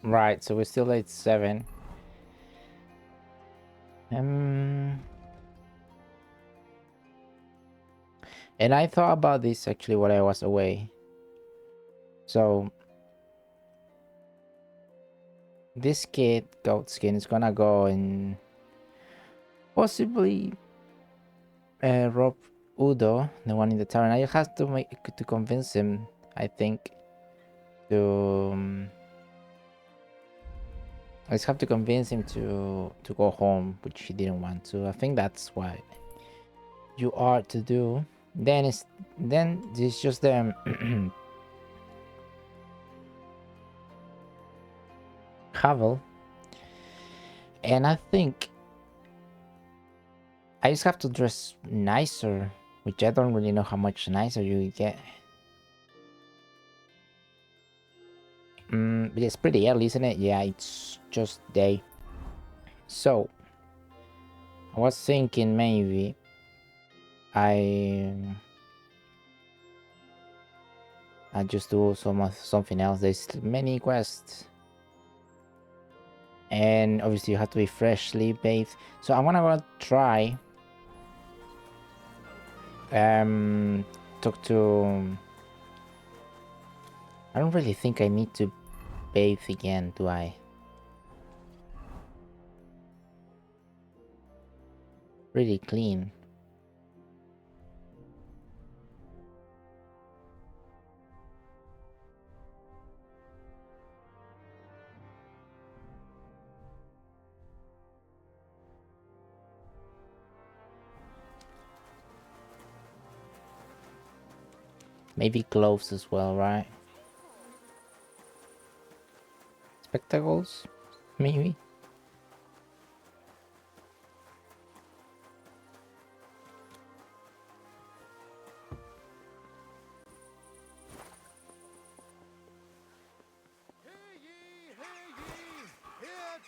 Right, so we're still at 7. And I thought about this actually while I was away. So this goat skin is gonna go and possibly rob Udo, the one in the tower. And I have to convince him, I think, to I just have to convince him to go home, which he didn't want to. I think that's what you are to do. Then it's just the Havel, and I think I just have to dress nicer, which I don't really know how much nicer you get. But it's pretty early, isn't it? Yeah, it's just day. So I was thinking maybe I just do something else. There's many quests, and obviously you have to be freshly bathed. So I'm gonna go try talk to. I don't really think I need to bathe again, do I? Really clean. Maybe gloves as well, right? Spectacles? Maybe?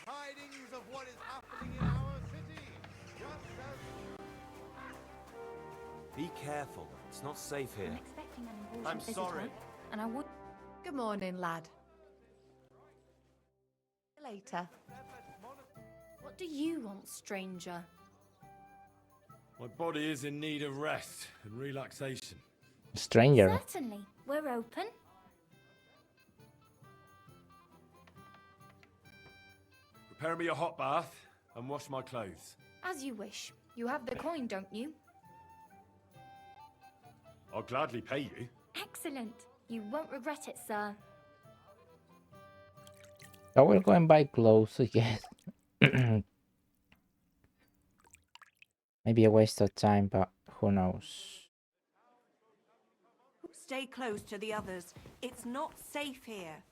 Tidings of what is happening in our city. Just as... Be careful. It's not safe here. I'm expecting an important I'm visitor, sorry. and I would. Good morning, lad. Later. What do you want, stranger? My body is in need of rest and relaxation. Stranger. Certainly, we're open. Prepare me a hot bath and wash my clothes. As you wish. You have the coin, don't you? I'll gladly pay you. Excellent. You won't regret it, sir. I will go and buy clothes, I guess. Maybe a waste of time, but who knows? Stay close to the others. It's not safe here.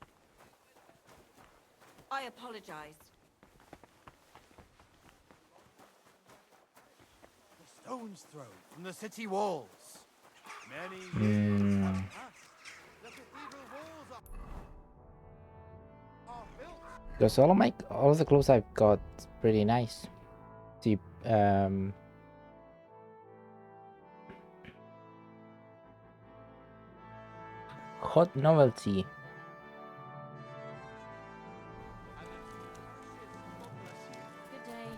I apologize. The stone's throw from the city walls. Many years have passed. The cathedral walls are built. Because all of the clothes I've got pretty nice. See, hot novelty. Good day.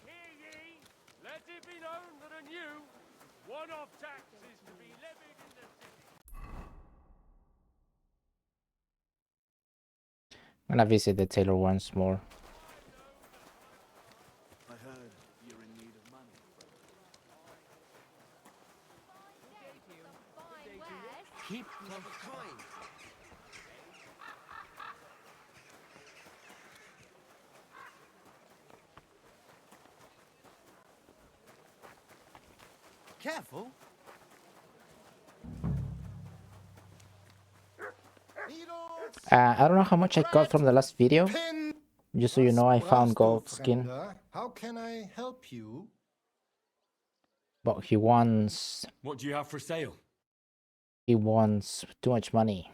Hear ye! Let it be known that a new one-off tax is to be levied in the city. I'm gonna visit the tailor once more. I heard you're in need of money. Keep them kind. Careful. I don't know how much I got from the last video. Just so you know, I found gold skin. How can I help you? But he wants What do you have for sale? too much money.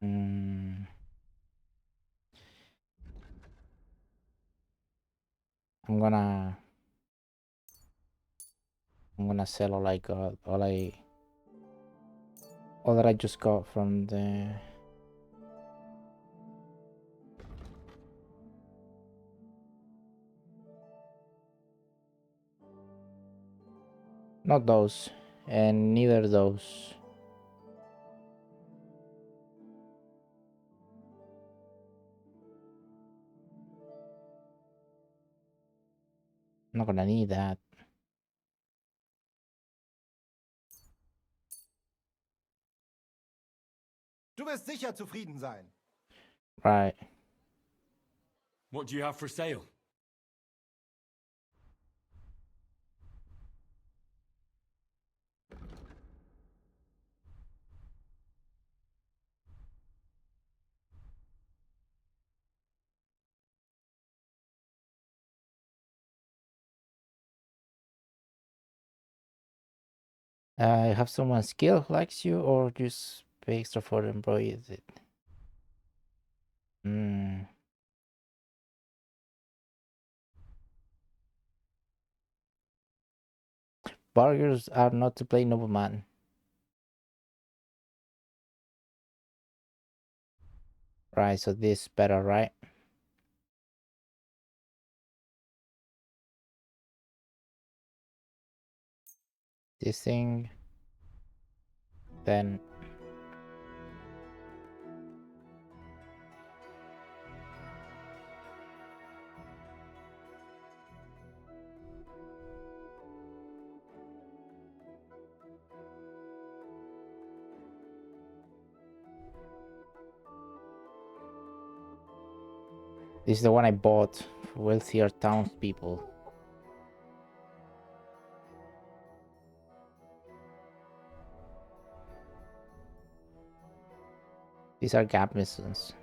I'm gonna I'm gonna sell all I got, all that I just got from the. Not those, and neither those. I'm not gonna need that. Du wirst sicher zufrieden sein. Right. What do you have for sale? Have someone skill who likes you, or just pay extra for the employee? Is it? Bargers are not to play nobleman. Right, so this better, right? This thing. Then. This is the one I bought for wealthier townspeople. These are gap missions.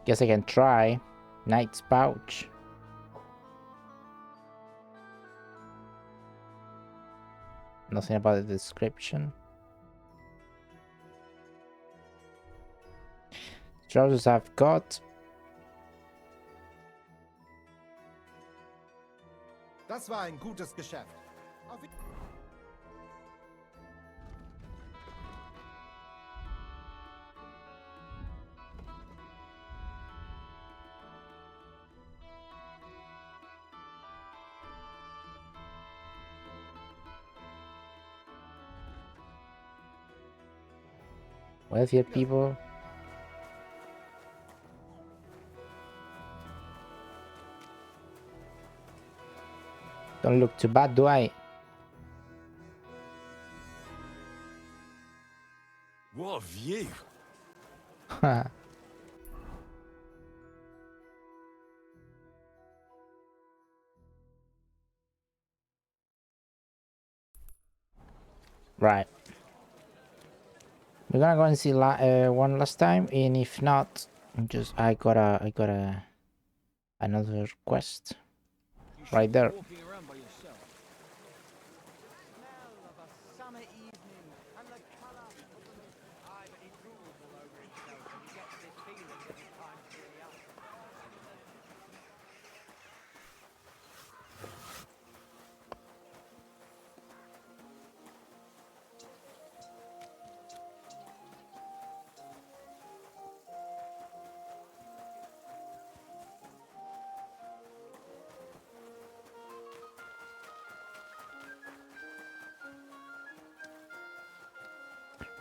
Guess I can try. Knight's pouch. Nothing about the description. Trousers I've got. Das war ein gutes Geschäft. Wealthier people. Don't look too bad, do I? What a view! Right. We're gonna go and see one last time, and if not, I got another quest right there.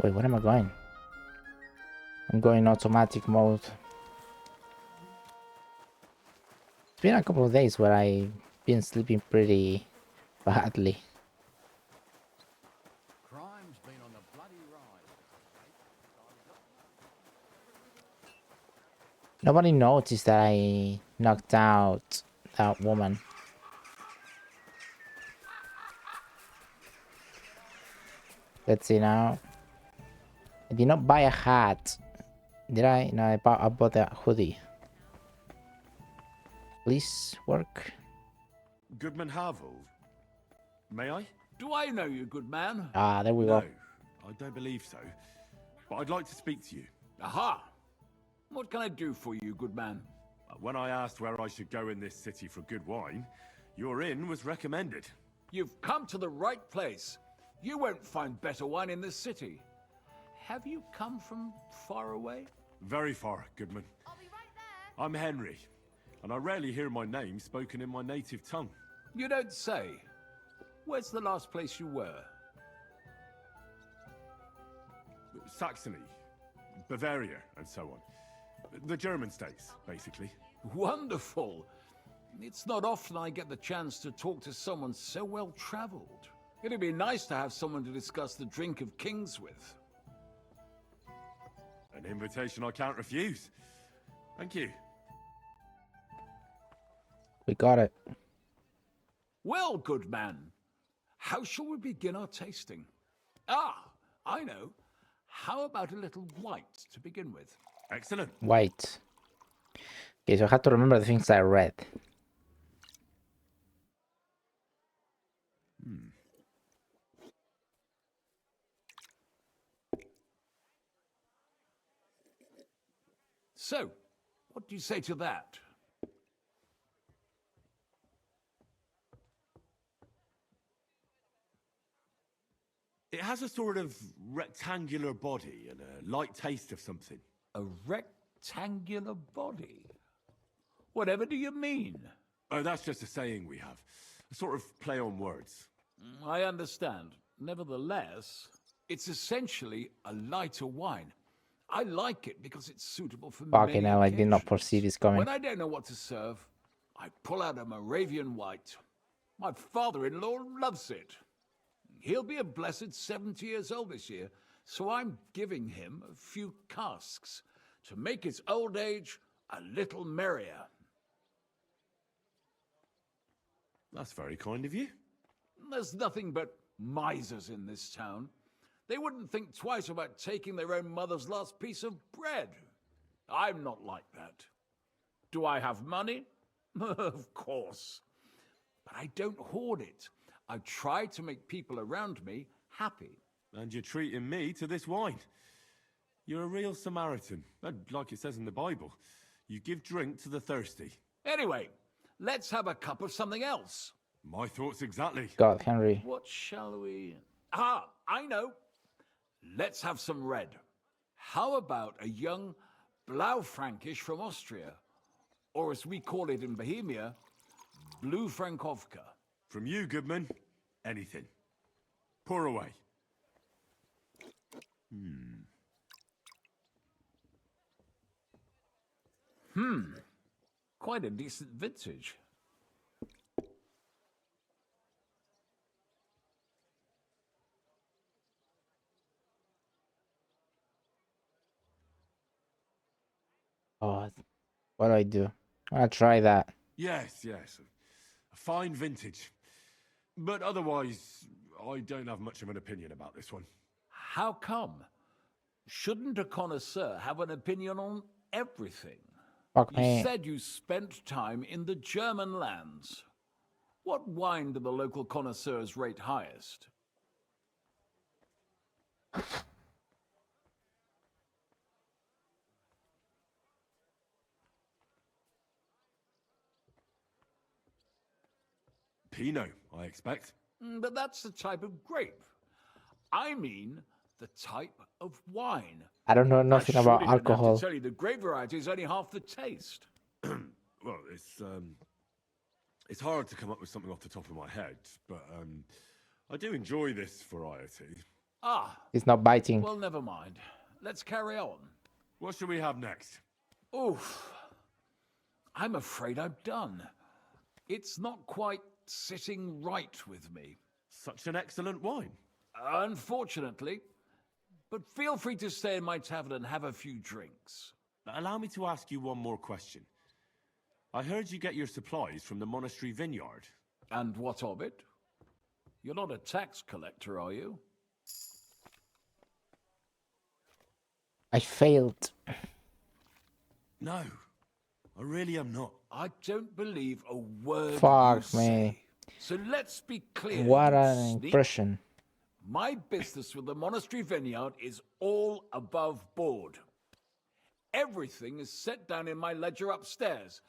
Wait, where am I going? I'm going automatic mode. It's been a couple of days where I've been sleeping pretty badly. Crime's been on the bloody rise. Nobody noticed that I knocked out that woman. Let's see now. I did not buy a hat. Did I? No, I bought a hoodie. Please work. Goodman Havel. May I? Do I know you, good man? Ah, there we No, go. I don't believe so. But I'd like to speak to you. Aha! What can I do for you, good man? When I asked where I should go in this city for good wine, your inn was recommended. You've come to the right place. You won't find better wine in this city. Have you come from far away? Very far, Goodman. I'll be right there. I'm Henry, and I rarely hear my name spoken in my native tongue. You don't say. Where's the last place you were? Saxony, Bavaria, and so on. The German states, basically. Wonderful. It's not often I get the chance to talk to someone so well-traveled. It'd be nice to have someone to discuss the drink of kings with. An invitation I can't refuse. Thank you. We got it. Well, good man, how shall we begin our tasting? Ah, I know. How about a little white to begin with? Excellent. White. Okay, so I have to remember the things I read. So, what do you say to that? It has a sort of rectangular body and a light taste of something. A rectangular body? Whatever do you mean? Oh, that's just a saying we have. A sort of play on words. I understand. Nevertheless, it's essentially a lighter wine. I like it because it's suitable for Fucking many hell, I did not occasions. foresee this coming. When I don't know what to serve, I pull out a Moravian white. My father-in-law loves it. He'll be a blessed 70 years old this year, so I'm giving him a few casks to make his old age a little merrier. That's very kind of you. There's nothing but misers in this town. They wouldn't think twice about taking their own mother's last piece of bread. I'm not like that. Do I have money? Of course. But I don't hoard it. I try to make people around me happy. And you're treating me to this wine. You're a real Samaritan, and like it says in the Bible. You give drink to the thirsty. Anyway, let's have a cup of something else. My thoughts exactly. God, Henry. What shall we... Ah, I know. Let's have some red. How about a young Blaufränkisch from Austria? Or as we call it in Bohemia, Blue Frankovka. From you, Goodman, anything. Pour away. Quite a decent vintage. Oh, what do I do? I'll try that. Yes, yes. A fine vintage. But otherwise, I don't have much of an opinion about this one. How come? Shouldn't a connoisseur have an opinion on everything? Fuck You me. said you spent time in the German lands. What wine do the local connoisseurs rate highest? Pinot, I expect. But that's the type of grape. I mean, the type of wine. I don't know I nothing surely about didn't have to alcohol. tell you the grape variety is only half the taste. Well, it's hard to come up with something off the top of my head, but I do enjoy this variety. Ah, It's not biting. well, never mind. Let's carry on. What should we have next? Oof. I'm afraid I'm done. It's not quite sitting right with me. Such an excellent wine. Unfortunately. But feel free to stay in my tavern and have a few drinks. Allow me to ask you one more question. I heard you get your supplies from the monastery vineyard. And what of it? You're not a tax collector, are you? I failed. No, I really am not. I don't believe a word Fuck you me. say. So let's be clear. What you an sneak. impression. My business with the monastery vineyard is all above board. Everything is set down in my ledger upstairs,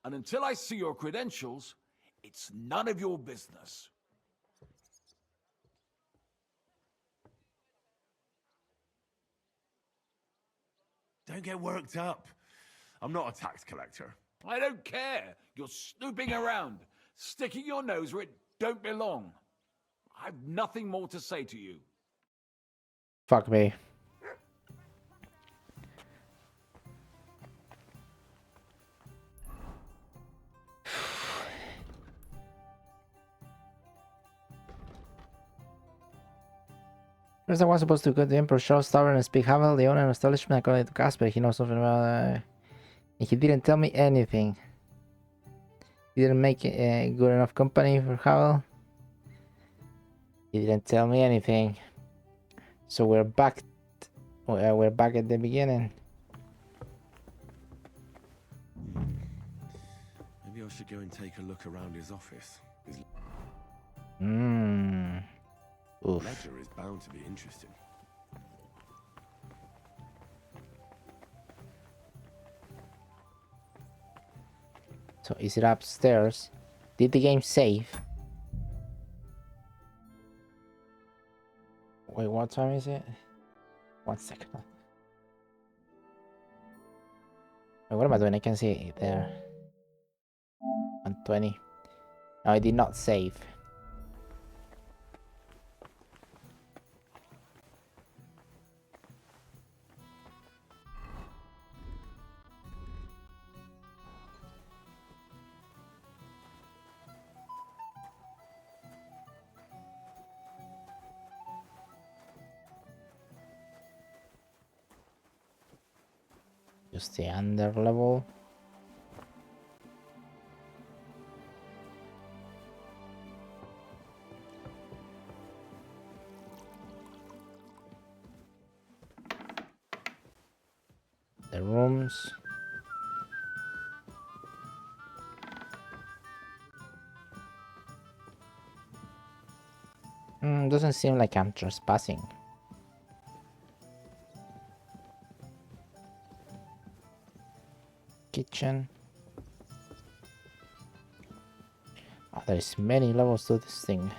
and until I see your credentials, it's none of your business. Don't get worked up. I'm not a tax collector. I don't care. You're snooping around, sticking your nose where it don't belong. I've nothing more to say to you. Fuck me. First, I was supposed to go to the Emperor's Show's Tower and speak Havel, the owner of the establishment, according to Casper. He knows something about and he didn't tell me anything. He didn't make good enough company for Havel. He didn't tell me anything. So we're back. We're back at the beginning. Maybe I should go and take a look around his office. His Oof. ledger is bound to be interesting. So is it upstairs? Did the game save? Wait, what time is it? 1 second. Wait, what am I doing? I can see it there. 120. No, I did not save. Just the under level. The rooms. Doesn't seem like I'm trespassing. Kitchen. Oh, there's many levels to this thing.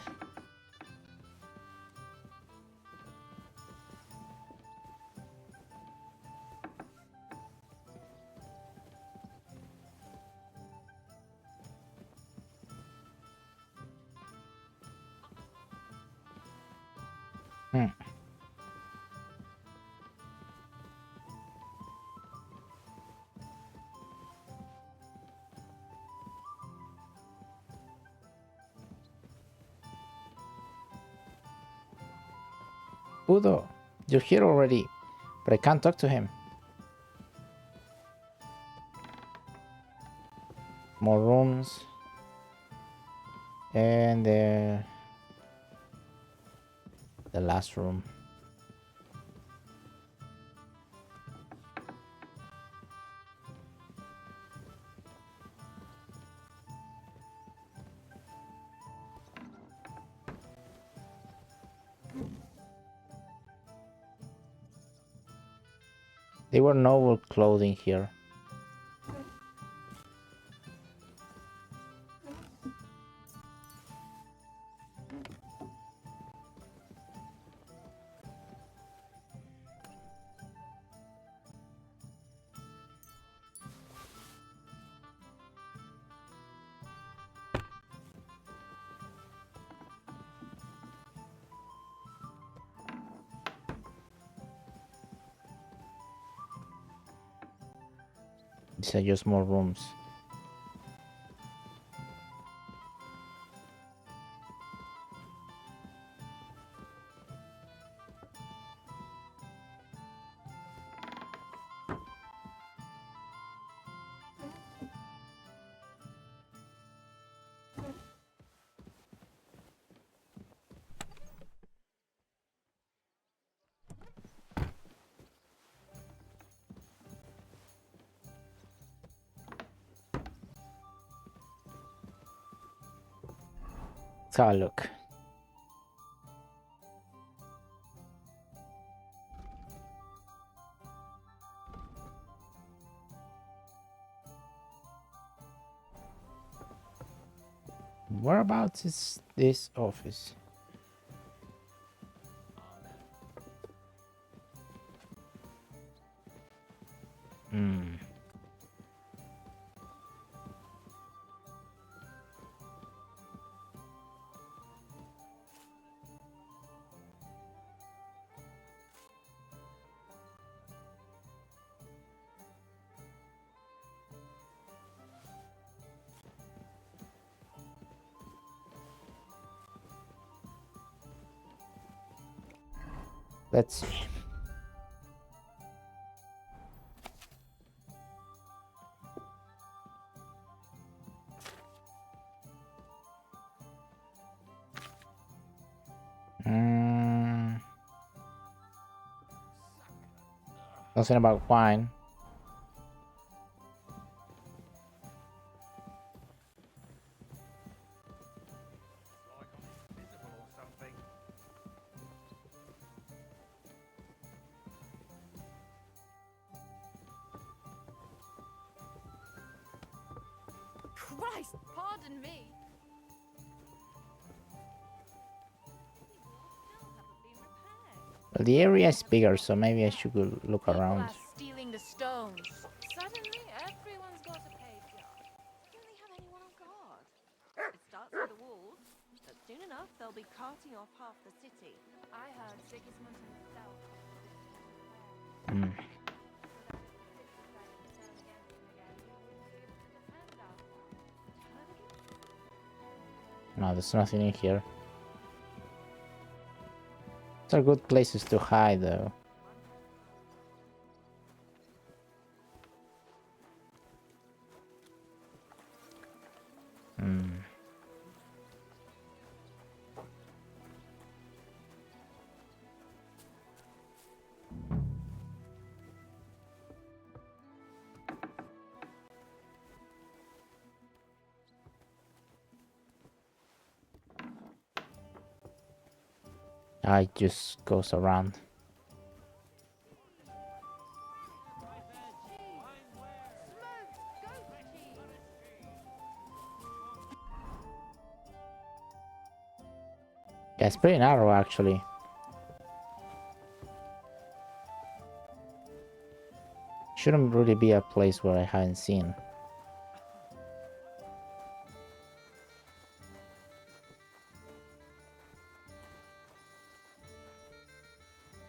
Udo, you're here already, but I can't talk to him. More rooms. And the last room. There were no clothing here. These are just more rooms. Let's have a look. Whereabouts is this office? Hmm. Let's see. Nothing about wine. Christ, pardon me. Well, the area is bigger, so maybe I should go look People around. are stealing the stones. Suddenly, everyone's got a page yard. Don't they have anyone on guard? It starts with the walls, but soon enough they'll be carting off half the city. I heard Sigismund himself. Hmm. No, there's nothing in here. These are good places to hide, though. Hmm. It just goes around. Yeah, it's pretty narrow, actually. Shouldn't really be a place where I haven't seen.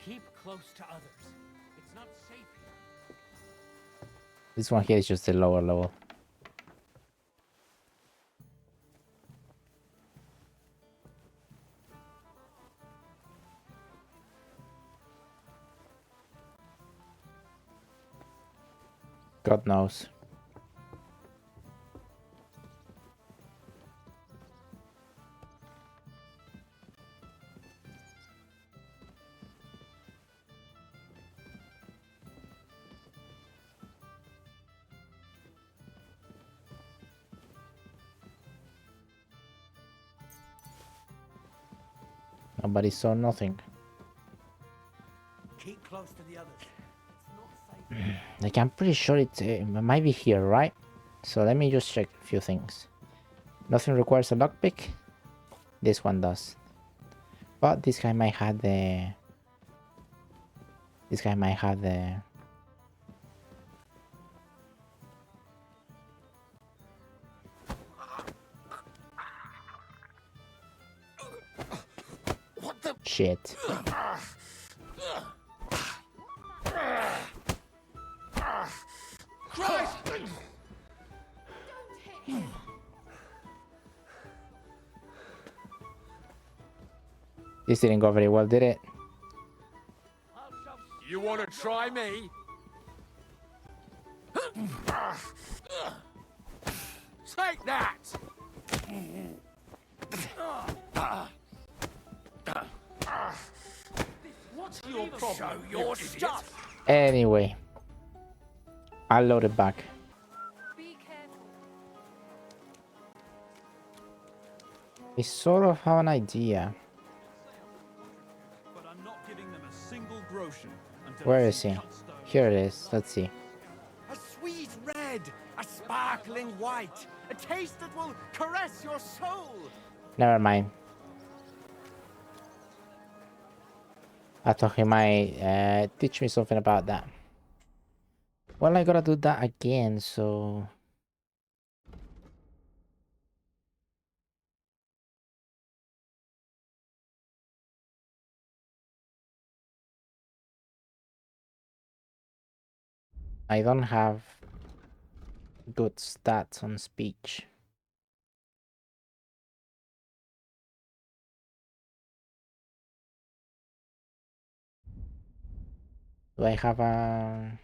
Keep close to others. It's not safe here. This one here is just the lower level. God knows. Nobody saw nothing. Keep close to the others. It's not safe. Like, I'm pretty sure it might be here, right? So let me just check a few things. Nothing requires a lockpick. This one does. But this guy might have the... This guy might have the... What the? Shit. Christ! This didn't go very well, did it? You want to try me? Take that! What's your problem? Show your stuff! Anyway. I'll load it back. Be careful. We sort of have an idea. But I'm not giving them a single groschen until Where I is see he? cut stone. Here it is. Let's see. A sweet red, a sparkling white, a taste that will caress your soul. Never mind. I thought he might teach me something about that. Well, I gotta do that again, so... I don't have good stats on speech. Do I have a...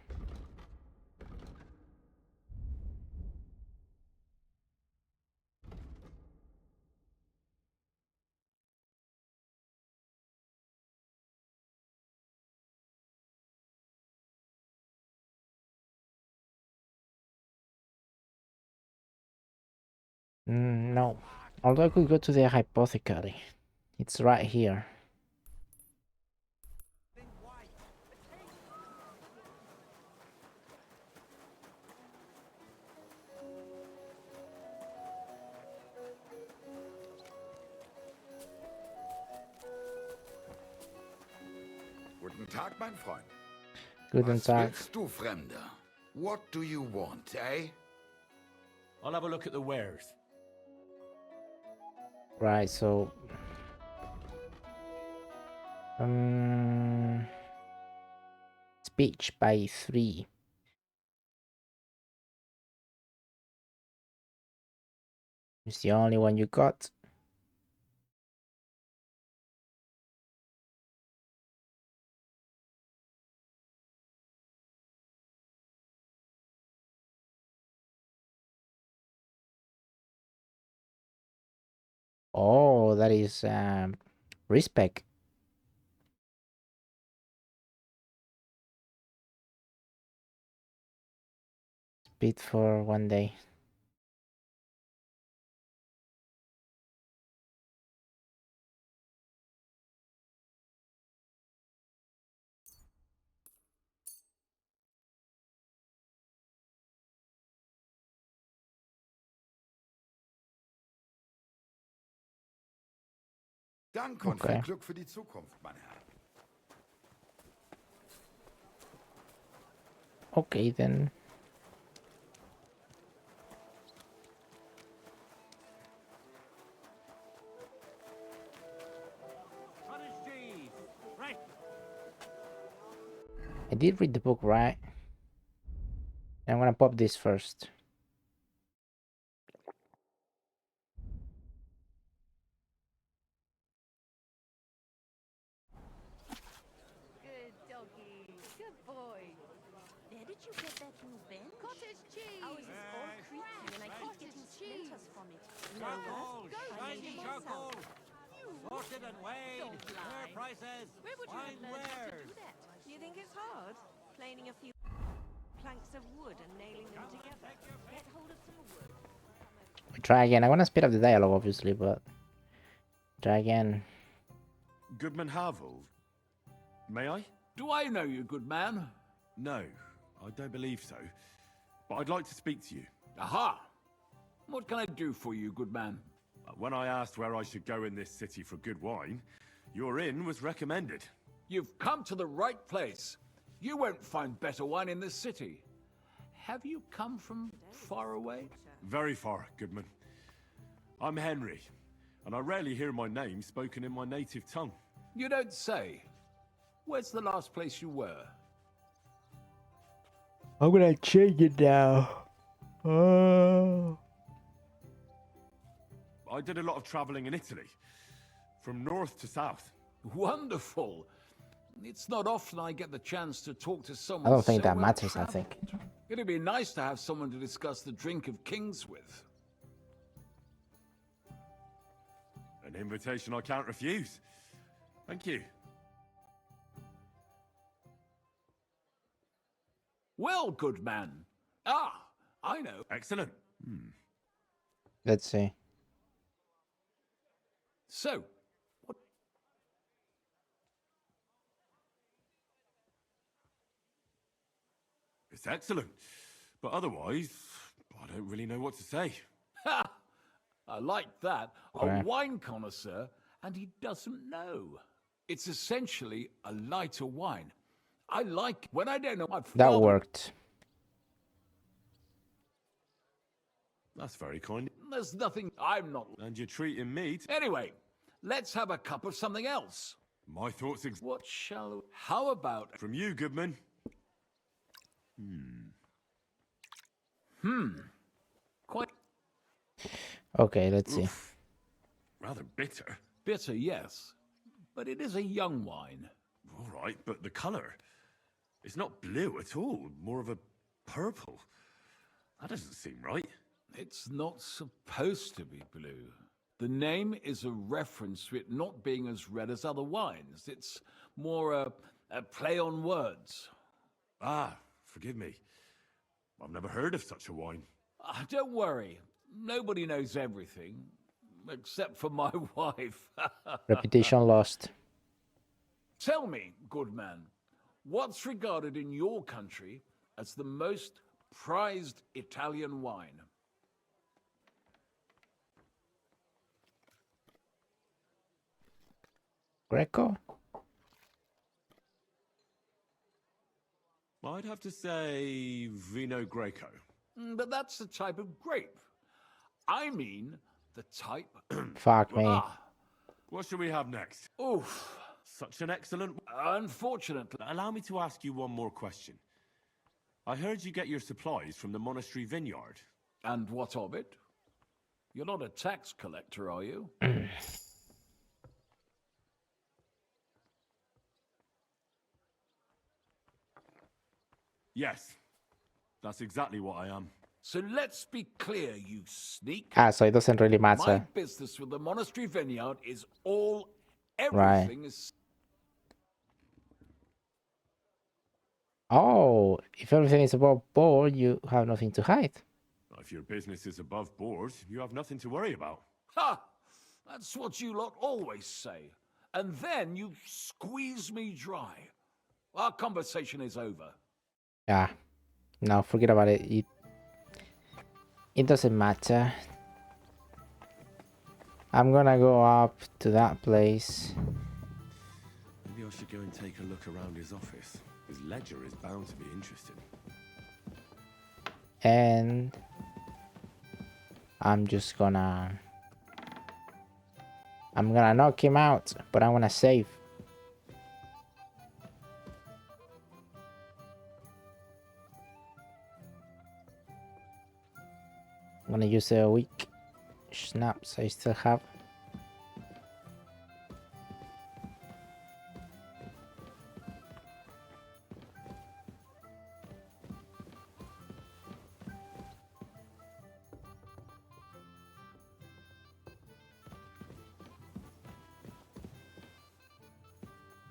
No. Although I could go to the hypothecary. It's right here. Guten Tag, mein Freund. Guten Was Tag. willst du, Fremder? What do you want, eh? I'll have a look at the wares. Right, so... Speech by 3. It's the only one you got. Oh, that is respect. Speed for 1 day. Danke und Okay. viel Glück für die Zukunft, mein Herr. Okay, then. Right. I did read the book, right? I'm gonna pop this first. Good doggy. Good boy. Where did you get that new bench? Cottage cheese. Oh, it's all creaky and I keep getting splinters from it. No, Charcoal, go shiny find it charcoal. myself. Sorted and weighed. Don't Fair lie. prices. Where would you Fine have learned how to wares. do that? You think it's hard? Planing a few planks of wood and nailing them together. Get hold of some wood. We try again. I wanna speed up the dialogue, obviously, but try again. Goodman Havel. May I? Do I know you, good man? No, I don't believe so. But I'd like to speak to you. Aha! What can I do for you, good man? When I asked where I should go in this city for good wine, your inn was recommended. You've come to the right place. You won't find better wine in this city. Have you come from far away? Very far, Goodman. I'm Henry, and I rarely hear my name spoken in my native tongue. You don't say. Where's the last place you were? I'm gonna change it now. Oh. I did a lot of traveling in Italy, from north to south. Wonderful. It's not often I get the chance to talk to someone. I don't think so that well matters, I traveled. think. It'd be nice to have someone to discuss the drink of kings with. An invitation I can't refuse. Thank you. Well, good man. Ah, I know. Excellent. Let's see. So, what? It's excellent. But otherwise, I don't really know what to say. Ha! I like that. Okay. A wine connoisseur, and he doesn't know. It's essentially a lighter wine. I like when I don't know. That worked. That's very kind. There's nothing. I'm not. And you're treating me to... Anyway, let's have a cup of something else. My thoughts What shall? How about? from you, Goodman. Quite Okay, let's see. Rather bitter. bitter, yes, but it is a young wine. All right, but the colour. It's not blue at all. More of a purple. That doesn't seem right. It's not supposed to be blue. The name is a reference to it not being as red as other wines. It's more a play on words. Ah, forgive me. I've never heard of such a wine. Don't worry. Nobody knows everything, except for my wife. Reputation lost. Tell me, good man, what's regarded in your country as the most prized Italian wine? Greco? I'd have to say Vino Greco. But that's the type of grape. I mean, the type. Fuck me. What should we have next? Oof. Such an excellent... Unfortunately. Allow me to ask you one more question. I heard you get your supplies from the monastery vineyard. And what of it? You're not a tax collector, are you? Yes, that's exactly what I am. So let's be clear, you sneak. Ah, so it doesn't really My matter. business with the monastery vineyard is all. Right. Everything is. Oh, if everything is above board, you have nothing to hide. If your business is above board, you have nothing to worry about. Ha! That's what you lot always say. And then you squeeze me dry. Our conversation is over. Yeah. No, forget about it. It doesn't matter. I'm gonna go up to that place. Maybe I should go and take a look around his office. His ledger is bound to be interesting. And I'm gonna knock him out, but I'm gonna save. I'm gonna use a weak snaps I still have.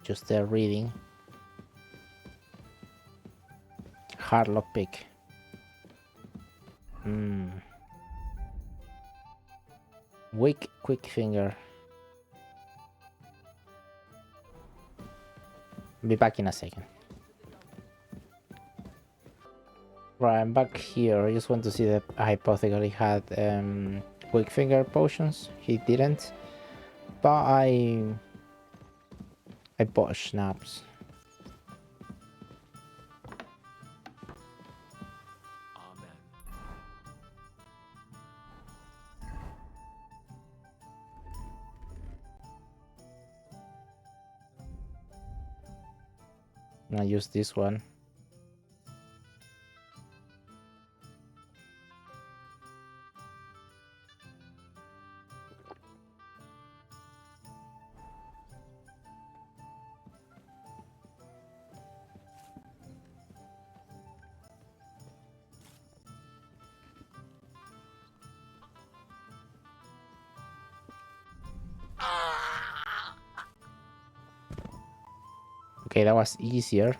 Just reading. Hard lockpick. Weak quick finger. Be back in a second. Right, I'm back here. I just want to see that I hypothetically had quick finger potions. He didn't, but I bought schnapps. I'm gonna use this one. Okay, that was easier.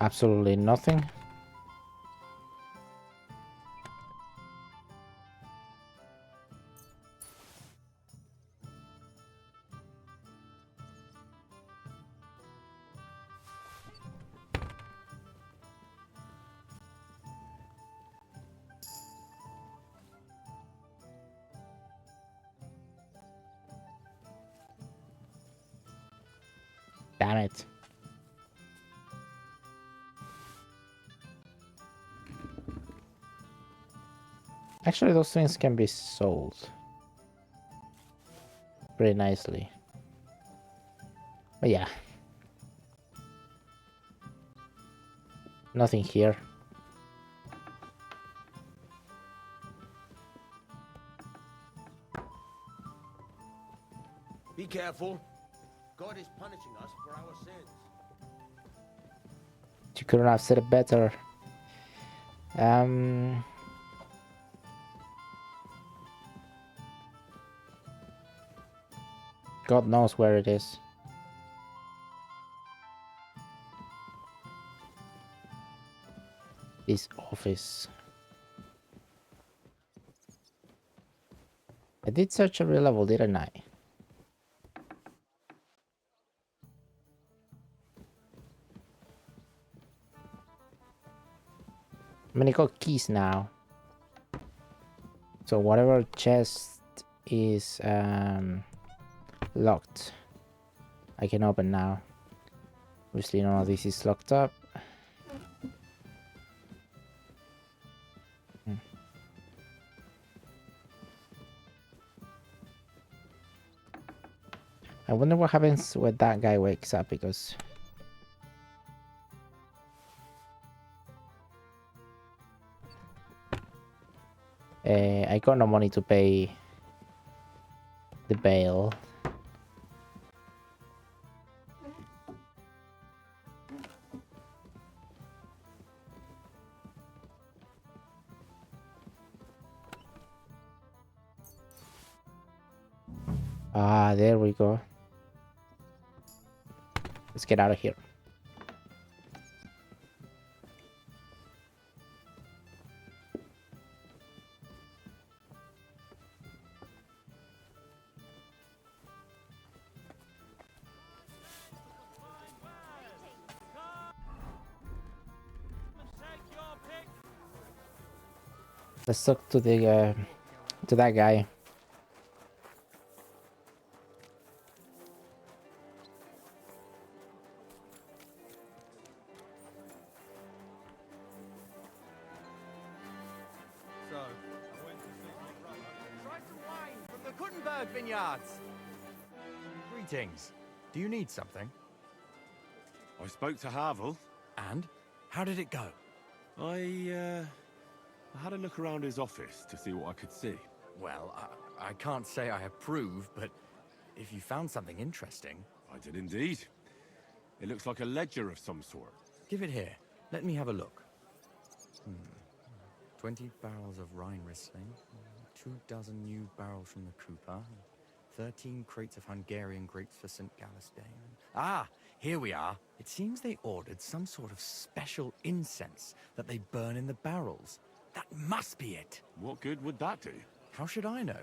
Absolutely nothing. Damn it. Actually, those things can be sold pretty nicely. But yeah. Nothing here. Be careful. God is punishing us for our sins. You couldn't have said it better. God knows where it is. This office. I did search every level, didn't I? I mean, I got keys now. So whatever chest is locked, I can open now. Obviously none of this is locked up. I wonder what happens when that guy wakes up, because I got no money to pay the bail. Ah, there we go. Let's get out of here. Let's talk to the to that guy. So, I went to see my brother. Tried some wine from the Kuttenberg vineyards. Greetings. Do you need something? I spoke to Havel. And? How did it go? I had a look around his office to see what I could see. Well, I can't say I approve, but if you found something interesting... I did indeed. It looks like a ledger of some sort. Give it here. Let me have a look. 20 barrels of Rhine Riesling, 24 new barrels from the Cooper, 13 crates of Hungarian grapes for St. Gallus Day. Ah, here we are. It seems they ordered some sort of special incense that they burn in the barrels. That must be it. What good would that do? How should I know?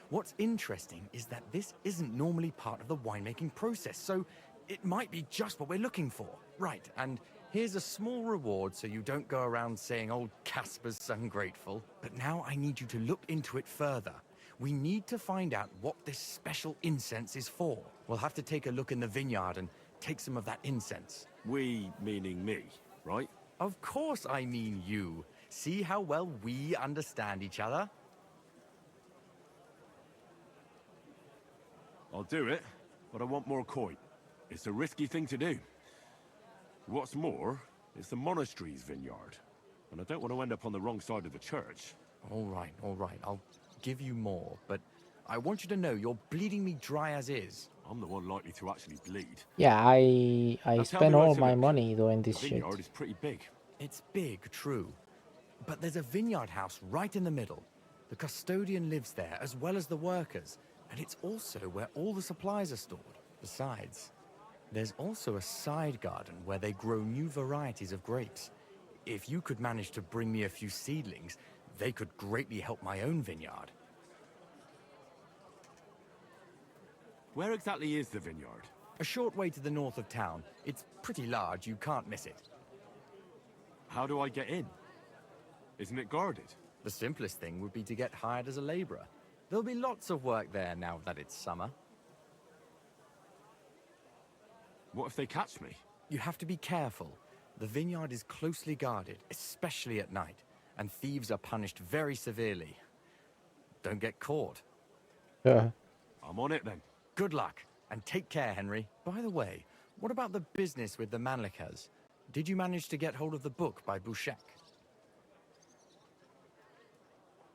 What's interesting is that this isn't normally part of the winemaking process, so it might be just what we're looking for. Right, and here's a small reward so you don't go around saying old Casper's ungrateful. But now I need you to look into it further. We need to find out what this special incense is for. We'll have to take a look in the vineyard and take some of that incense. We, meaning me, right? Of course I mean you. See how well we understand each other? I'll do it, but I want more coin. It's a risky thing to do. What's more, it's the monastery's vineyard, and I don't want to end up on the wrong side of the church. All right. I'll give you more, but I want you to know you're bleeding me dry as is. I'm the one likely to actually bleed. Yeah, I Now tell spent me where all to my look. money doing The this shit. vineyard is pretty big. It's big, true. But there's a vineyard house right in the middle. The custodian lives there, as well as the workers. And it's also where all the supplies are stored. Besides, There's also a side garden where they grow new varieties of grapes. If you could manage to bring me a few seedlings, they could greatly help my own vineyard. Where exactly is the vineyard? A short way to the north of town. It's pretty large, you can't miss it. How do I get in? Isn't it guarded? The simplest thing would be to get hired as a laborer. There'll be lots of work there now that it's summer. What if they catch me? You have to be careful. The vineyard is closely guarded, especially at night, and thieves are punished very severely. Don't get caught. Yeah. I'm on it then. Good luck, and take care, Henry. By the way, what about the business with the Manlikas? Did you manage to get hold of the book by Bouchek?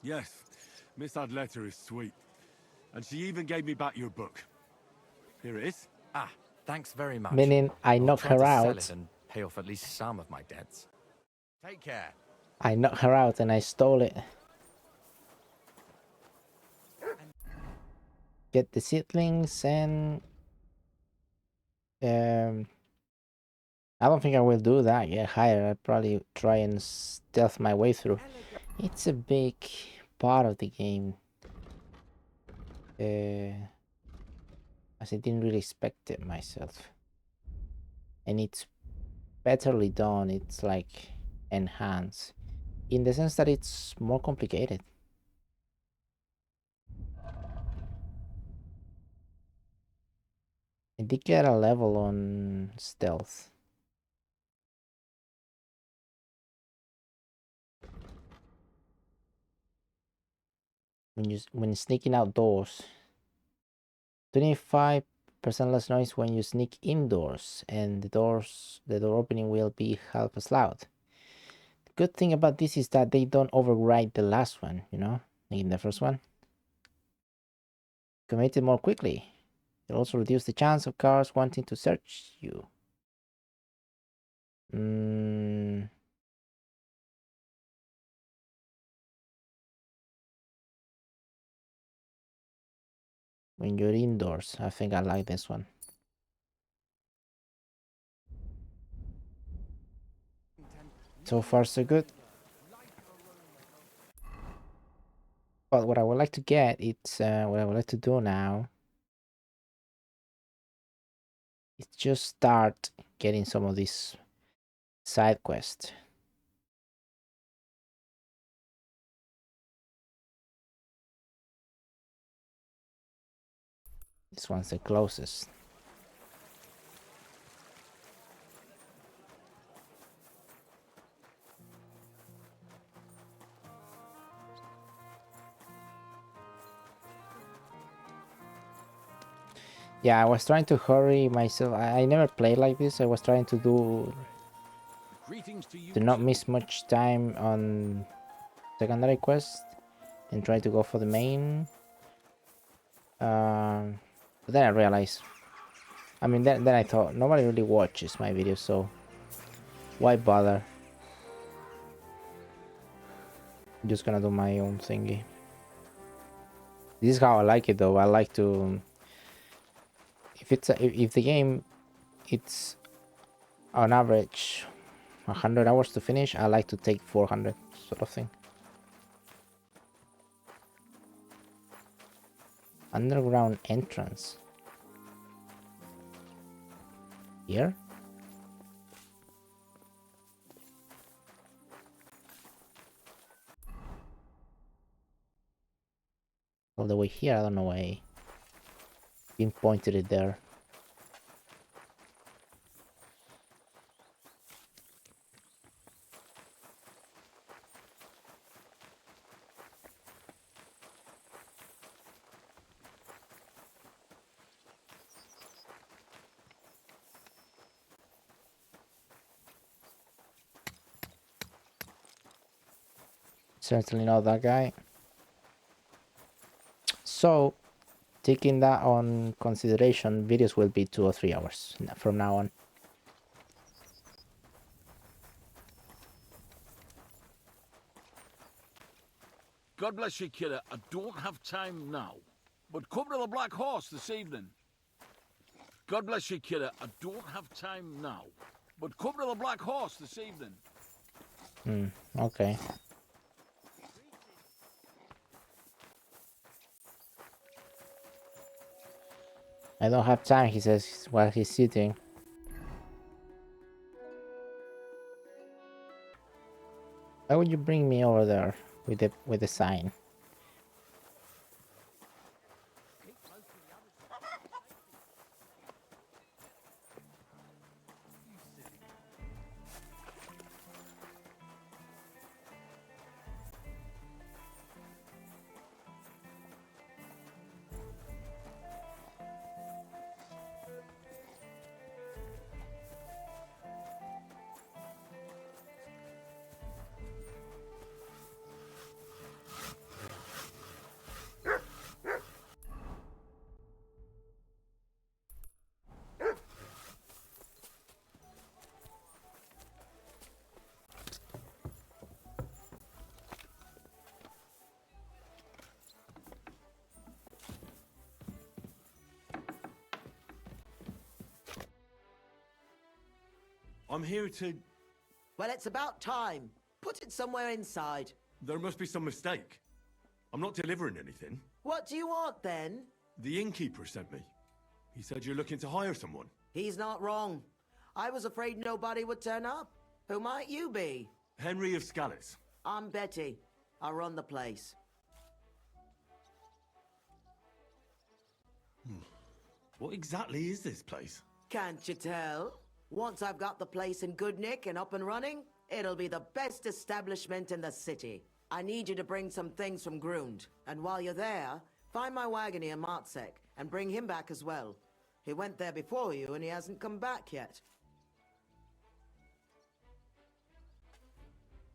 Yes, Miss Adletter is sweet. And she even gave me back your book. Here it is. Ah, thanks very much. Meaning I I'll knock try her to sell out. it and pay off at least some of my debts. Take care. I knocked her out and I stole it. Get the seedlings and I don't think I will do that. Get higher. I'll probably try and stealth my way through. It's a big part of the game. As I didn't really expect it myself. And it's betterly done. It's like enhanced. In the sense that it's more complicated. I did get a level on stealth. When sneaking outdoors. 25% less noise when you sneak indoors, and the door opening will be half as loud. The good thing about this is that they don't override the last one, you know, like in the first one. Commit it more quickly. It'll also reduce the chance of cars wanting to search you. When you're indoors, I think I like this one. So far, so good. But what I would like to get, it's what I would like to do now is just start getting some of these side quests. This one's the closest. Yeah, I was trying to hurry myself. I never played like this. I was trying to not miss much time on secondary quest and try to go for the main. But then I realized, I mean, then I thought nobody really watches my videos, so why bother? I'm just gonna do my own thingy. This is how I like it, though. I like to. If the game, it's on average 100 hours to finish, I like to take 400 sort of thing. Underground entrance. Here? All the way here, I don't know why. Pinpointed it there. Certainly not that guy. So, taking that on consideration, videos will be 2 or 3 hours from now on. God bless you, kidder. I don't have time now. But come to the Black Horse this evening. God bless you, kidder. I don't have time now. But come to the Black Horse this evening. Okay. I don't have time, he says while he's sitting. Why would you bring me over there with the sign? I'm here to... Well, it's about time. Put it somewhere inside. There must be some mistake. I'm not delivering anything. What do you want, then? The innkeeper sent me. He said you're looking to hire someone. He's not wrong. I was afraid nobody would turn up. Who might you be? Henry of Scallis. I'm Betty. I run the place. What exactly is this place? Can't you tell? Once I've got the place in good nick and up and running, it'll be the best establishment in the city. I need you to bring some things from Grund, and while you're there, find my wagoner Martzek and bring him back as well. He went there before you and he hasn't come back yet.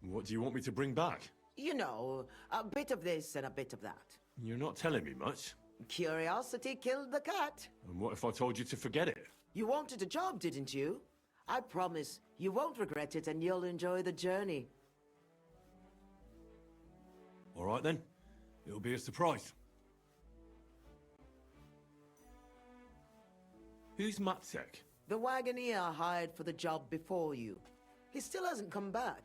What do you want me to bring back? You know, a bit of this and a bit of that. You're not telling me much. Curiosity killed the cat. And what if I told you to forget it? You wanted a job, didn't you? I promise you won't regret it and you'll enjoy the journey. All right then. It'll be a surprise. Who's Matzek? The wagoner I hired for the job before you. He still hasn't come back.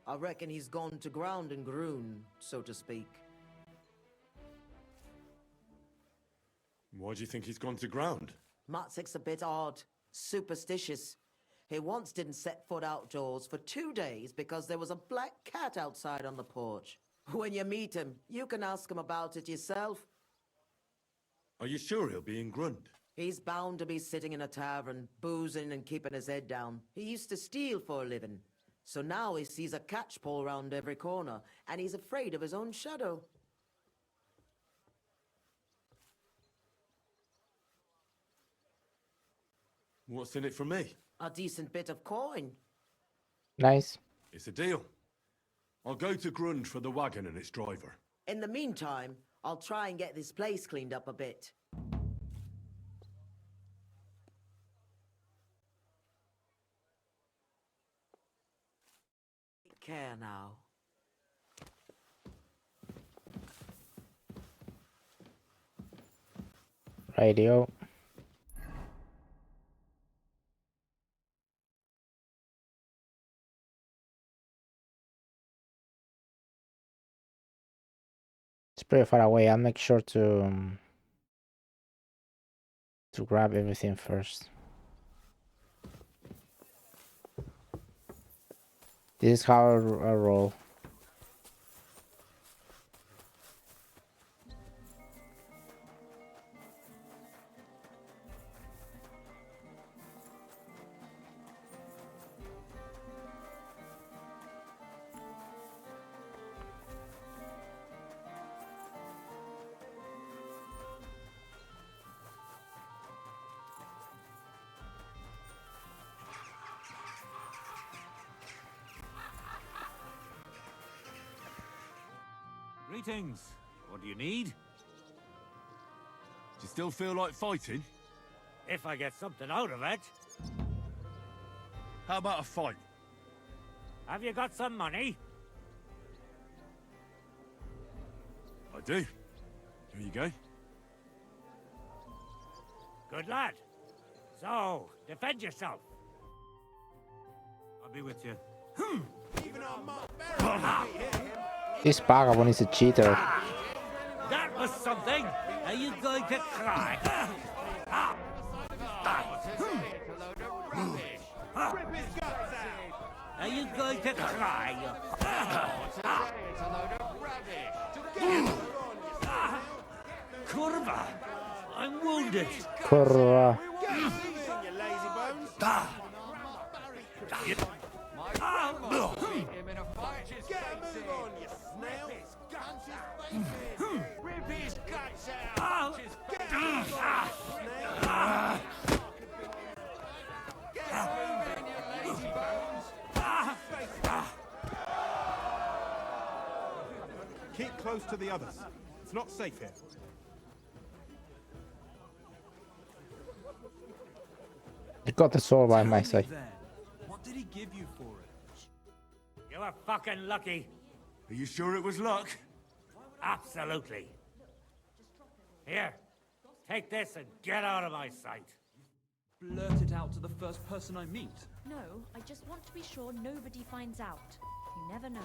I reckon he's gone to ground and Grun, so to speak. Why do you think he's gone to ground? Matzek's a bit odd, superstitious. He once didn't set foot outdoors for 2 days because there was a black cat outside on the porch. When you meet him, you can ask him about it yourself. Are you sure he'll be in Grund? He's bound to be sitting in a tavern, boozing and keeping his head down. He used to steal for a living. So now he sees a catchpole round every corner, and he's afraid of his own shadow. What's in it for me? A decent bit of coin. Nice. It's a deal. I'll go to Grund for the wagon and its driver. In the meantime, I'll try and get this place cleaned up a bit. Take care now. Radio. It's pretty far away. I'll make sure to grab everything first. This is how I roll. Greetings. What do you need? Do you still feel like fighting? If I get something out of it. How about a fight? Have you got some money? I do. Here you go. Good lad. So, defend yourself. I'll be with you. This vagabond is a cheater. That was something. Are you going to cry? Are you going to cry? Kurva! I'm wounded. Kurwa. Keep close to the others. It's not safe here. You got the sword by my side. What did he give you for it? You were fucking lucky. Are you sure it was luck? Absolutely. Here, take this and get out of my sight. Blurt it out to the first person I meet. No, I just want to be sure nobody finds out. You never know.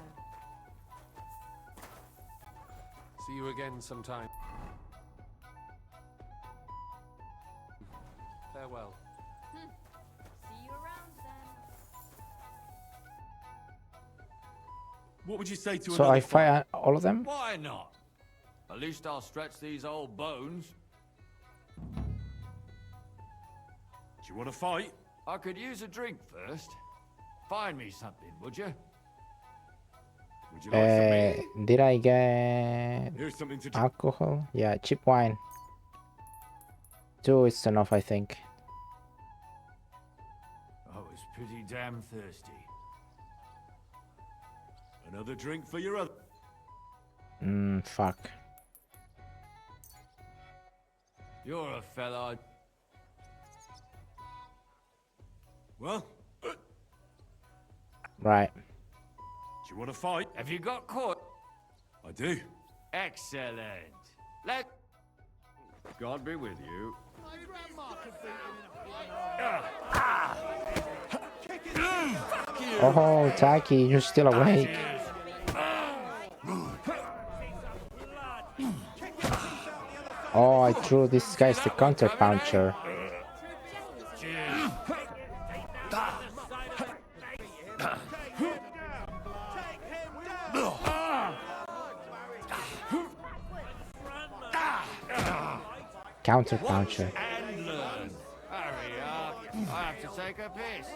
See you again sometime. Farewell. See you around then. What would you say to So another I fight all of them? Why not? At least I'll stretch these old bones. Do you want to fight? I could use a drink first. Find me something, would you? Would you like some? Did I get Here's something to drink. alcohol? Yeah, cheap wine. 2 is enough, I think. I was pretty damn thirsty. Another drink for your other. Fuck. You're a fella. Well, Right. do you want to fight? Have you got caught? I do. Excellent. Let God be with you. Oh, Taki, you're still awake. Oh, I threw this guy's the counter puncher. Counter puncher. And learn. Hurry up. I have to take a piss.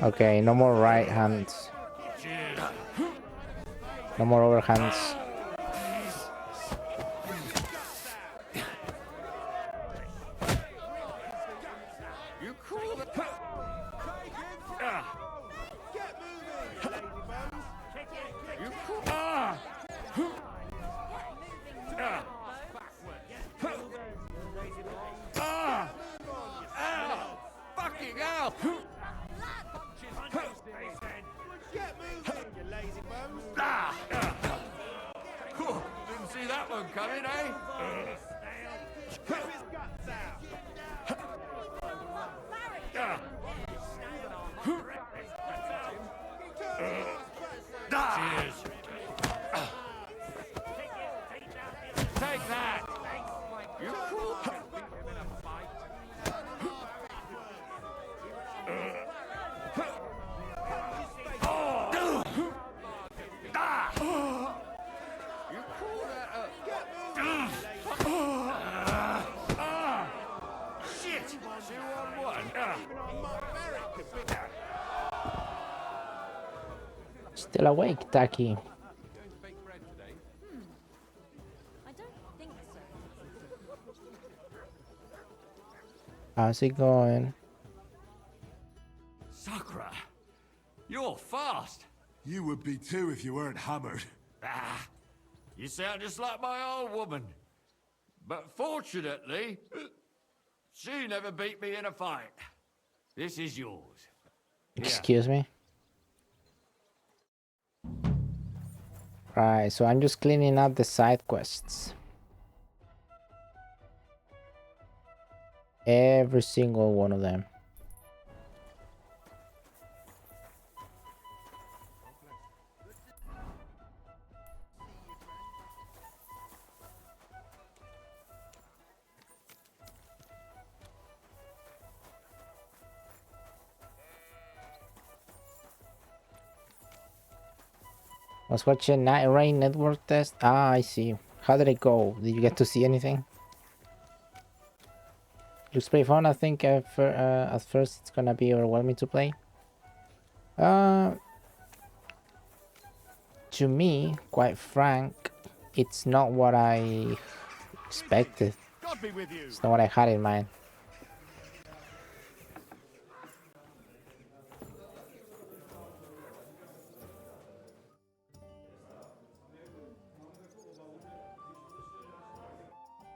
Okay, no more right hands. No more overhands. You cool? You cool? Fucking hell! Didn't see that one coming, eh? Cheers. Take that. You cool? You cool that up? Shit! 2 on 1. Still awake, Taki. I don't think so. How's it going? Sakura, you're fast. You would be too if you weren't hammered. Ah, you sound just like my old woman. But fortunately, she never beat me in a fight. This is yours. Here. Excuse me? Right, so I'm just cleaning up the side quests. Every single one of them. Was watching Night Rain network test. Ah, I see. How did it go? Did you get to see anything? Looks pretty fun. I think at first it's gonna be overwhelming to play. To me, quite frank, it's not what I expected. It's not what I had in mind.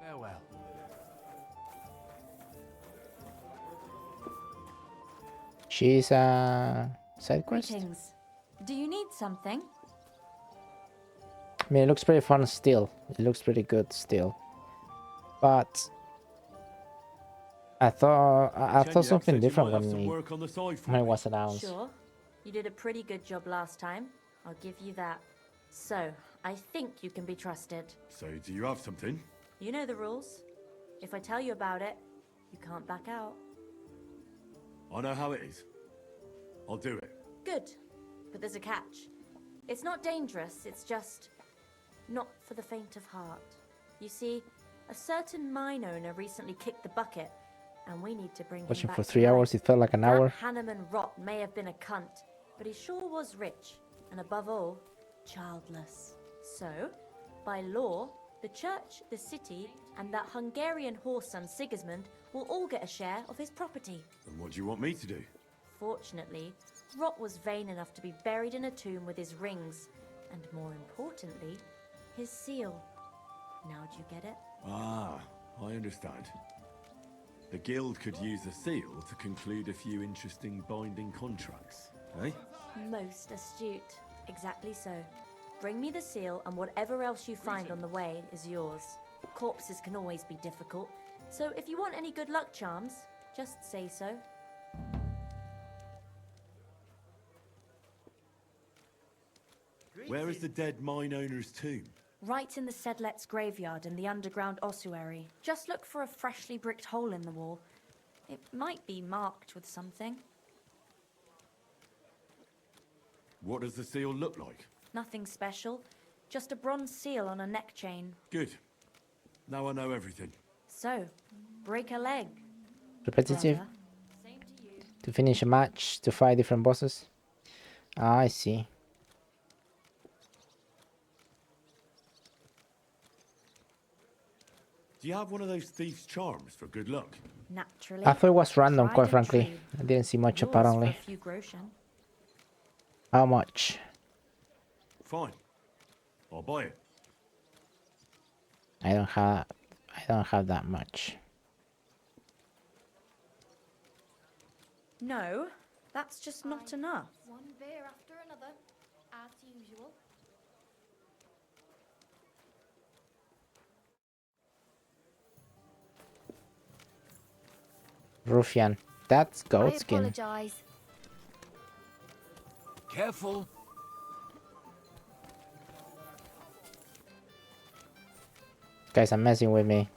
Farewell. She's a side quest. Greetings. Do you need something? I mean, it looks pretty fun still. It looks pretty good still. But I thought something different when it was announced. Sure. You did a pretty good job last time. I'll give you that. So, I think you can be trusted. So, do you have something? You know the rules. If I tell you about it, you can't back out. I know how it is. I'll do it. Good. But there's a catch. It's not dangerous, it's just not for the faint of heart. You see, a certain mine owner recently kicked the bucket, and we need to bring him Watching back for to 3 life. hours, it felt like an hour. That Hanneman Rot may have been a cunt, but he sure was rich, and above all, childless. So, by law, the church, the city, and that Hungarian horse son Sigismund will all get a share of his property. And what do you want me to do? Fortunately, Rot was vain enough to be buried in a tomb with his rings, and more importantly, his seal. Now do you get it? Ah, I understand. The guild could use the seal to conclude a few interesting binding contracts, eh? Most astute. Exactly so. Bring me the seal, and whatever else you find on the way is yours. Corpses can always be difficult, so if you want any good luck charms, just say so. Where is the dead mine owner's tomb? Right in the Sedlet's graveyard in the underground ossuary. Just look for a freshly bricked hole in the wall. It might be marked with something. What does the seal look like? Nothing special. Just a bronze seal on a neck chain. Good. Now I know everything. So, break a leg. Repetitive. brother. To finish a match, to fight different bosses. Ah, I see. Do you have one of those thief's charms for good luck? Naturally. I thought it was random, Tried quite and frankly. true. I didn't see much Yours apparently. for a few groschen. How much? Fine. I'll buy it. I don't have that much. No, that's just not enough. One beer after another, as usual. Ruffian. That's goat skin. apologize. Careful. Guys, I'm messing with me.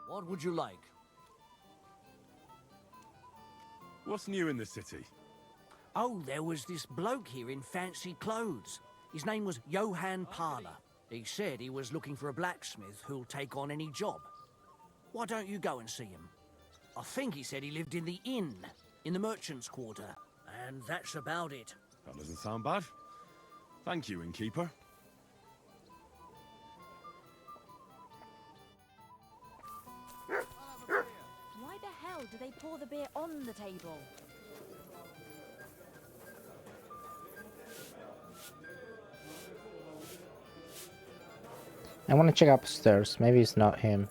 What would you like? What's new in the city? Oh, there was this bloke here in fancy clothes. His name was Johann Parler. He said he was looking for a blacksmith who'll take on any job. Why don't you go and see him? I think he said he lived in the inn, in the merchant's quarter. And that's about it. That doesn't sound bad. Thank you, innkeeper. Why the hell do they pour the beer on the table? I want to check upstairs. Maybe it's not him.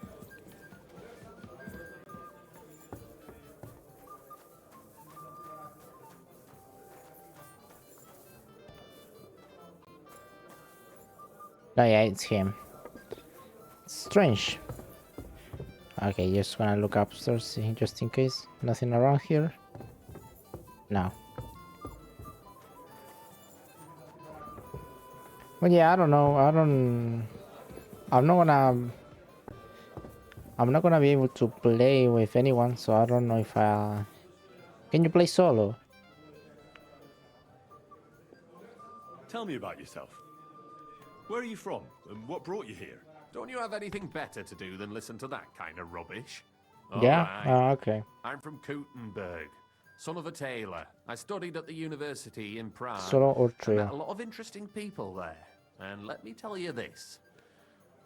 Oh yeah, it's him. Strange. Okay, just wanna look upstairs, see, just in case. Nothing around here? No. Well, yeah, I don't know. I'm not gonna be able to play with anyone, so I don't know if I... Can you play solo? Tell me about yourself. Where are you from, and what brought you here? Don't you have anything better to do than listen to that kind of rubbish? Yeah? All right. Oh, okay. I'm from Koutenberg, son of a tailor. I studied at the university in Prague. Solo or I met a trio? lot of interesting people there. And let me tell you this.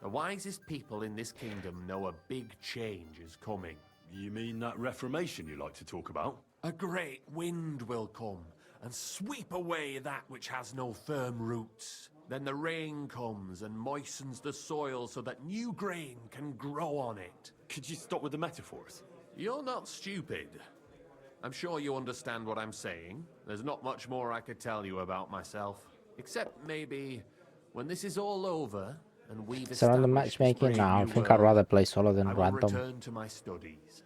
The wisest people in this kingdom know a big change is coming. You mean that reformation you like to talk about? A great wind will come and sweep away that which has no firm roots. Then the rain comes and moistens the soil so that new grain can grow on it. Could you stop with the metaphors? You're not stupid. I'm sure you understand what I'm saying. There's not much more I could tell you about myself. Except maybe when this is all over and we've Is random established this matchmaking? brave No, I new think I'd world, rather play solo than I will random. return to my studies.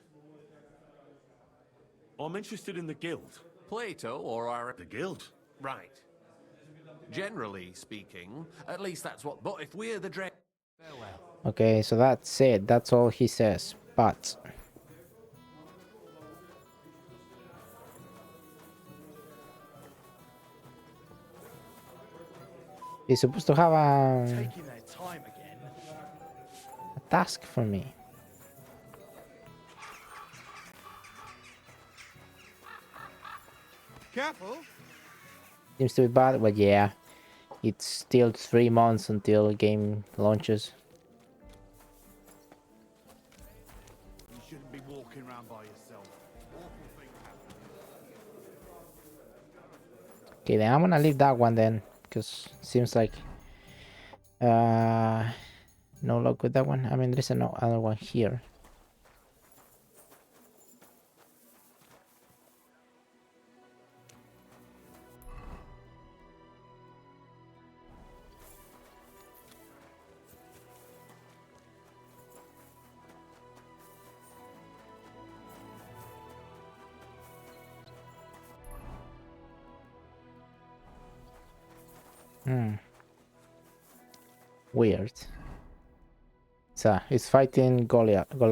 I'm interested in the guild. Plato or our... The guild? Right. Generally speaking, at least that's what... But if we're the dread... Farewell. Okay, so that's it. That's all he says. But... he's supposed to have a task for me. Careful. Seems to be bad, but yeah. It's still 3 months until the game launches. You shouldn't be walking around by yourself. Awful things happen. Okay, then I'm gonna leave that one then, because seems like no luck with that one. I mean, there's no other one here. Weird. So he's fighting Goliath. Would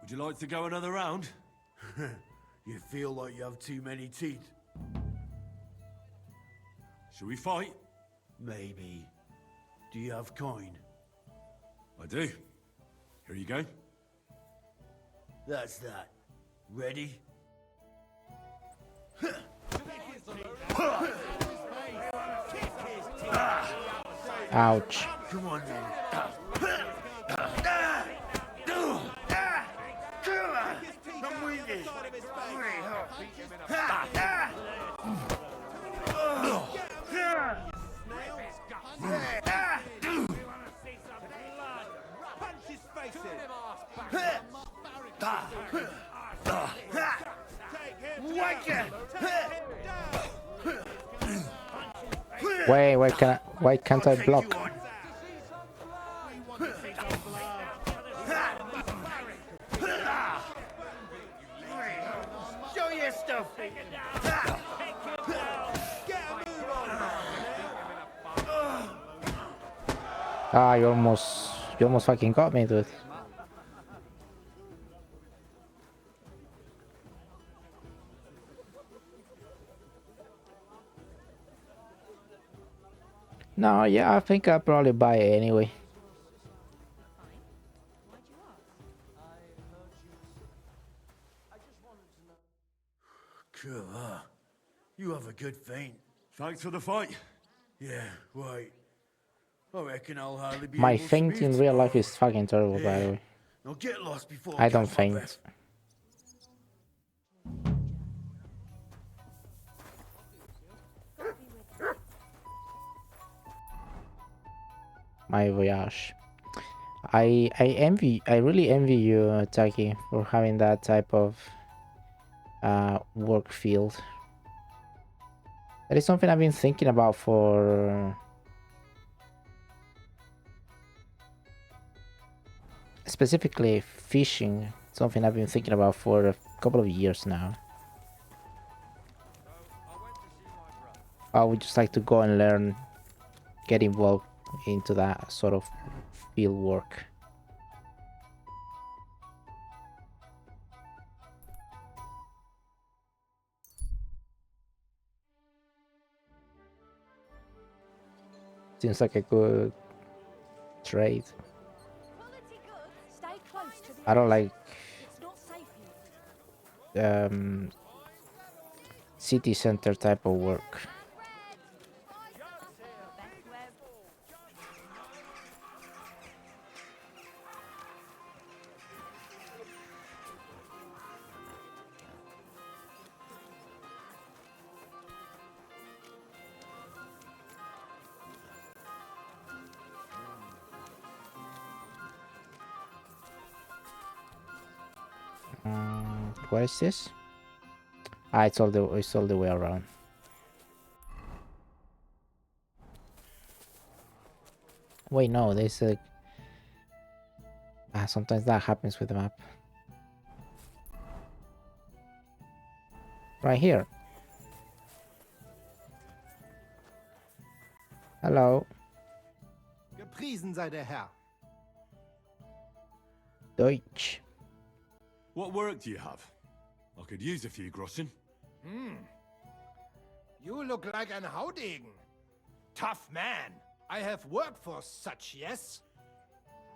you like to go another round? You feel like you have too many teeth. Shall we fight? Maybe. Do you have coin? I do. Here you go. That's that. Ready? Ouch. Come on then. I'm with you. Wait, why can't I block? Show your stuff. Ah, you almost fucking got me, dude. No, yeah, I think I'll probably buy it anyway. Cool, huh? You have a good feint. Thanks for the fight. Yeah, right. I reckon I'll hardly be My able to feint in move real life tomorrow. is fucking terrible, by the Yeah. way. I'll get lost before I don't catch my feint. breath. My voyage. I really envy you, Taki, for having that type of work field. That is something I've been thinking about for specifically fishing. Something I've been thinking about for a couple of years now. I would just like to go and learn, get involved into that sort of field work. Seems like a good trade. Stay close to the I don't like It's not safe here. city center type of work. What is this? Ah, it's all the way around. Wait, no, there's a. Sometimes that happens with the map. Right here. Hello. Gepriesen sei der Herr. Deutsch. What work do you have? I could use a few groschen. You look like an Haudegen. Tough man. I have work for such, yes?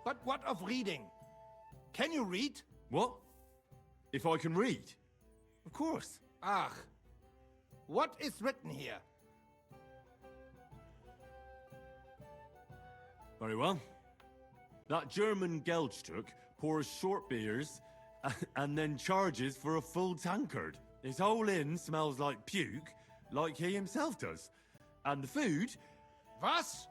But what of reading? Can you read? What? If I can read? Of course. Ach. What is written here? Very well. That German Geldstück pours short beers and then charges for a full tankard. His whole inn smells like puke, like he himself does. And the food... Was?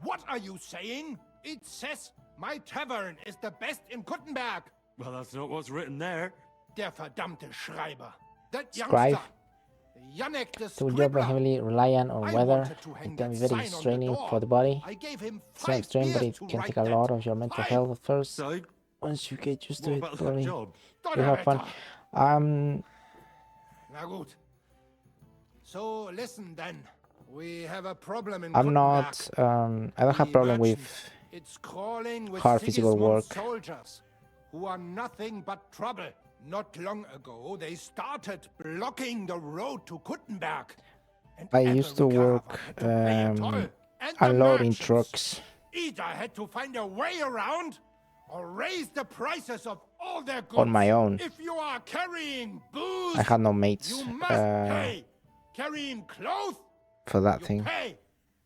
What are you saying? It says my tavern is the best in Kuttenberg. Well, that's not what's written there. Der verdammte Schreiber. That Scribe. youngster. Yannick the The job scribbler. heavily reliant on I weather. wanted to hang It can be that very sign on the straining door. for the body. I gave him It's not 5 extreme, but beers it to can write take a that. lot of your mental 5. health at first. So, Once you get used to what it, about that probably job? you have fun. Na gut. So listen then. We have a problem in I'm Kuttenberg. not. I don't have problem with It's crawling with hard physical work. Sigismund's soldiers, who are nothing but trouble. Not long ago, they started blocking the road to Kuttenberg. And I used to work unloading trucks. Either had to find a way around or raise the prices of all their goods. On my own. If you are carrying booze, I had no mates you must pay. Carrying clothes, for that you thing. pay.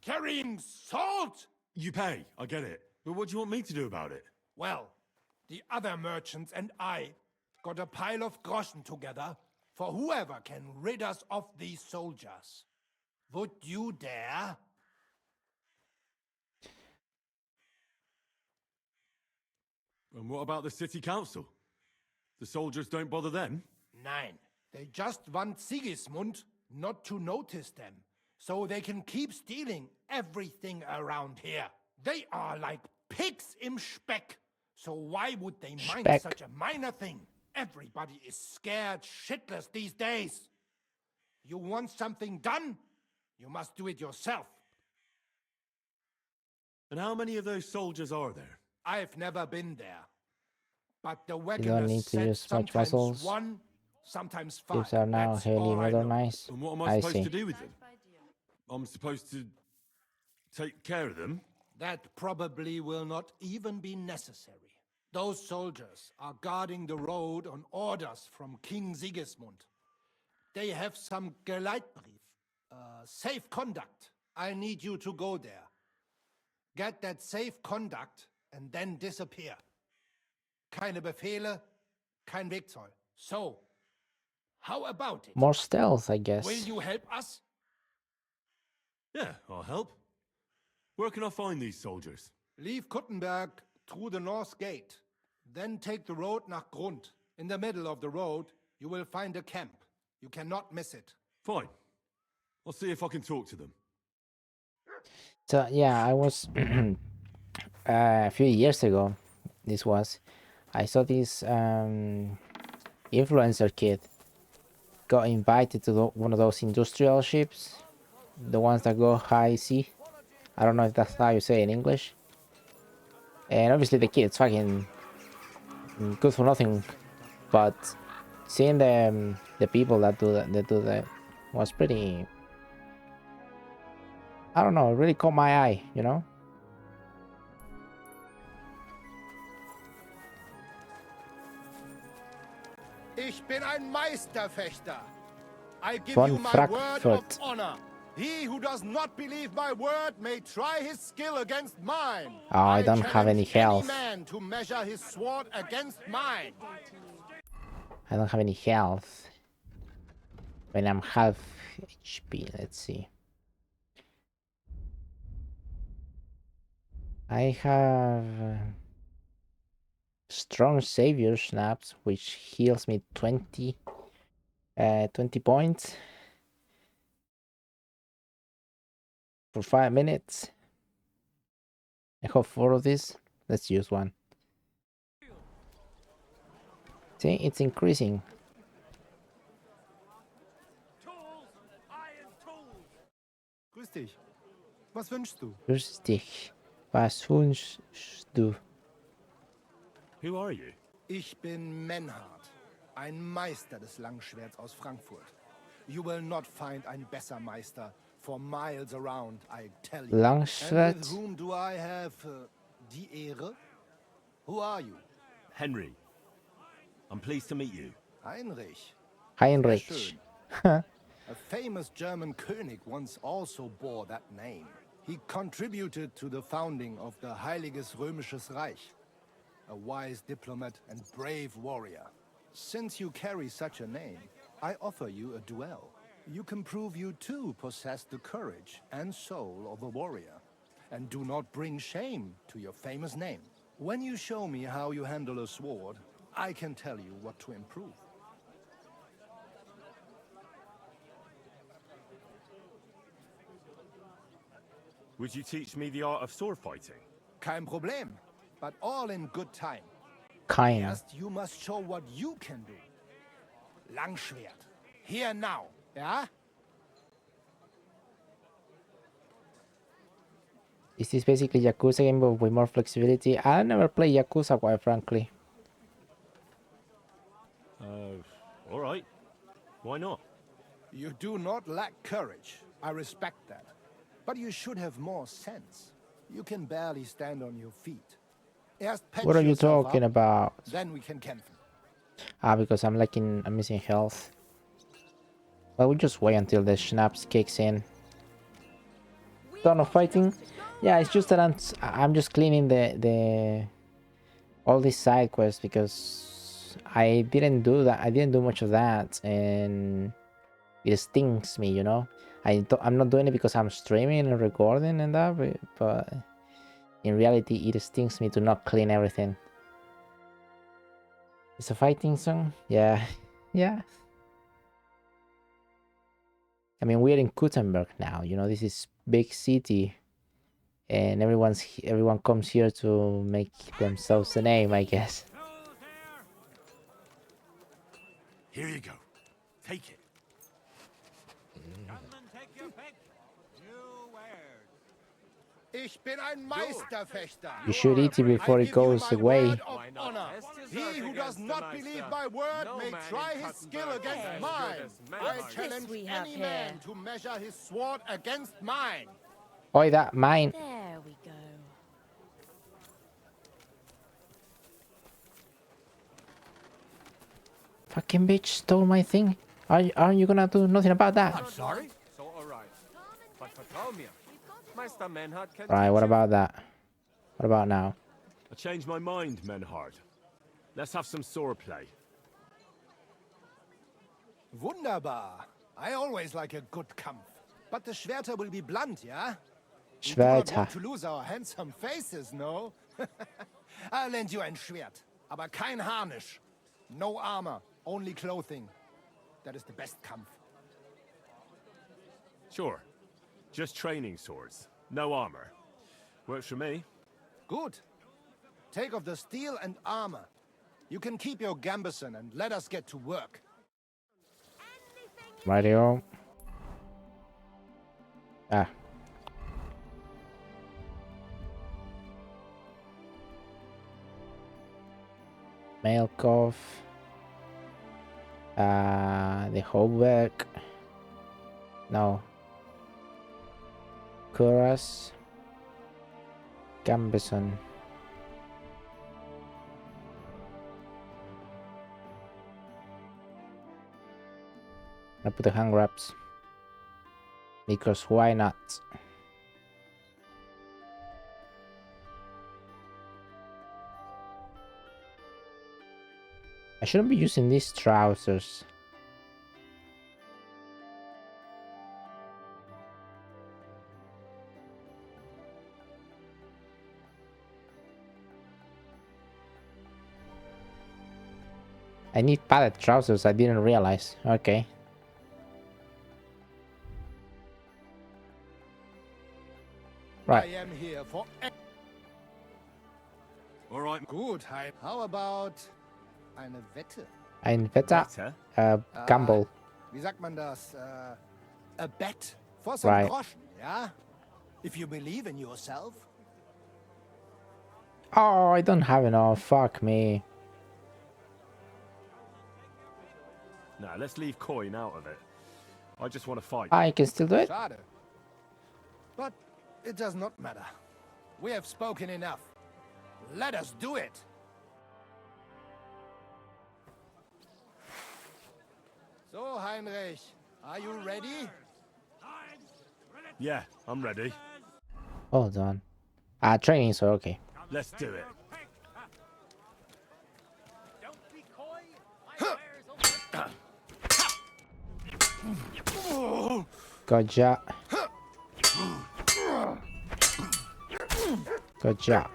Carrying salt, You pay, I get it. But what do you want me to do about it? well, the other merchants and I got a pile of groschen together for whoever can rid us of these soldiers. Would you dare? And what about the city council? The soldiers don't bother them? Nein, they just want Sigismund not to notice them, so they can keep stealing everything around here. They are like pigs im Speck, so why would they mind Speck. such a minor thing? Everybody is scared shitless these days. You want something done? You must do it yourself. And how many of those soldiers are there? I've never been there. But the You don't wagoners need to said use much sometimes muscles. 1, sometimes 5. Ships are now That's highly all I know. modernized. And what am I I supposed see. to do with them? I'm supposed to take care of them? That probably will not even be necessary. Those soldiers are guarding the road on orders from King Sigismund. They have some Geleitbrief, safe conduct. I need you to go there. Get that safe conduct and then disappear. Keine Befehle, kein Wegzoll. So, how about it? More stealth, I guess. Will you help us? Yeah, I'll help. Where can I find these soldiers? Leave Kuttenberg through the north gate. Then take the road nach Grund. In the middle of the road, you will find a camp. You cannot miss it. Fine. I'll see if I can talk to them. So yeah, I was a few years ago. This was, I saw this influencer kid got invited to one of those industrial ships, the ones that go high sea. I don't know if that's how you say it in English. And obviously the kid's fucking good for nothing, but seeing the people that do that was pretty. I don't know, it really caught my eye, you know. Ich bin ein Meisterfechter. I give Von you my word of Frankfurt. honor. He who does not believe my word may try his skill against mine. Oh, I don't have any health. Any man to measure his sword against mine. I don't have any health. When I'm half HP, let's see. I have strong savior snaps, which heals me 20 points for 5 minutes. I have 4 of these. Let's use one. See, it's increasing. Grüß dich. Was wünschst du? Grüß dich. Was wünschst du? Who are you? Ich bin MENHARD, ein Meister des Langschwerts aus Frankfurt. You will not find ein besser Meister for miles around, I tell you. Langschwert? And with whom do I have die Ehre? Who are you? Henry. I'm pleased to meet you. Heinrich. Heinrich. Sehr schön. A famous German König once also bore that name. He contributed to the founding of the Heiliges Römisches Reich. A wise diplomat and brave warrior. Since you carry such a name, I offer you a duel. You can prove you too possess the courage and soul of a warrior, and do not bring shame to your famous name. When you show me how you handle a sword, I can tell you what to improve. Would you teach me the art of sword fighting? Kein Problem, but all in good time. Kind. First, you must show what you can do. Langschwert. Here now, yeah? Is this basically Yakuza game but with more flexibility? I never play Yakuza, quite frankly. All right. Why not? You do not lack courage. I respect that. But you should have more sense. You can barely stand on your feet. Erst patch What are you yourself talking up, about? Then we can kämpfen. Ah, because I'm missing health. Well, we'll just wait until the schnapps kicks in. Ton of fighting. Yeah, it's just that I'm just cleaning the all these side quests because I didn't do that. I didn't do much of that, and it stings me, you know. I'm not doing it because I'm streaming and recording and that, but in reality, it stings me to not clean everything. It's a fighting song, yeah, yeah. I mean, we're in Gutenberg now, you know. This is big city, and everyone comes here to make themselves a name, I guess. Here you go. Take it. Ich bin ein Meisterfechter. You should eat it before it goes away. He who does not believe my word may try his skill against mine. I challenge any man to measure his sword against mine. Oi, that mine. There we go. Fucking bitch stole my thing. Aren't you gonna do nothing about that? I'm sorry. So all right. But Potomia, Meister Menhard can Right, what about that? What about now? I changed my mind, Menhard. Let's have some swordplay. Wunderbar. I always like a good Kampf. But the Schwerter will be blunt, yeah? We do Schwerter. not want to lose our handsome faces, no? I'll lend you ein Schwert, aber kein Harnisch. No armor, only clothing. That is the best Kampf. Sure. Just training swords. No armor. Works for me. Good. Take off the steel and armor. You can keep your gambeson and let us get to work. Radio. Ah. Melkov. The Hobeck. No. Kuras. Gambeson. I put the hand wraps. Because why not? I shouldn't be using these trousers. I need padded trousers, I didn't realize. Okay. Right. I am here for... All right. Good. How about eine Wette? Ein Wetter. Gamble. Wie sagt man das? A bet for some Right. groschen, yeah? If you believe in yourself. Oh, I don't have enough. Fuck me. Nah, let's leave coin out of it. I just want to fight. I can still do it. Schade. But it does not matter. We have spoken enough. Let us do it. So, Heinrich, are you ready? Yeah, I'm ready. Hold on. Training, so okay. Let's do it. Gotcha. Gotcha.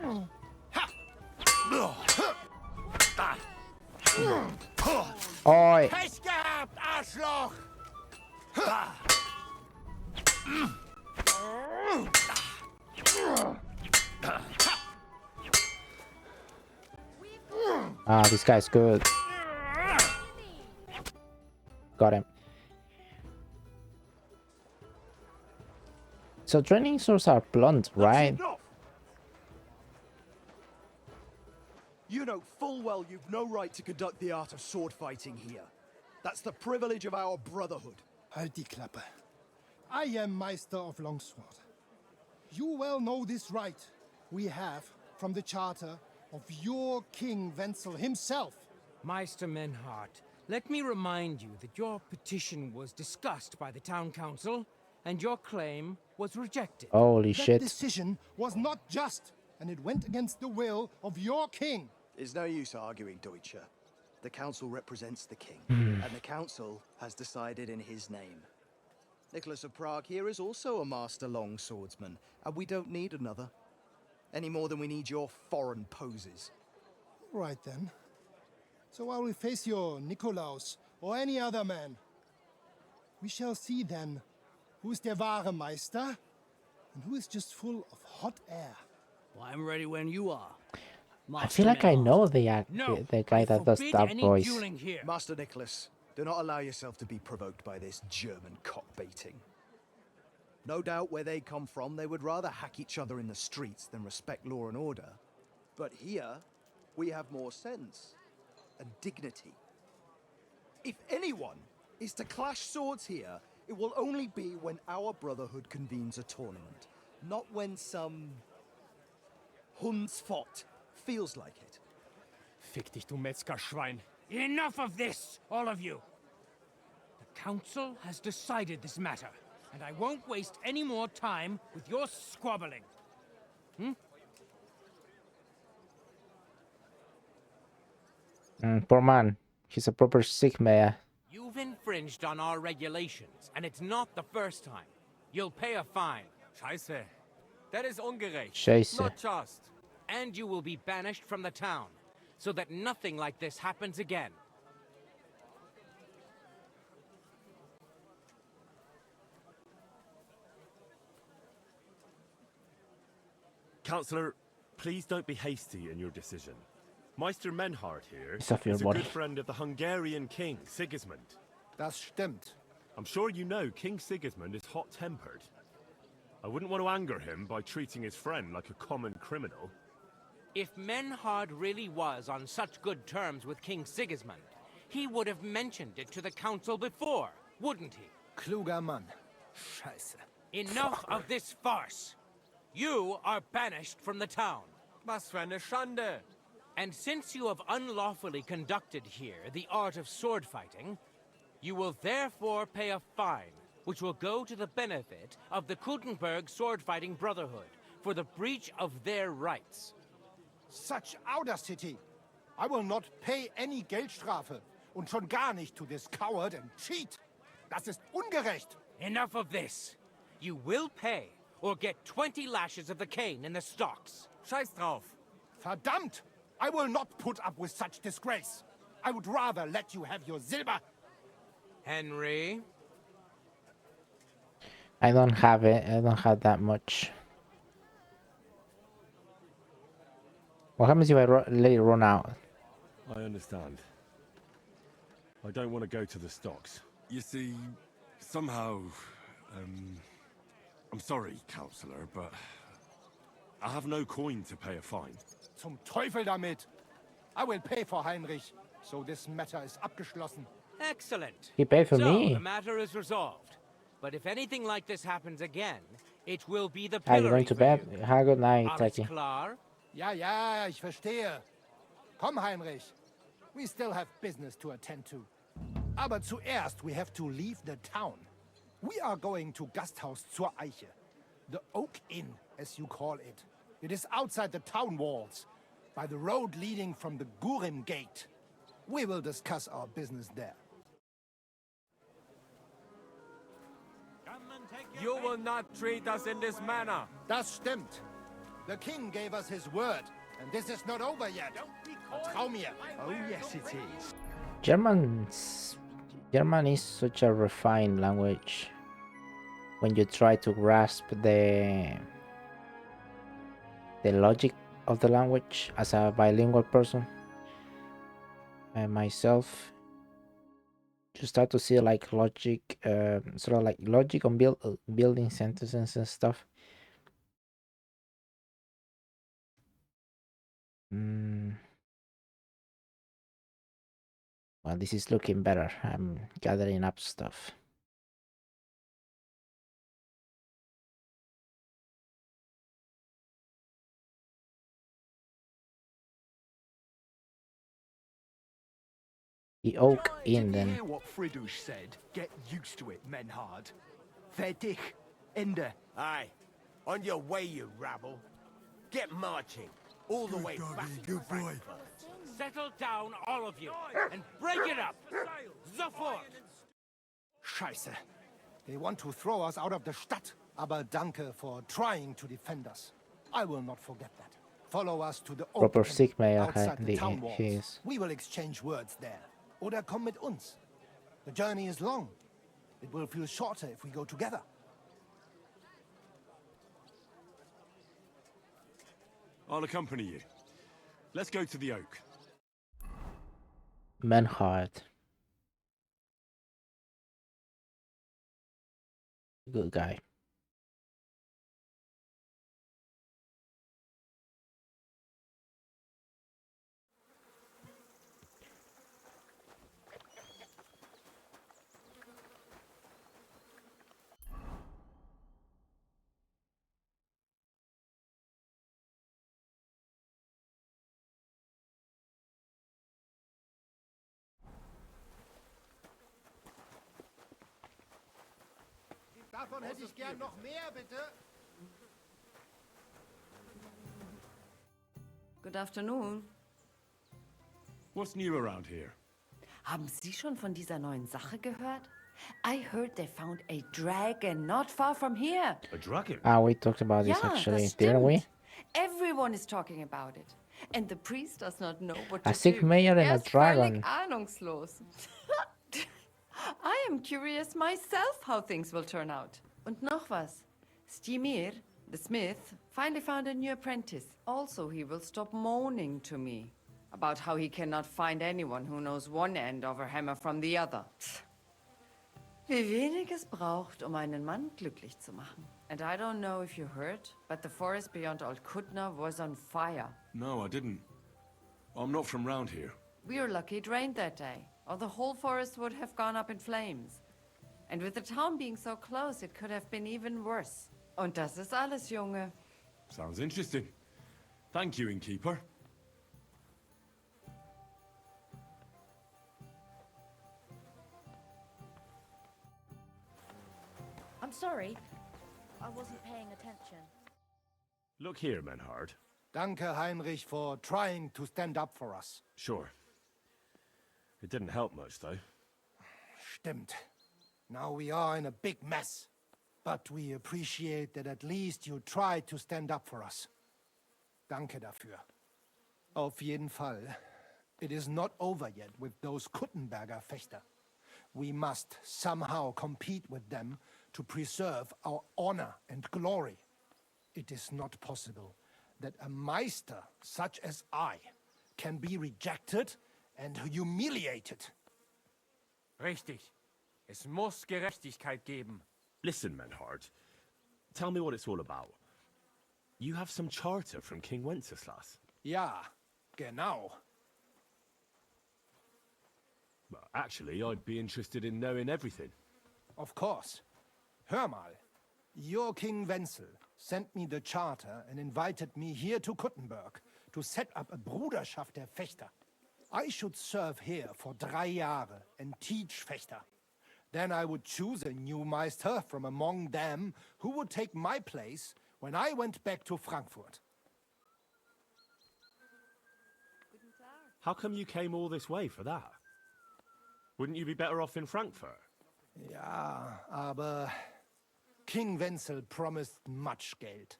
Oi. Pech gehabt, Arschloch! This guy's good. Got him. So training swords are blunt, right? You know full well you've no right to conduct the art of sword fighting here. That's the privilege of our brotherhood. Halt die Klappe. I am Meister of Longsword. You well know this right we have from the charter of your King Wenzel himself. Meister MENHARD, let me remind you that your petition was discussed by the town council, and your claim was rejected. Holy that shit. decision was not just, and it went against the will of your king. There's no use arguing, Deutscher. The council represents the king, Hmm. and the council has decided in his name. Nicholas of Prague here is also a master longswordsman, and we don't need another. Any more than we need your foreign poses. Right then. So I will face your Nikolaus or any other man. We shall see then who is der wahre Meister and who is just full of hot air. Well, I'm ready when you are. I feel like I know the guy that does that voice. Master Nicholas, do not allow yourself to be provoked by this German cock-baiting. No doubt where they come from, they would rather hack each other in the streets than respect law and order. But here, we have more sense and dignity. If anyone is to clash swords here, it will only be when our brotherhood convenes a tournament, not when some Hundsfott feels like it. Fick dich, du Metzgerschwein. Enough of this, all of you. The council has decided this matter, and I won't waste any more time with your squabbling. Poor man. He's a proper Sigma. You've infringed on our regulations, and it's not the first time. You'll pay a fine. Scheiße. That is ungerecht. Scheiße. Not just. And you will be banished from the town, so that nothing like this happens again. Councillor, please don't be hasty in your decision. Meister Menhard here It's off your is a body. good friend of the Hungarian king, Sigismund. Das stimmt. I'm sure you know King Sigismund is hot-tempered. I wouldn't want to anger him by treating his friend like a common criminal. If Menhard really was on such good terms with King Sigismund, he would have mentioned it to the council before, wouldn't he? Kluger Mann. Scheiße. Enough of this farce. You are banished from the town. Was für eine Schande! And since you have unlawfully conducted here the art of sword fighting, you will therefore pay a fine, which will go to the benefit of the Kutenberg Sword-Fighting Brotherhood for the breach of their rights. Such audacity! I will not pay any Geldstrafe. Und schon gar nicht to this coward and cheat. Das ist ungerecht. Enough of this. You will pay, or get 20 lashes of the cane in the stocks. Scheiß drauf! Verdammt! I will not put up with such disgrace. I would rather let you have your silver. Henry? I don't have it. I don't have that much. What happens if I let it run out? I understand. I don't want to go to the stocks. You see, somehow, I'm sorry, Councillor, but I have no coin to pay a fine. Zum Teufel damit! I will pay for Heinrich, so this matter is abgeschlossen. Excellent. He paid for so, me. the matter is resolved. But if anything like this happens again, it will be the Are you pillory going to for bed? you. Have a good night, Alles Taki. klar? Ja, ja, ich verstehe. Komm, Heinrich. We still have business to attend to. Aber zuerst, we have to leave the town. We are going to Gasthaus zur Eiche. The Oak Inn, as you call it. It is outside the town walls, by the road leading from the Gurim Gate. We will discuss our business there. You will not treat us in this manner. Das stimmt. The king gave us his word, and this is not over yet. Vertrau mir. Oh, yes, it is. German is such a refined language when you try to grasp the logic of the language as a bilingual person. And myself, you start to see like logic, sort of like logic on building sentences and stuff. Well, this is looking better. I'm gathering up stuff. The Oak Inn, Did you then. hear what Fridush said? Get used to it, Menhard. Fertig. Ende. Aye. On your way, you rabble. Get marching. All the way back to Frankfurt. Settle down, all of you, and break it up. Sofort! Scheiße. They want to throw us out of the Stadt. Aber danke for trying to defend us. I will not forget that. Follow us to the Proper Oak Inn, sick mail, outside the the town walls. he is. We will exchange words there. Oder komm mit uns. The journey is long. It will feel shorter if we go together. I'll accompany you. Let's go to the Oak. Menhard. Good guy. Davon hätte ich gern noch mehr, bitte. Good afternoon. What's new around here? Haben Sie schon von dieser neuen Sache gehört? I heard they found a dragon not far from here. A dragon? We talked about this actually, das didn't we? stimmt. Everyone is talking about it. And the priest does not know what to A sick do. mayor and a ist dragon. völlig ahnungslos. I am curious myself how things will turn out. Und noch was. Stymir, The smith finally found a new apprentice. Also, he will stop moaning to me about how he cannot find anyone who knows one end of a hammer from the other. Wie wenig es braucht, einen Mann glücklich zu machen. And I don't know if you heard, but the forest beyond Old Kutna was on fire. No, I didn't. I'm not from round here. We were lucky it rained that day, or the whole forest would have gone up in flames. And with the town being so close, it could have been even worse. Und das ist alles, Junge. Sounds interesting. Thank you, innkeeper. I'm sorry. I wasn't paying attention. Look here, Menhard. Danke, Heinrich, for trying to stand up for us. Sure. It didn't help much, though. Stimmt. Now we are in a big mess. But we appreciate that at least you tried to stand up for us. Danke dafür. Auf jeden Fall. It is not over yet with those Kuttenberger Fechter. We must somehow compete with them to preserve our honor and glory. It is not possible that a Meister such as I can be rejected and humiliated. Richtig. Es muss Gerechtigkeit geben. Listen, Menhard. Tell me what it's all about. You have some charter from King Wenceslas. Ja, genau. Well, actually, I'd be interested in knowing everything. Of course. Hör mal. Your King Wenzel sent me the charter and invited me here to Kuttenberg to set up a Bruderschaft der Fechter. I should serve here for 3 Jahre and teach Fechter. Then I would choose a new Meister from among them who would take my place when I went back to Frankfurt. How come you came all this way for that? Wouldn't you be better off in Frankfurt? Ja, aber King Wenzel promised much Geld.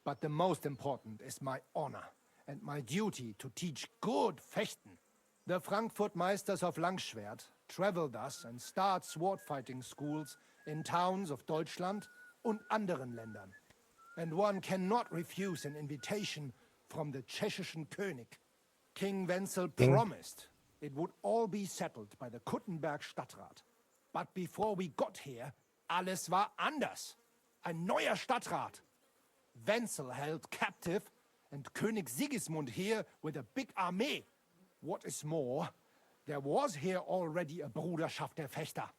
But the most important is my honor and my duty to teach good Fechten. The Frankfurt Meisters of Langschwert travel thus and start sword fighting schools in towns of Deutschland und anderen Ländern. And one cannot refuse an invitation from the Tschechischen König. King Wenzel promised it would all be settled by the Kuttenberg Stadtrat. But before we got here, alles war anders. Ein neuer Stadtrat. Wenzel held captive and König Sigismund here with a big army. What is more, there was here already a Bruderschaft der Fechter.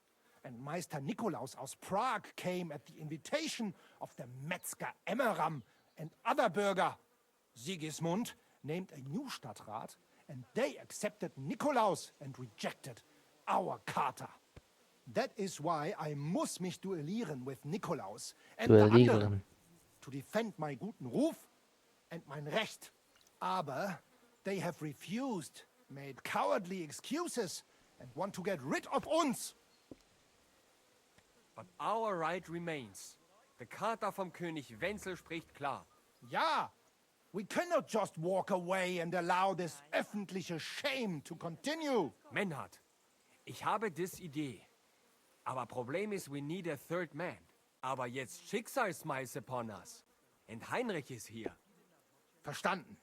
And Meister Nikolaus aus Prague came at the invitation of the Metzger Emmeram and other burger. Sigismund named a new Stadtrat, and they accepted Nikolaus and rejected our Charter. That is why I muss mich duellieren with Nikolaus and the anderen to defend my guten Ruf and mein Recht. Aber they have refused, made cowardly excuses, and want to get rid of uns. But our right remains. The Charta vom König Wenzel spricht klar. Ja, we cannot just walk away and allow this öffentliche shame to continue. Menhard, ich habe dis Idee. Aber Problem ist, we need a third man. Aber jetzt Schicksalsmeis upon us. And Heinrich ist hier. Verstanden.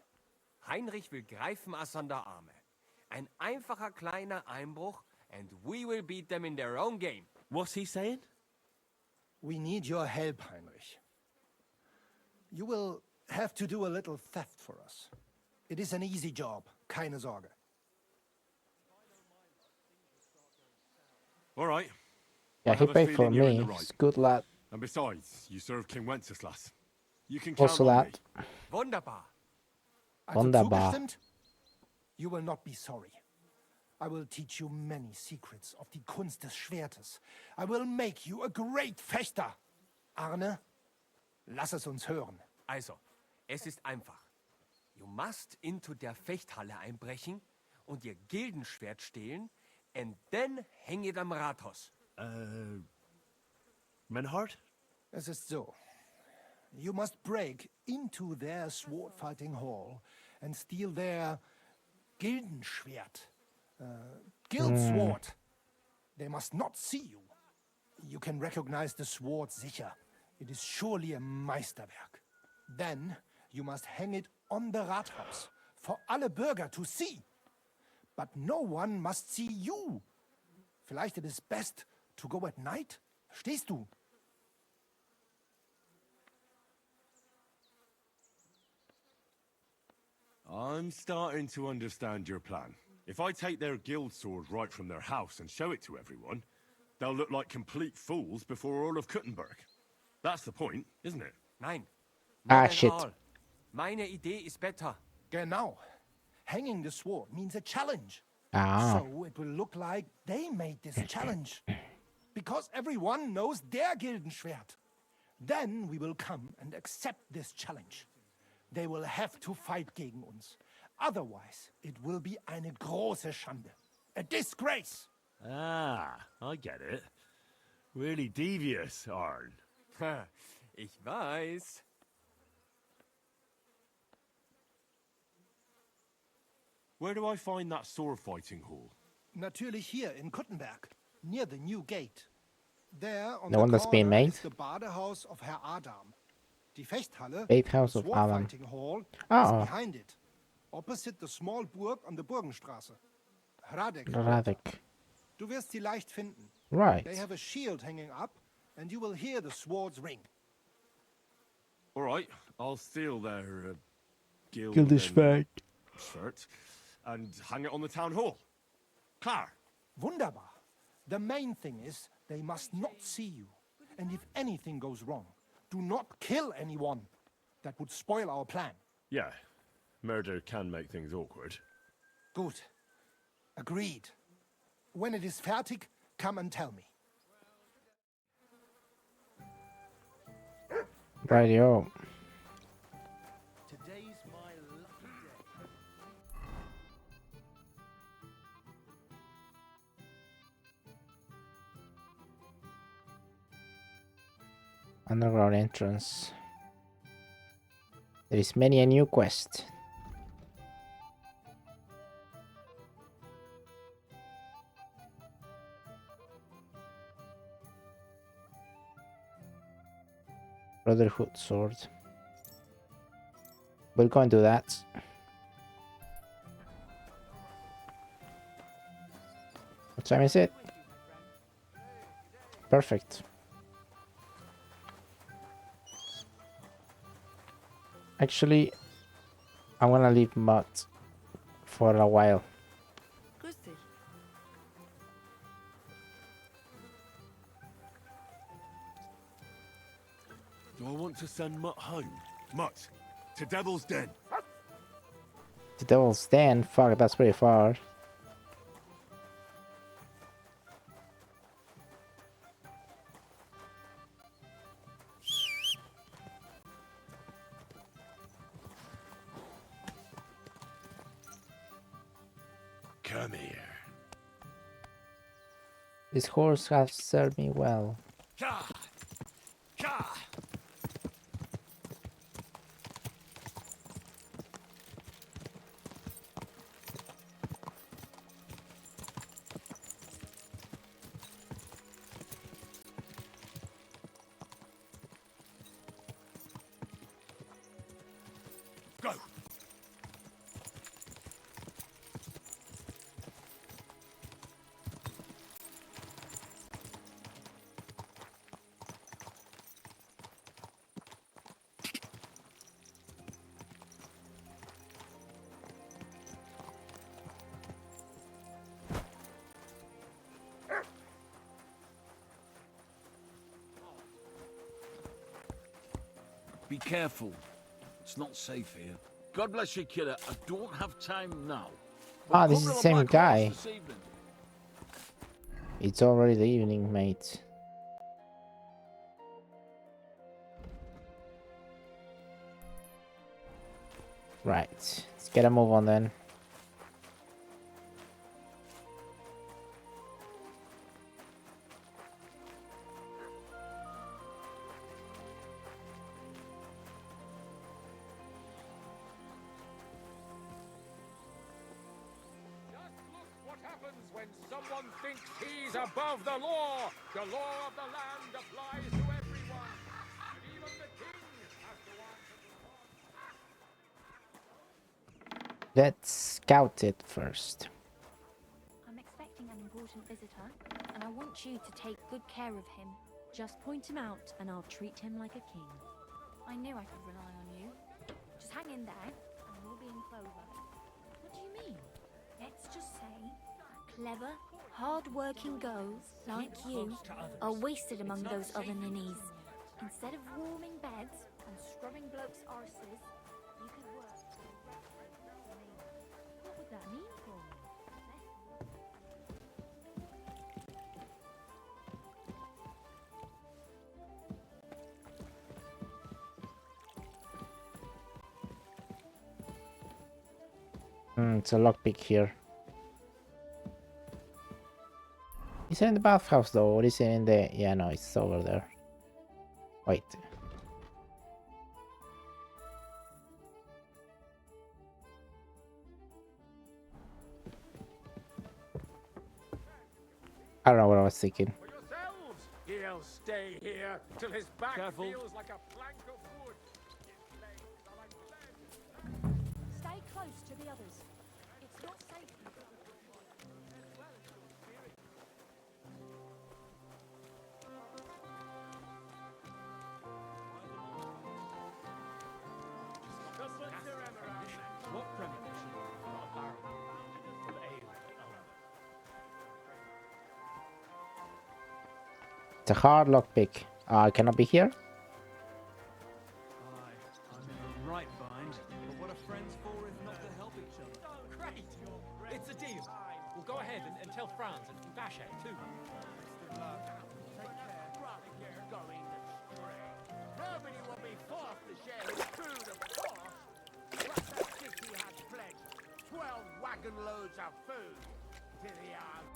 Heinrich will greifen us an der Arme. Ein einfacher kleiner Einbruch and we will beat them in their own game. What's he saying? We need your help, Heinrich. You will have to do a little theft for us. It is an easy job, keine Sorge. All right. Yeah, I he have a paid for feeling you're in me. the right. He's good lad. And besides, you serve King Wenceslas. You can count Also on lad. me. Wunderbar. Also Wunderbar. zugestimmt? You will not be sorry. I will teach you many secrets of die Kunst des Schwertes. I will make you a great Fechter. Arne, lass es uns hören. Also, es ist einfach. You must into der Fechthalle einbrechen und ihr Gildenschwert stehlen and then hang it am Rathaus. Menhard? Es ist so. You must break into their sword fighting hall and steal their Gildenschwert. Guild sword. They must not see you. You can recognize the sword sicher. It is surely a Meisterwerk. Then you must hang it on the Rathaus for alle Bürger to see. But no one must see you. Vielleicht it is best to go at night? Verstehst du? I'm starting to understand your plan. If I take their guild sword right from their house and show it to everyone, they'll look like complete fools before all of Kuttenberg. That's the point, isn't it? Nein. Ah, Not at shit. all. Meine Idee is better. Genau. Hanging the sword means a challenge. Ah. So it will look like they made this challenge. Because everyone knows their Gildenschwert. Then we will come and accept this challenge. They will have to fight gegen uns. Otherwise, it will be eine große Schande. A disgrace. Ah, I get it. Really devious, Arn. Ich weiß. Where do I find that sword fighting hall? Natürlich hier in Kuttenberg, near the new gate. There on The one that's being corner made? is the Badehaus of Herr Adam. Die Fechthalle, Badehaus the of sword Adam. fighting hall, Oh. is behind it, opposite the small Burg on the Burgenstraße. Radek. Radek. Du wirst sie leicht finden. Right. They have a shield hanging up, and you will hear the swords ring. All right, I'll steal their Gildenschwert shirt and hang it on the town hall. Klar. Wunderbar. The main thing is they must not see you. And if anything goes wrong, do not kill anyone. That would spoil our plan. Yeah, murder can make things awkward. Gut. Agreed. When it is fertig, come and tell me. Rightio. Today's my lucky day. Underground entrance. There is many a new quest. Brotherhood sword. We'll go and do that. What time is it? Perfect. Actually, I'm gonna leave Mud for a while. Grüß dich. Do I want to send Mutt home? Mutt, to Devil's Den. The Devil's Den? Fuck, that's pretty far. Come here. This horse has served me well. Ka! Ka! Go! Be careful. It's not safe here. God bless you, killer. I don't have time now. Ah, this is the same guy. This evening. It's already the evening, mate. Right, let's get a move on then. What happens when someone thinks he's above the law? The law of the land applies to everyone. Let's scout it first. I'm expecting an important visitor, and I want you to take good care of him. Just point him out, and I'll treat him like a king. I knew I could rely on you. Just hang in there, and we'll be in clover. What do you mean? Let's just say clever, hard-working girls like you are wasted among those other ninnies. Instead of warming beds and scrubbing blokes' arses, you could work for a reference for me. What would that mean for me? It's a lockpick here. Is it in the bathhouse though, or is it in the... Yeah, no, it's over there. Wait. I don't know what I was thinking. He'll stay here till his back feels like a plank of wood. Stay close to the others. It's not safe. What premonition? Not a barrel of ale. It's a hard lockpick. I cannot be here? I'm in a right bind, but what are friends for if not to help each other? Oh, great! It's a deal. We'll go ahead and tell Franz and Bashe too. Nobody will be forced to share his food, of course. What the city has pledged 12 wagon loads of food to the army.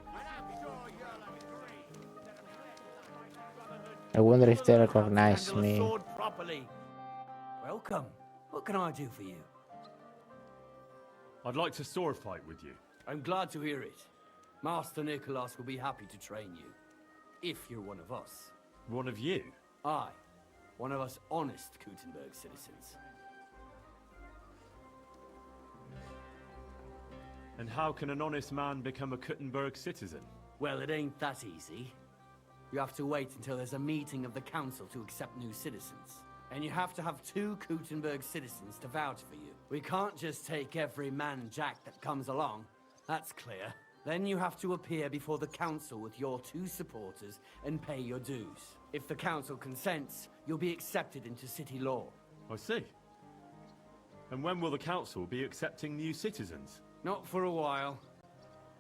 And I'm sure you'll agree that a pledge of mighty brotherhood I wonder if they recognize Handle a me. sword properly. Welcome. What can I do for you? I'd like to sword fight with you. I'm glad to hear it. Master Nicholas will be happy to train you. If you're one of us. One of you? Aye. One of us honest Kuttenberg citizens. And how can an honest man become a Kuttenberg citizen? Well, it ain't that easy. You have to wait until there's a meeting of the council to accept new citizens. And you have to have 2 Kuttenberg citizens to vouch for you. We can't just take every man jack that comes along. That's clear. Then you have to appear before the council with your 2 supporters and pay your dues. If the council consents, you'll be accepted into city law. I see. And when will the council be accepting new citizens? Not for a while.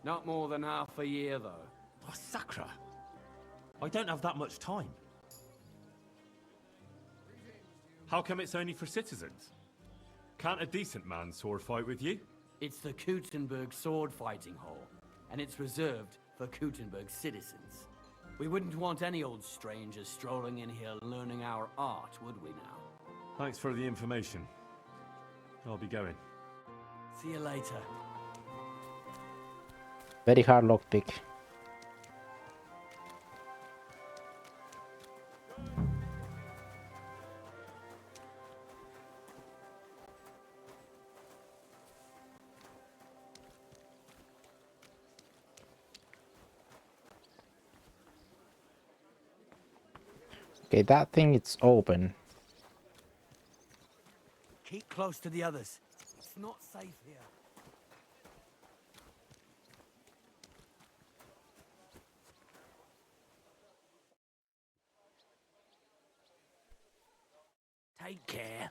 Not more than half a year, though. Oh, Sakra! I don't have that much time. How come it's only for citizens? Can't a decent man sword fight with you? It's the Kuttenberg sword fighting hall, and it's reserved for Kuttenberg citizens. We wouldn't want any old strangers strolling in here learning our art, would we now? Thanks for the information. I'll be going. See you later. Very hard lockpick. Okay, that thing it's open. Keep close to the others. It's not safe here. Take care.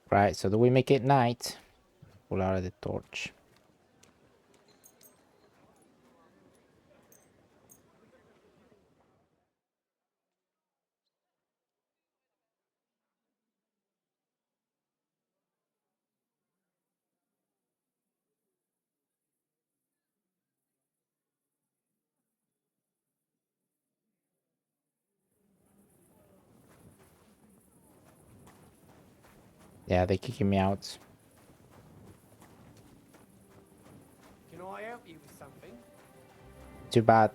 Right, so do we make it night? Pull out the torch. Yeah, they're kicking me out. I help you with something? Too bad.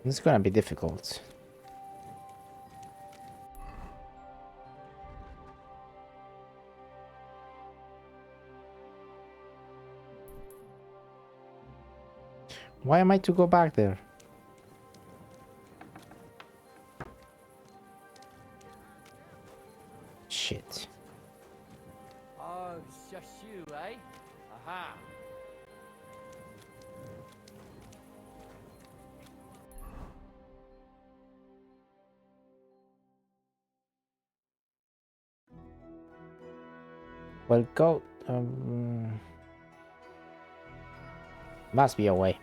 This is gonna be difficult. Why am I to go back there? Shit. Oh, it's just you, eh? Aha. Well, go. Must be a way.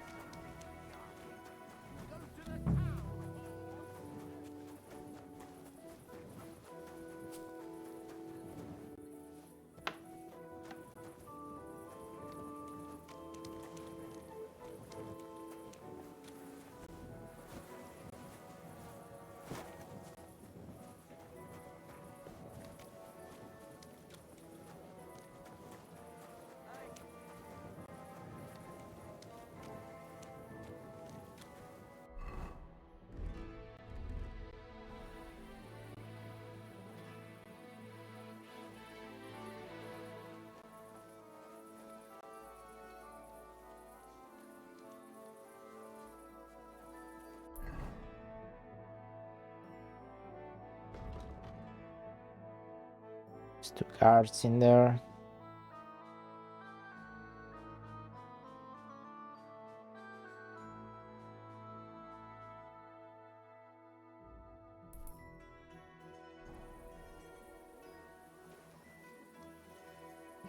There's 2 guards in there.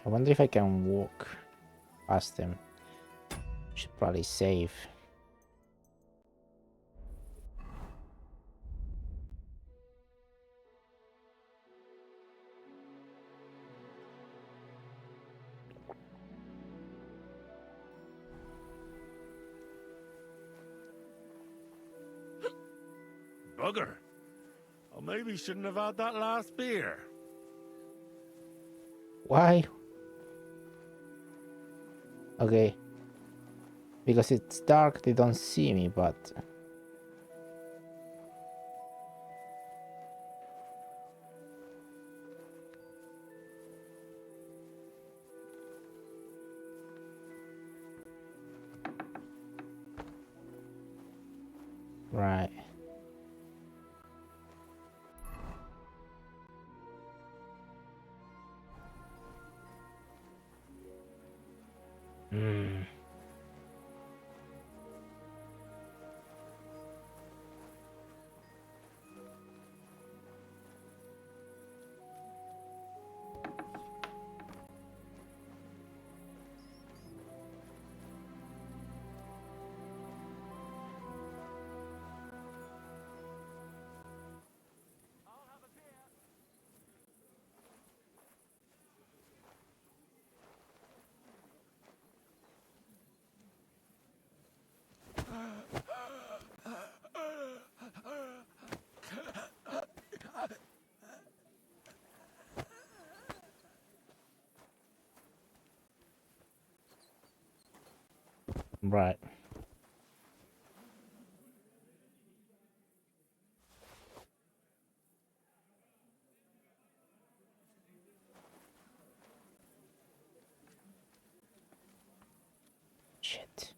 I wonder if I can walk past them. Should probably save. Bugger. I maybe shouldn't have had that last beer. Why? Okay. Because it's dark, they don't see me, but... Right. Hmm. Right. Shit.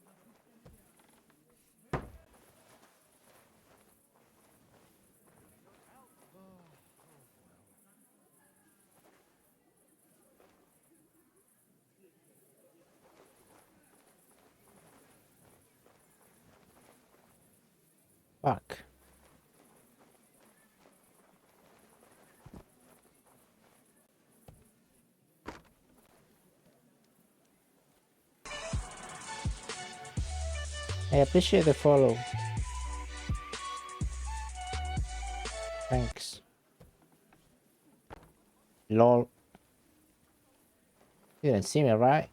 Fuck. I appreciate the follow. Thanks. Lol. You didn't see me, right?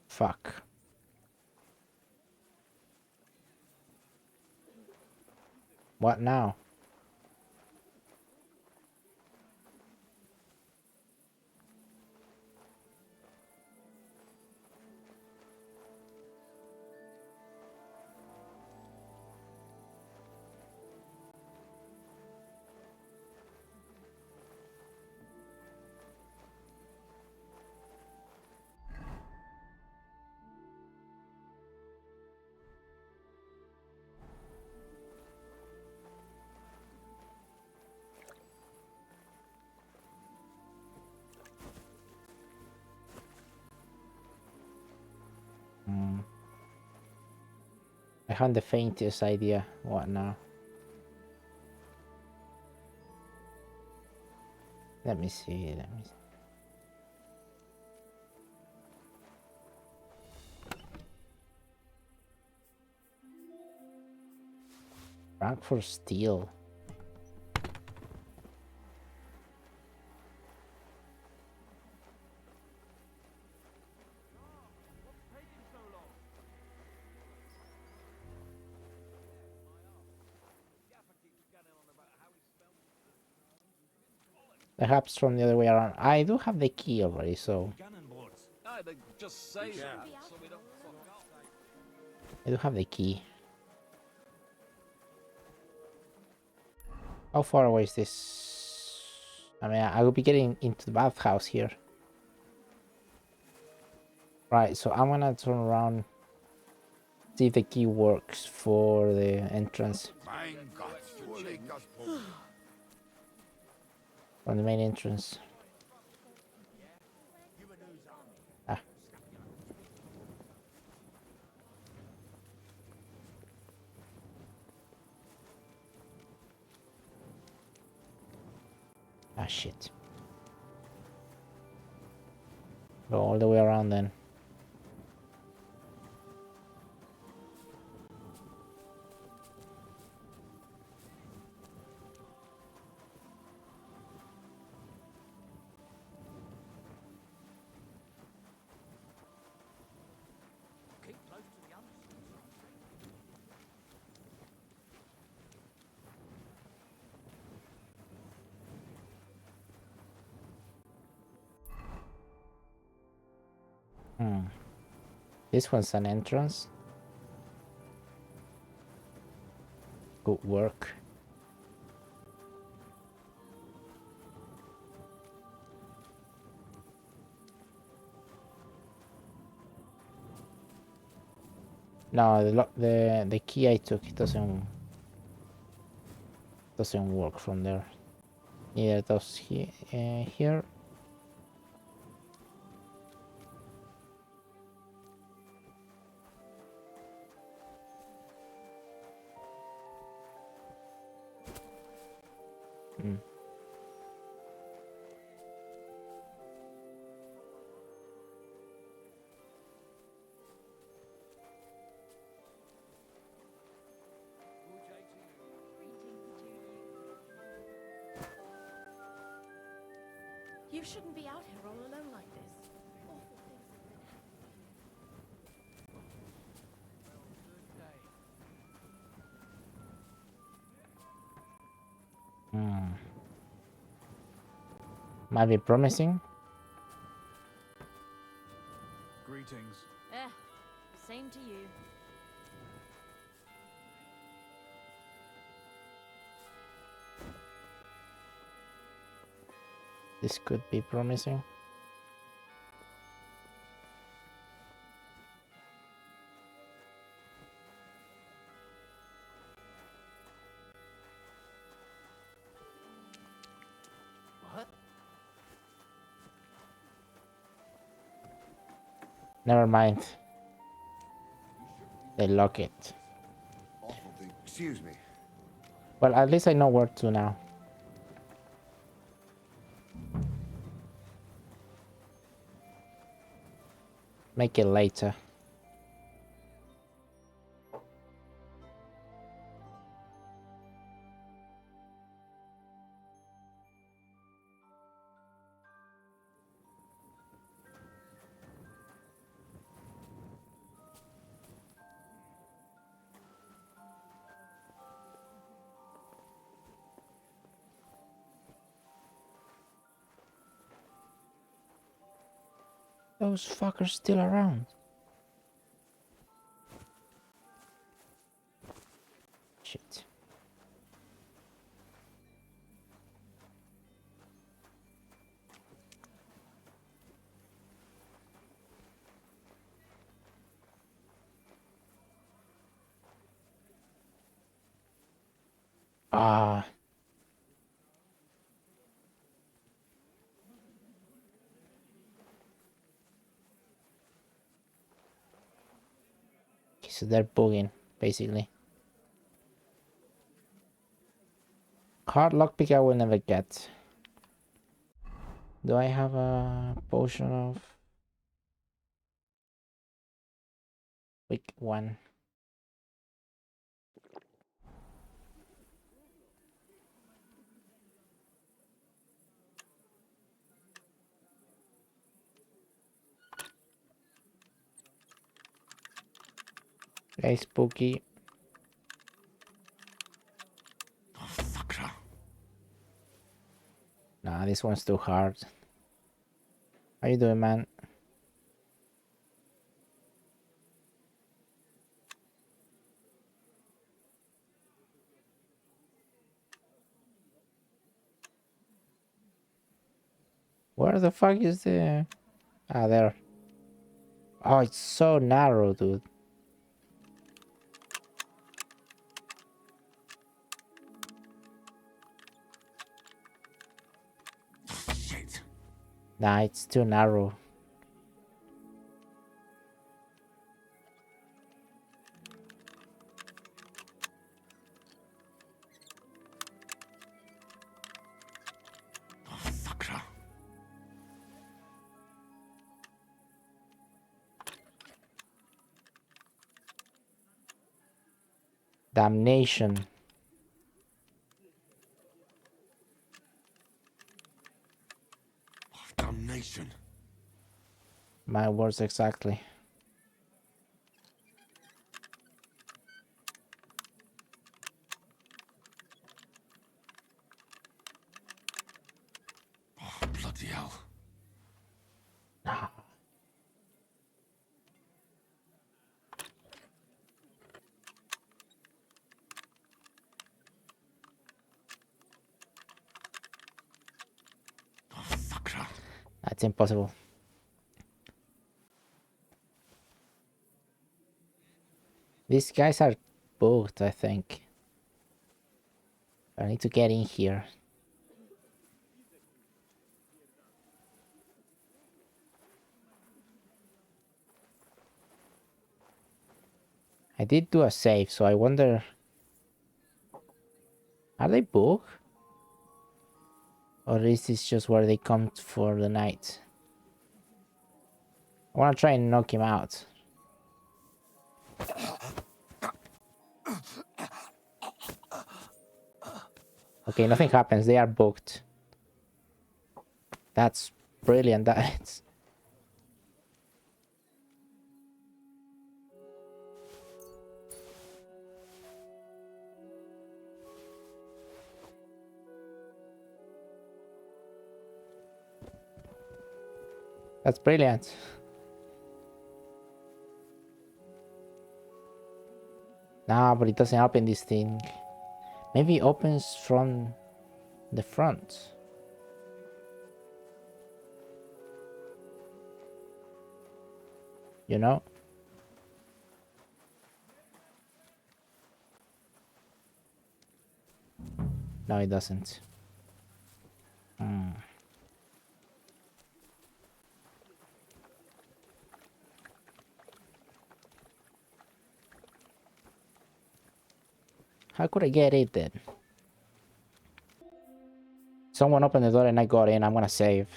Fuck. What now? I haven't the faintest idea. What now? Let me see. Rank for steel. Perhaps from the other way around. I do have the key already, so Aye, they just say that, so we don't I do have the key. How far away is this? I mean, I will be getting into the bathhouse here. Right, so I'm gonna turn around, see if the key works for the entrance. Mein Gott, du leg das Problem. From the main entrance. Ah. Ah, shit. Go all the way around then. This one's an entrance. Good work. No, the key I took, it doesn't work from there. Neither does here. You shouldn't be out here all alone like this. Awful things have been happening. Might be promising. Greetings. Same to you. This could be promising. What? Never mind. They lock it. Excuse me. Well, at least I know where to now. Make it later. those fuckers still around? Shit. Ah. So they're bugging, basically. Hard lockpick I will never get. Do I have a potion of weak one? Very spooky. Nah, this one's too hard. How you doing, man? Where the fuck is the... Ah, there. Oh, it's so narrow, dude. Shit. Nah, it's too narrow. Damnation. Damnation. My words exactly. Oh, bloody hell. That's impossible. These guys are both, I think. I need to get in here. I did do a save, so I wonder... Are they both? Or is this just where they come for the night? I want to try and knock him out. Okay, nothing happens. They are booked. That's brilliant. That's... That's brilliant. Nah, but it doesn't open this thing. Maybe it opens from the front. You know? No, it doesn't. How could I get it then? Someone opened the door and I got in. I'm gonna save.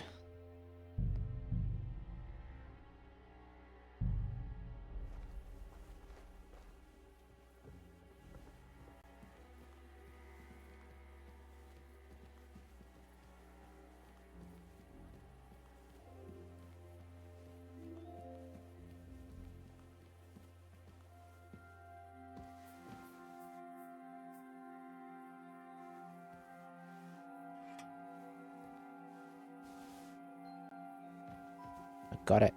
I got it.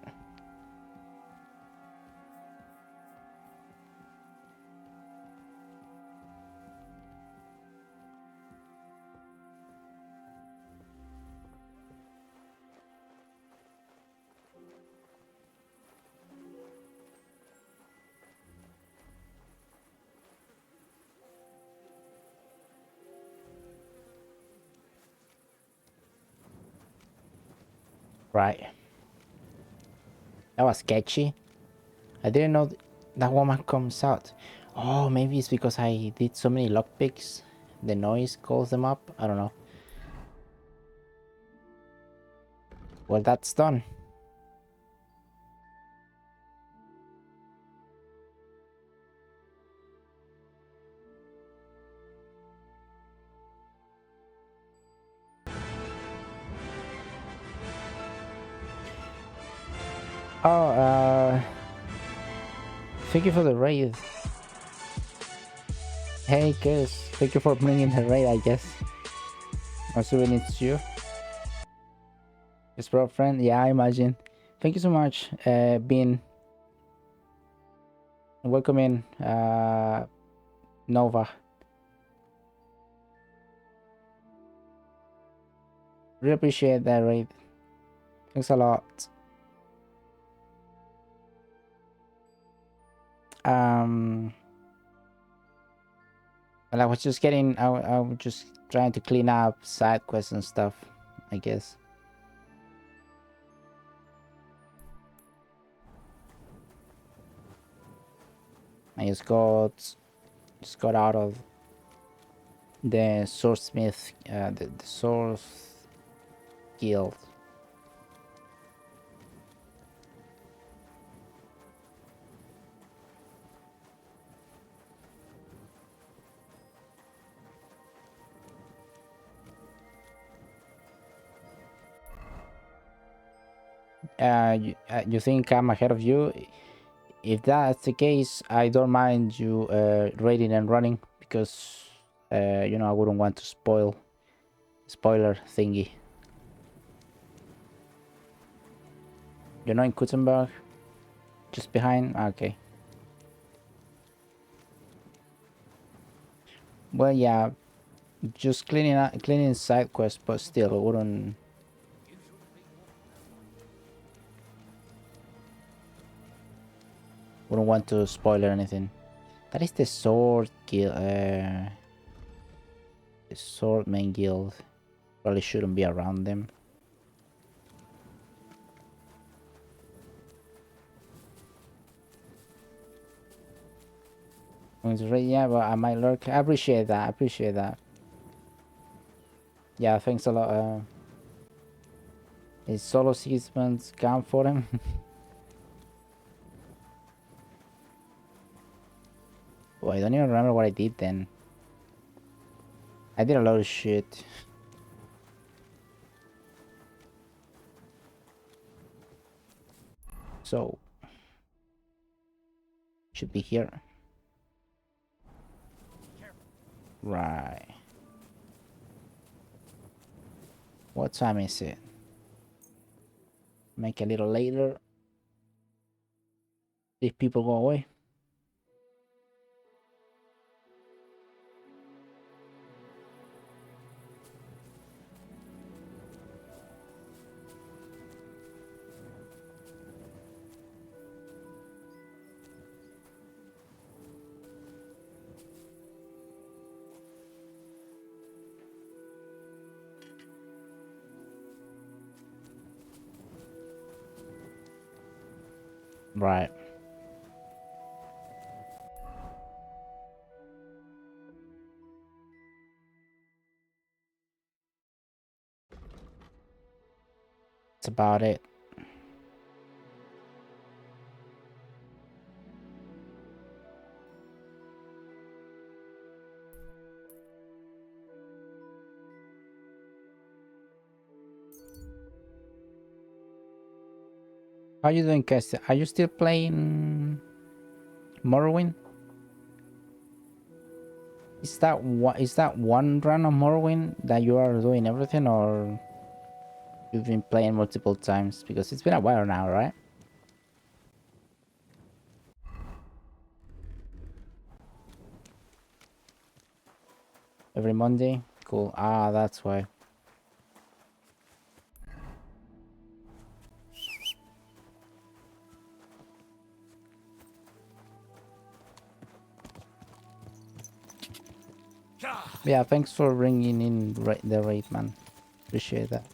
Right. That was sketchy. I didn't know that woman comes out. Oh, maybe it's because I did so many lockpicks. The noise calls them up. I don't know. Well, that's done. Oh, thank you for the raid. Hey, Chris. Thank you for bringing the raid, I guess. I'm assuming it's you. His bro friend. Yeah, I imagine. Thank you so much, Bean. Welcome in, Nova. Really appreciate that raid. Thanks a lot. Well, I was just getting, I was just trying to clean up side quests and stuff, I guess. I just got out of the swordsmith, the sword guild. You think I'm ahead of you? If that's the case, I don't mind you raiding and running, because you know, I wouldn't want to spoiler thingy. You're not in Kutzenberg? Just behind? Okay. Well, yeah, just cleaning side quests, but still, I wouldn't want to spoil anything. That is the sword guild, the sword main guild. Probably shouldn't be around them. Yeah, but I might lurk. I appreciate that. I appreciate that. Yeah, thanks a lot. Is solo seasons count for them? Oh, I don't even remember what I did then. I did a lot of shit. So should be here. Right. What time is it? Make a little later. If people go away. Right. That's about it. How you doing, Cassie? Are you still playing Morrowind? Is that one run of Morrowind that you are doing everything, or you've been playing multiple times? Because it's been a while now, right? Every Monday? Cool. Ah, that's why. Yeah, thanks for bringing in the raid, man. Appreciate that.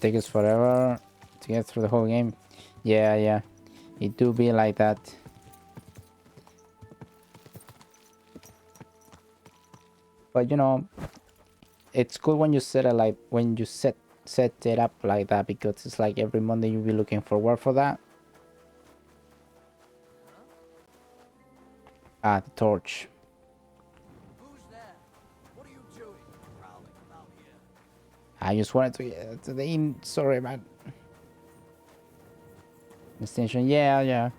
takes forever to get through the whole game. Yeah. It do be like that. But you know, it's cool when you set it like when you set it up like that, because it's like every Monday you'll be looking forward for that. Ah, the torch. I just wanted to get to the inn. Sorry, man. The station. Yeah.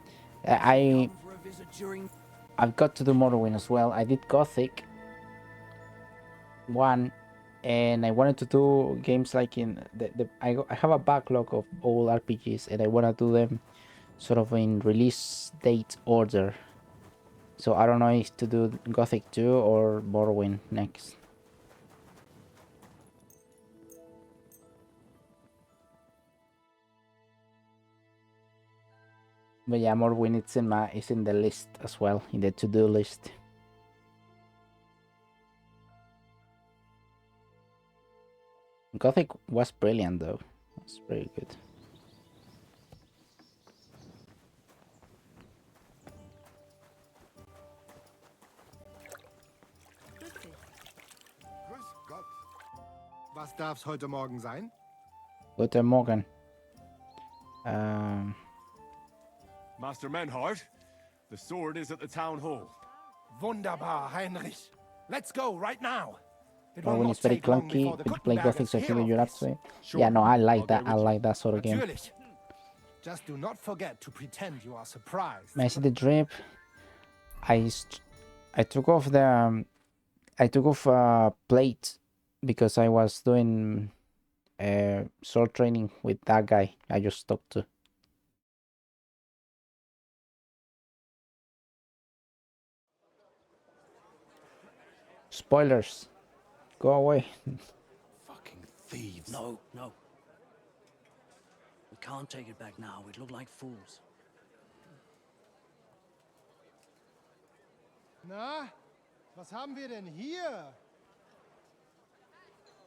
I've got to do Morrowind as well. I did Gothic 1, and I wanted to do games like in I have a backlog of old RPGs, and I want to do them sort of in release date order. So I don't know if to do Gothic 2 or Morrowind next. But yeah, Morrowind it's in the list as well, in the to-do list. Gothic was brilliant though. It's pretty good. Grüß Gott. Was darf's heute Morgen sein? Guten Morgen. Master Menhard, the sword is at the town hall. Wunderbar, Heinrich. Let's go right now. It will Morrowind not is very take long clunky, before the but you play Gothic, so I Kuttenbergers feel hear you're of up this. to it. Sure. Yeah, no, I like I'll that. go I with like that sort of game. Natürlich. Just do not forget to pretend you are surprised. I see the drip. I took off the plate because I was doing sword training with that guy. I just stopped to. Spoilers. Go away. Fucking thieves. No. We can't take it back now. We'd look like fools. Na, was haben wir denn hier?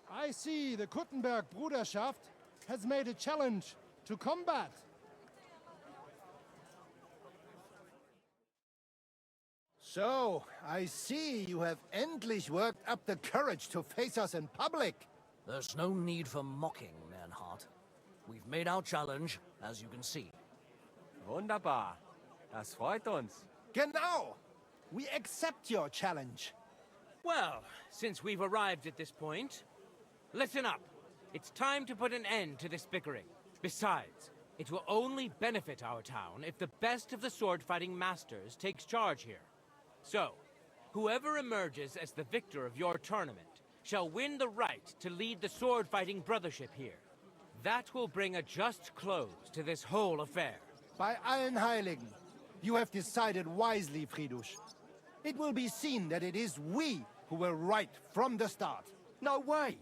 I see the Kuttenberg Bruderschaft has made a challenge to combat. So, I see you have endlich worked up the courage to face us in public. There's no need for mocking, Menhard. We've made our challenge, as you can see. Wunderbar. Das freut uns. Genau. We accept your challenge. Well, since we've arrived at this point, listen up. It's time to put an end to this bickering. Besides, it will only benefit our town if the best of the sword-fighting masters takes charge here. So, whoever emerges as the victor of your tournament shall win the right to lead the sword-fighting brothership here. That will bring a just close to this whole affair. Bei allen Heiligen, you have decided wisely, Fridush. It will be seen that it is we who were right from the start. No way!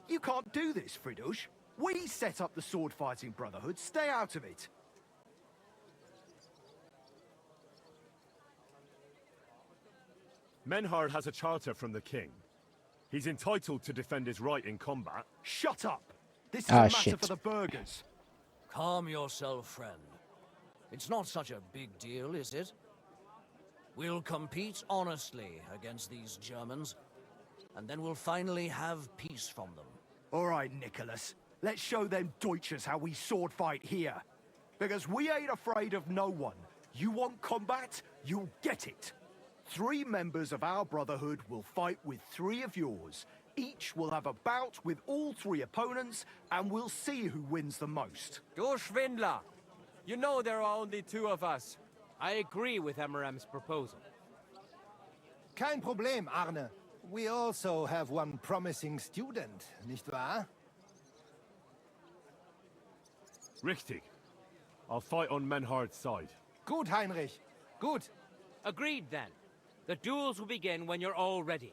You can't do this, Fridush. We set up the sword-fighting brotherhood. Stay out of it. Menhard has a charter from the king. He's entitled to defend his right in combat. Shut up! This is a matter shit. for the burghers. Calm yourself, friend. It's not such a big deal, is it? We'll compete honestly against these Germans, and then we'll finally have peace from them. All right, Nicholas. Let's show them Deutschers how we sword fight here. Because we ain't afraid of no one. You want combat? You'll get it. 3 members of our brotherhood will fight with 3 of yours. Each will have a bout with all 3 opponents, and we'll see who wins the most. Du Schwindler! You know there are only 2 of us. I agree with Emerem's proposal. Kein Problem, Arne. We also have one promising student, nicht wahr? Richtig. I'll fight on Menhard's side. Gut, Heinrich. Gut. Agreed then. The duels will begin when you're all ready,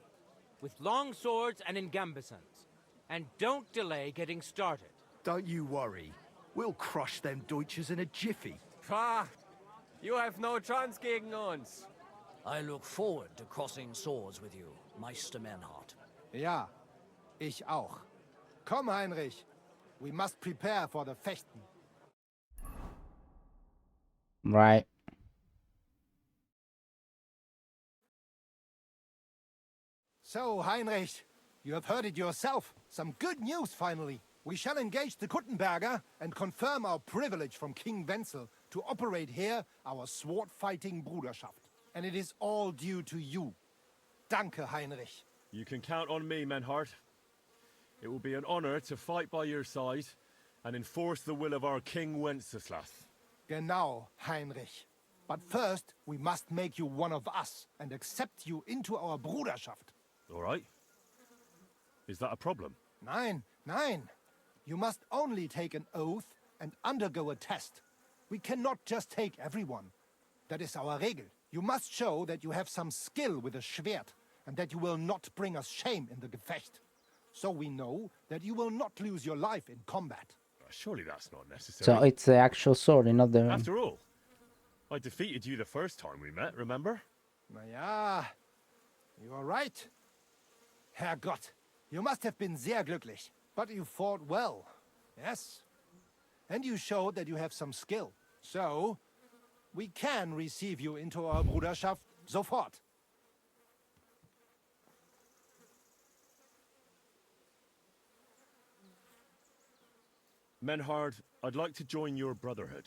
with long swords and in gambesons. And don't delay getting started. Don't you worry. We'll crush them Deutschers in a jiffy. Pah! You have no chance gegen uns. I look forward to crossing swords with you, Meister Menhard. Ja, ich auch. Komm, Heinrich. We must prepare for the Fechten. Right. So, Heinrich, you have heard it yourself. Some good news, finally. We shall engage the Kuttenberger and confirm our privilege from King Wenzel to operate here our sword-fighting Bruderschaft. And it is all due to you. Danke, Heinrich. You can count on me, Menhard. It will be an honor to fight by your side and enforce the will of our King Wenceslas. Genau, Heinrich. But first, we must make you one of us and accept you into our Bruderschaft. All right. Is that a problem? Nein, nein. You must only take an oath and undergo a test. We cannot just take everyone. That is our Regel. You must show that you have some skill with a Schwert and that you will not bring us shame in the Gefecht. So we know that you will not lose your life in combat. Surely that's not necessary. So it's the actual sword, not the... After all, I defeated you the first time we met, remember? Na ja, you are right. Herrgott, you must have been sehr glücklich. But you fought well, yes? And you showed that you have some skill. So, we can receive you into our Bruderschaft sofort. Menhard, I'd like to join your brotherhood.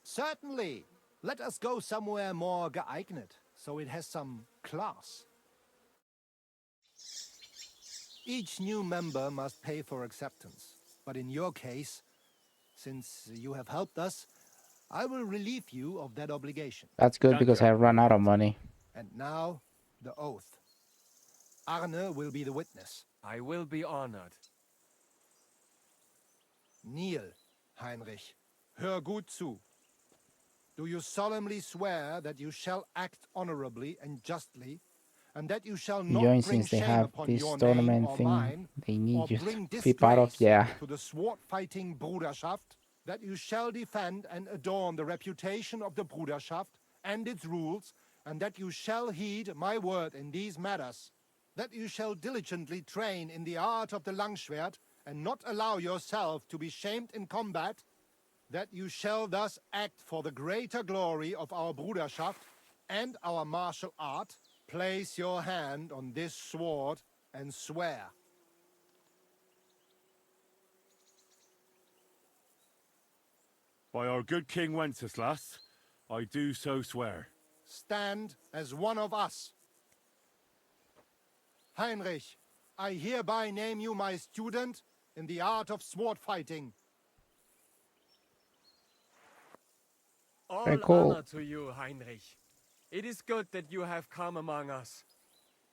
Certainly. Let us go somewhere more geeignet, so it has some class. Each new member must pay for acceptance. But in your case, since you have helped us, I will relieve you of that obligation. That's good because I run out of money. And now, the oath. Arne will be the witness. I will be honored. Kneel, Heinrich. Hör gut zu. Do you solemnly swear that you shall act honorably and justly, and that you shall not bring Since they shame have upon this your name tournament or thing, mine, they need or you bring to be part of, disgrace to the sword-fighting Bruderschaft, that you shall defend and adorn the reputation of the Bruderschaft and its rules, and that you shall heed my word in these matters, that you shall diligently train in the art of the Langschwert, and not allow yourself to be shamed in combat, that you shall thus act for the greater glory of our Bruderschaft and our martial art. Place your hand on this sword and swear. By our good King Wenceslas, I do so swear. Stand as one of us. Heinrich, I hereby name you my student in the art of sword fighting. All Very cool. honor to you, Heinrich. It is good that you have come among us.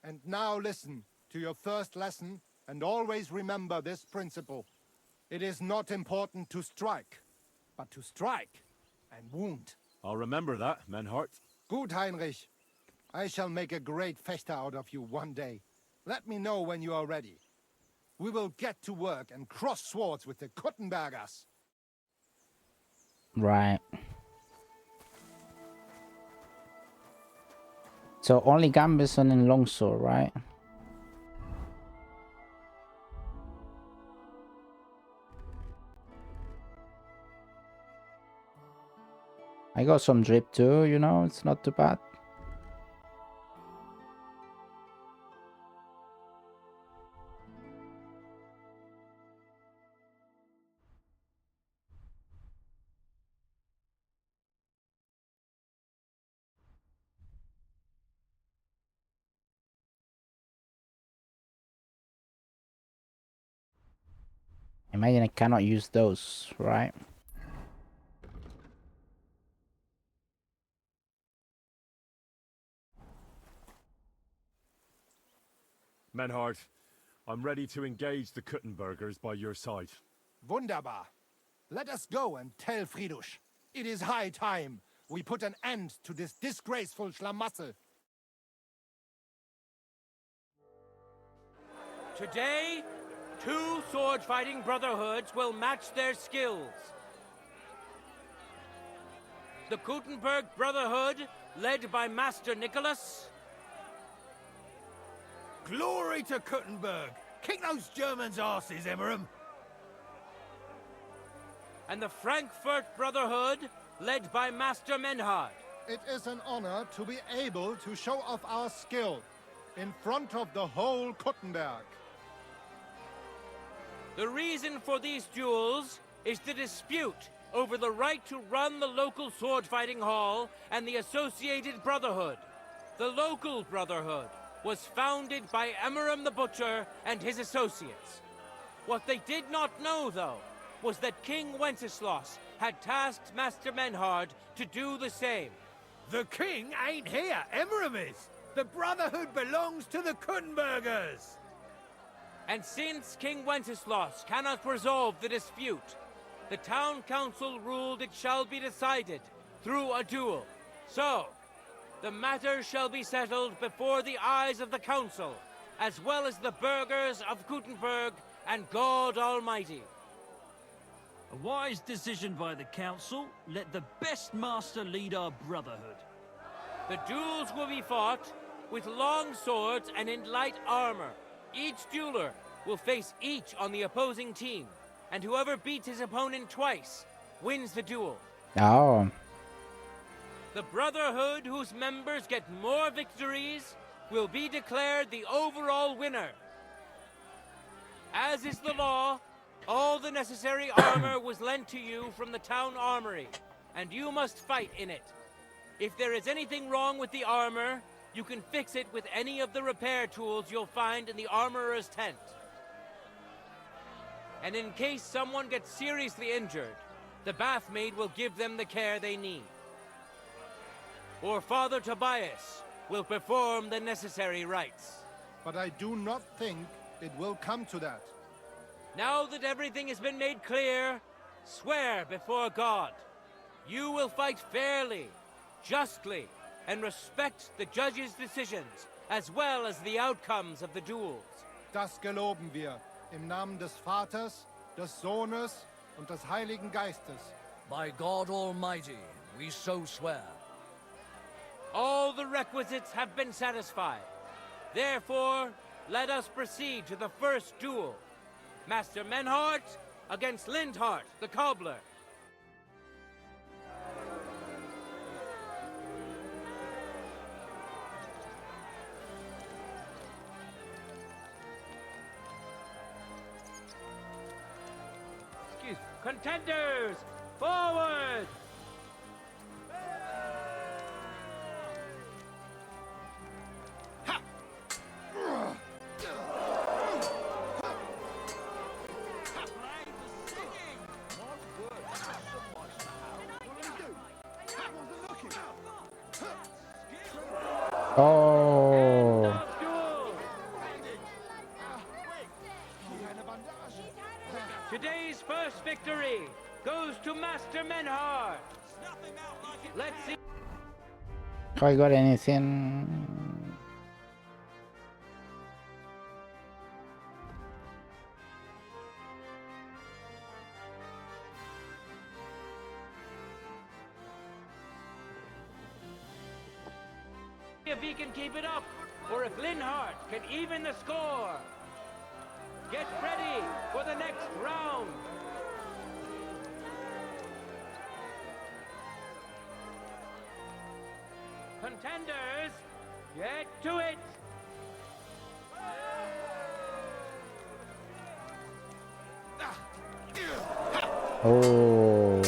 And now listen to your first lesson and always remember this principle. It is not important to strike, but to strike and wound. I'll remember that, Menhard. Good, Heinrich. I shall make a great Fechter out of you one day. Let me know when you are ready. We will get to work and cross swords with the Kuttenbergers. Right. So only Gambison and Longsword, right? I got some drip too, you know, it's not too bad. Imagine I cannot use those, right? Menhard, I'm ready to engage the Kuttenbergers by your side. Wunderbar. Let us go and tell Friedrich. It is high time we put an end to this disgraceful schlamassel. Today, 2 sword-fighting brotherhoods will match their skills. The Kuttenberg Brotherhood, led by Master Nicholas. Glory to Kuttenberg! Kick those Germans' asses, Emmeram! and the Frankfurt Brotherhood, led by Master Menhard. It is an honor to be able to show off our skill in front of the whole Kuttenberg. The reason for these duels is the dispute over the right to run the local sword fighting hall and the associated brotherhood. The local brotherhood was founded by Emmeram the Butcher and his associates. What they did not know, though, was that King Wenceslas had tasked Master Menhard to do the same. The king ain't here, Emmeram is. The Brotherhood belongs to the Kuttenbergers. And since King Wenceslas cannot resolve the dispute, the town council ruled it shall be decided through a duel. So, the matter shall be settled before the eyes of the council, as well as the burghers of Kuttenberg and God Almighty. A wise decision by the council. Let the best master lead our brotherhood. The duels will be fought with long swords and in light armor. Each dueler will face each on the opposing team, and whoever beats his opponent twice wins the duel. Oh. The Brotherhood whose members get more victories will be declared the overall winner. As is the law, all the necessary armor was lent to you from the town armory, and you must fight in it. If there is anything wrong with the armor, you can fix it with any of the repair tools you'll find in the armorer's tent. And in case someone gets seriously injured, the bathmaid will give them the care they need. Or Father Tobias will perform the necessary rites. But I do not think it will come to that. Now that everything has been made clear, swear before God. You will fight fairly, justly, and respect the judge's decisions, as well as the outcomes of the duels. Das geloben wir, im Namen des Vaters, des Sohnes und des Heiligen Geistes. By God Almighty, we so swear. All the requisites have been satisfied. Therefore, let us proceed to the first duel. Master Menhard against Lindhart, the cobbler. Excuse me. Contenders, forward! Oh. Today's first victory goes to Master Menhard. Let's see. Have I got anything? If he can keep it up, or if Linhart can even the score. Get ready for the next round. Contenders, get to it. Oh.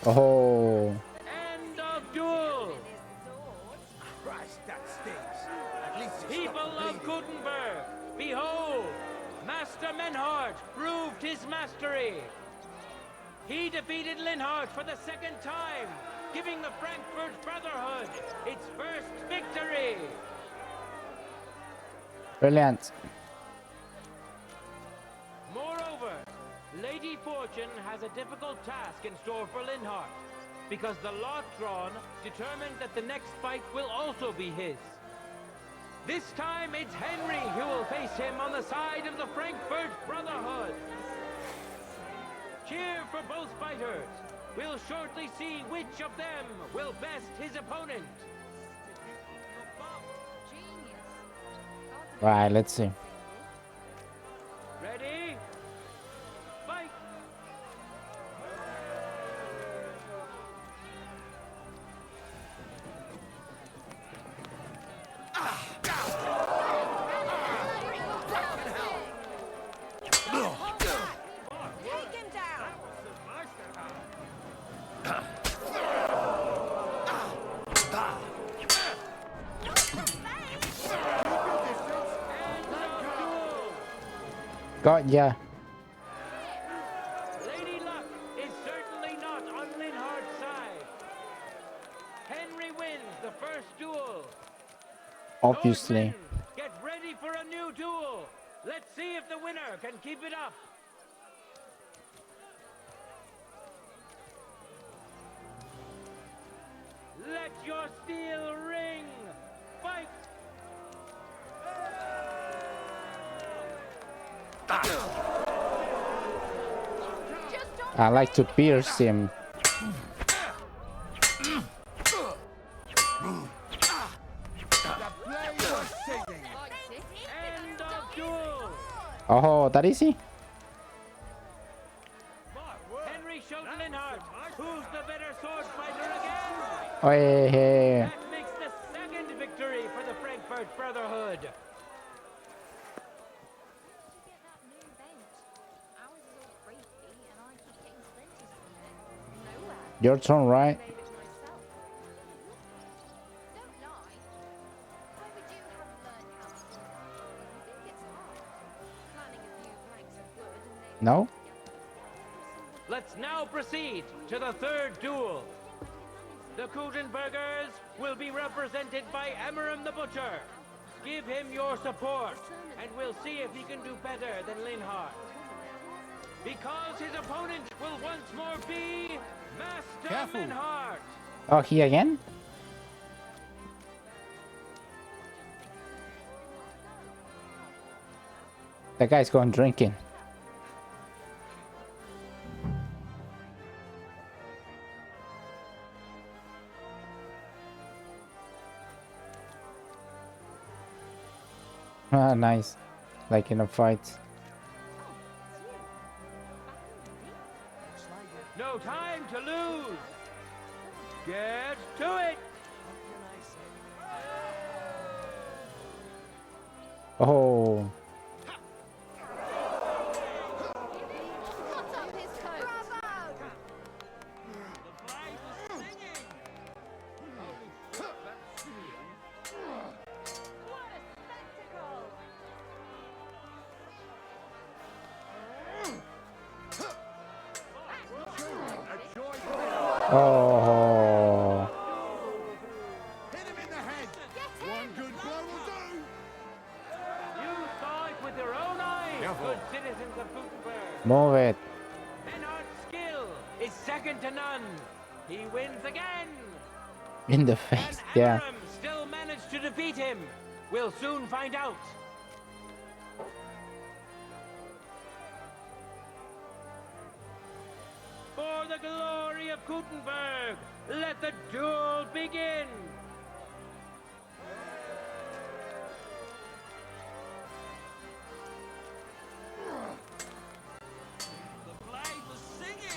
Oh. End of duel. Christ, that stings. At least it's People stopped of bleeding. Gutenberg, behold, Master Menhard proved his mastery. He defeated Linhart for the second time, giving the Frankfurt Brotherhood its first victory. Brilliant. Moreover, Lady Fortune has a difficult task in store for Linhart, because the lot drawn determined that the next fight will also be his. This time it's Henry who will face him on the side of the Frankfurt Brotherhood. Cheer for both fighters. We'll shortly see which of them will best his opponent. Right, let's see. Ready? Got ya. Lady Luck is certainly not on Linhard's side. Henry wins the first duel. Obviously. Get ready for a new duel. Let's see if the winner can keep it up. Let your steel ring. Fight. I like to pierce him. Oh, that easy? Henry showed Linhard. Who's the better sword fighter again? Oh, yeah. That makes the second victory for the Frankfurt Brotherhood. Your turn, right? No? Let's now proceed to the third duel. The Kutenbergers will be represented by Emmeram the Butcher. Give him your support, and we'll see if he can do better than Linhard. Because his opponent will once more be Master Menhard. Oh, he again? That guy's going drinking. Ah, nice. Like in a fight. No time to lose. Get to it. Oh. Oh. Hit him in the head. One good blow will do. You saw it with your own eyes, good citizens of Gutenberg. Move it. Menhard's skill is second to none. He wins again. In the face, yeah. Emmeram still managed to defeat him. We'll soon find out. For the glory of Gutenberg, let the duel begin.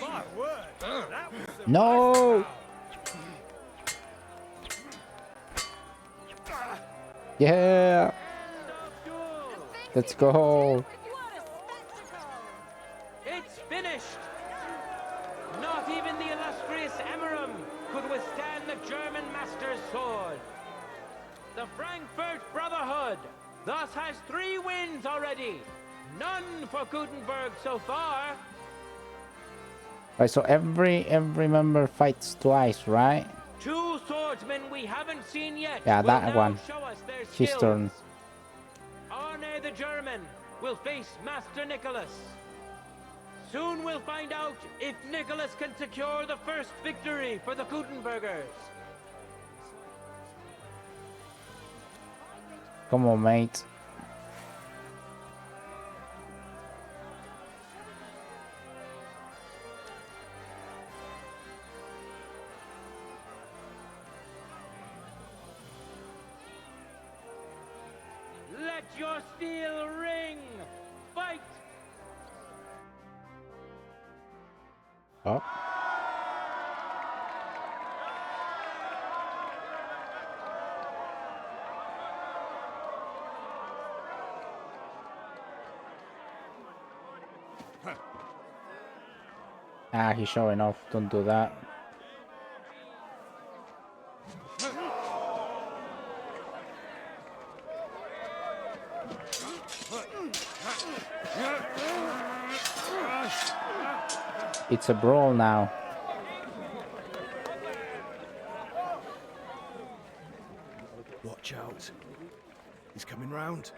My word. That was some No. Yeah. Let's go. It's finished. Not even the illustrious Emmeram could withstand the German master's sword. The Frankfurt Brotherhood thus has 3 wins already. None for Gutenberg so far. Right, so every member fights twice, right? 2 swordsmen we haven't seen yet. Yeah, will that now one. Show us their His skills. turn. Arne the German will face Master Nicholas. Soon we'll find out if Nicholas can secure the first victory for the Gutenbergers. Come on, mate. Let your steel ring. Fight. Oh. Ah, he's showing off. Don't do that. It's a brawl now. Watch out. He's coming round.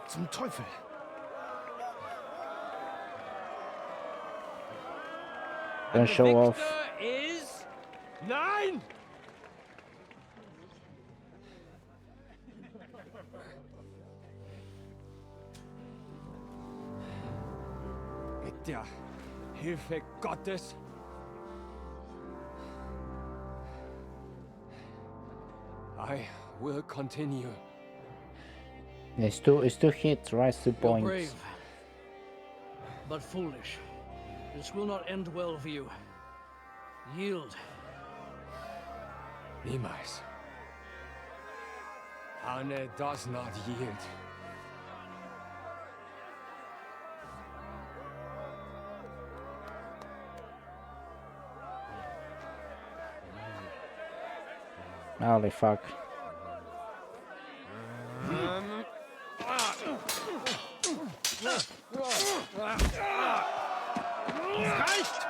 Zum Teufel. Don't show off. Is nine. Mit der Hilfe Gottes. I will continue. It's two hits, right? 2 You're points. brave, but foolish. This will not end well for you. Yield. Niemals. Arne does not yield. Holy fuck. Reicht!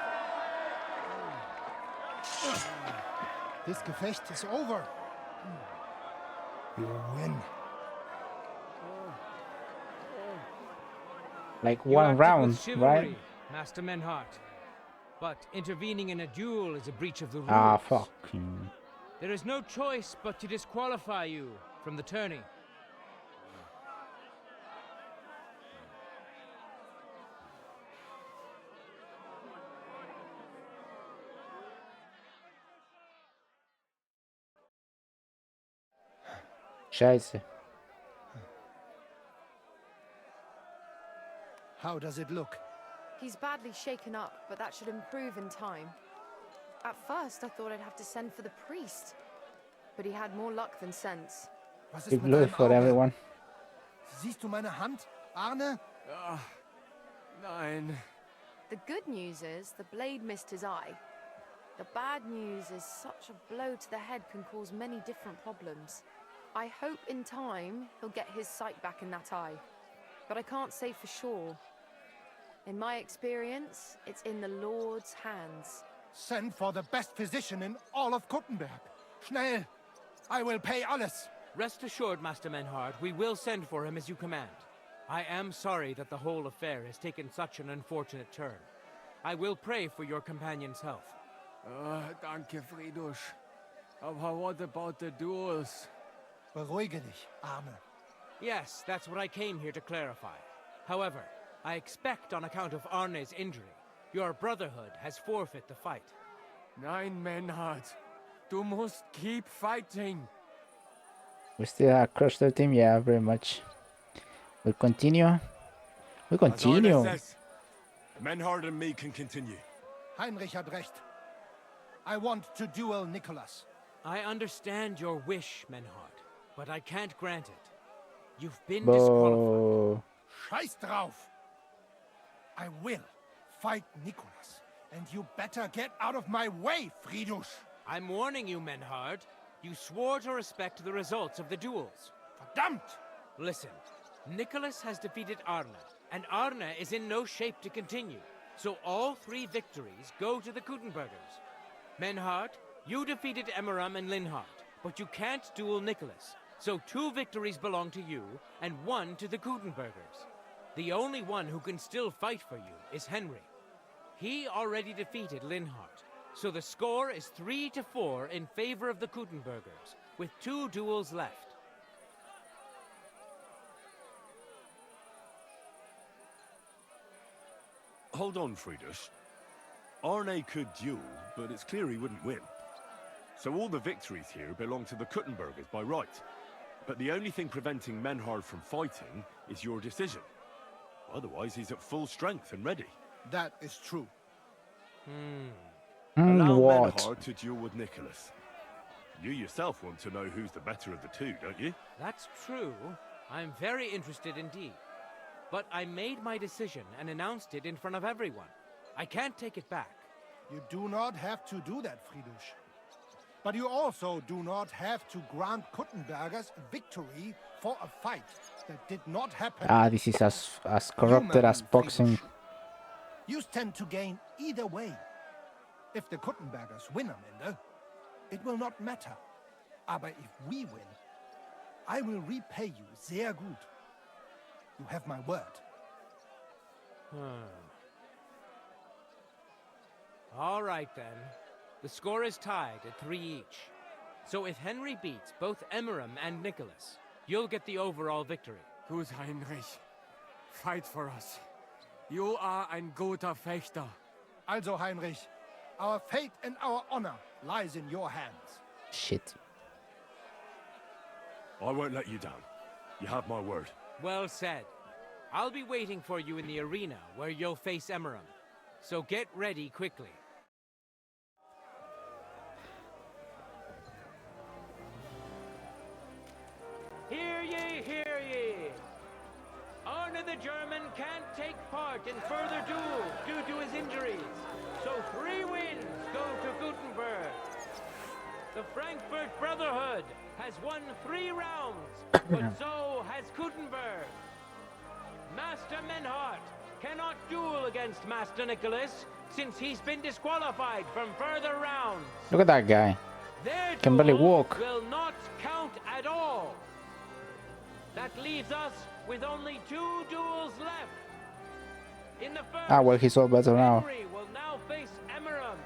This Gefecht is over. You win. Like You one acted round, with chivalry, right? Master Menhard. But intervening in a duel is a breach of the rules. Ah, fuck. There is no choice but to disqualify you from the tourney. Scheiße. How does it look? He's badly shaken up, but that should improve in time. At first, I thought I'd have to send for the priest, but he had more luck than sense. Was Big ist mit blue deinem for Auge? everyone. Siehst du meine Hand, Arne? Nein. The good news is the blade missed his eye. The bad news is such a blow to the head can cause many different problems. I hope in time he'll get his sight back in that eye, but I can't say for sure. In my experience, it's in the Lord's hands. Send for the best physician in all of Kuttenberg. Schnell! I will pay alles. Rest assured, Master Menhard, we will send for him as you command. I am sorry that the whole affair has taken such an unfortunate turn. I will pray for your companion's health. Danke, Friedrich. Aber what about the duels? Beruhige dich, Arne. Yes, that's what I came here to clarify. However, I expect on account of Arne's injury, your brotherhood has forfeit the fight. Nein, Menhard. Du musst keep fighting. We still crushed their team, yeah, very much. We'll continue. We continue. Menhard and me can continue. Heinrich had recht. I want to duel Nicholas. I understand your wish, Menhard, but I can't grant it. You've been Bo. Scheiß drauf! I will fight Nicholas, and you better get out of my way, Friedrich! I'm warning you, Menhard. You swore to respect the results of the duels. Verdammt! Listen, Nicholas has defeated Arne, and Arne is in no shape to continue. So all 3 victories go to the Kuttenbergers. Menhard, you defeated Emmeram and Linhard, but you can't duel Nicholas. So 2 victories belong to you, and 1 to the Kuttenbergers. The only one who can still fight for you is Henry. He already defeated Linhard, so the score is 3-4 in favor of the Kuttenbergers, with 2 duels left. Hold on, Friedrich. Arne could duel, but it's clear he wouldn't win. So all the victories here belong to the Kuttenbergers by right. But the only thing preventing Menhard from fighting is your decision. Otherwise, he's at full strength and ready. That is true. Allow what? Menhard to duel with Nicholas. You yourself want to know who's the better of the two, don't you? That's true. I'm very interested indeed. But I made my decision and announced it in front of everyone. I can't take it back. You do not have to do that, Friedrich. But you also do not have to grant Kuttenbergers victory for a fight that did not happen. Ah, this is as corrupted as boxing. You stand to gain either way. If the Kuttenbergers win, Amanda, it will not matter. Aber if we win, I will repay you sehr gut. You have my word. All right, then. The score is tied at 3 each. So if Henry beats both Emmeram and Nicholas, you'll get the overall victory. Gut, Heinrich. Fight for us. You are ein guter Fechter. Also, Heinrich, our fate and our honor lies in your hands. Shit. I won't let you down. You have my word. Well said. I'll be waiting for you in the arena where you'll face Emmeram. So get ready quickly. Hear ye, hear ye! Arne the German can't take part in further duels due to his injuries, so 3 wins go to Gutenberg. The Frankfurt Brotherhood has won 3 rounds, but so has Gutenberg. Master Menhard cannot duel against Master Nicholas since he's been disqualified from further rounds. Look at that guy. Their Can barely duel walk. will not count at all. That leaves us with only 2 duels left. In the first, Ah, well, he's all better now. Henry will now face Emmeram.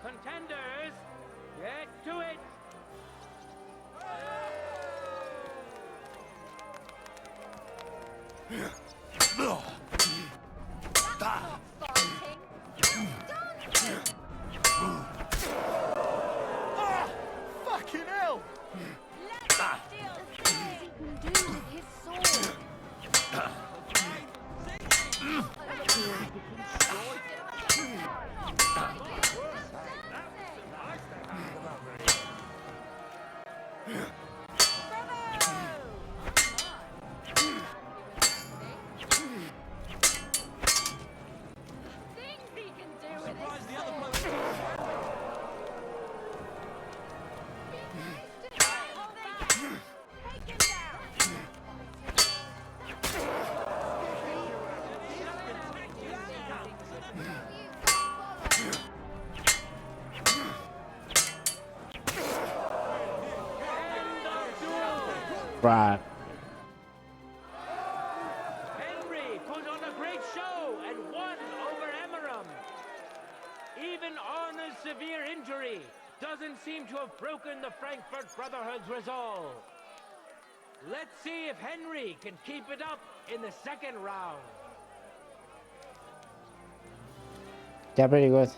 Contenders, get to it! Fucking hell! Right. Henry put on a great show and won over Emmeram. Even Arne's severe injury doesn't seem to have broken the Frankfurt Brotherhood's resolve. Let's see if Henry can keep it up in the second round. Yeah, pretty good.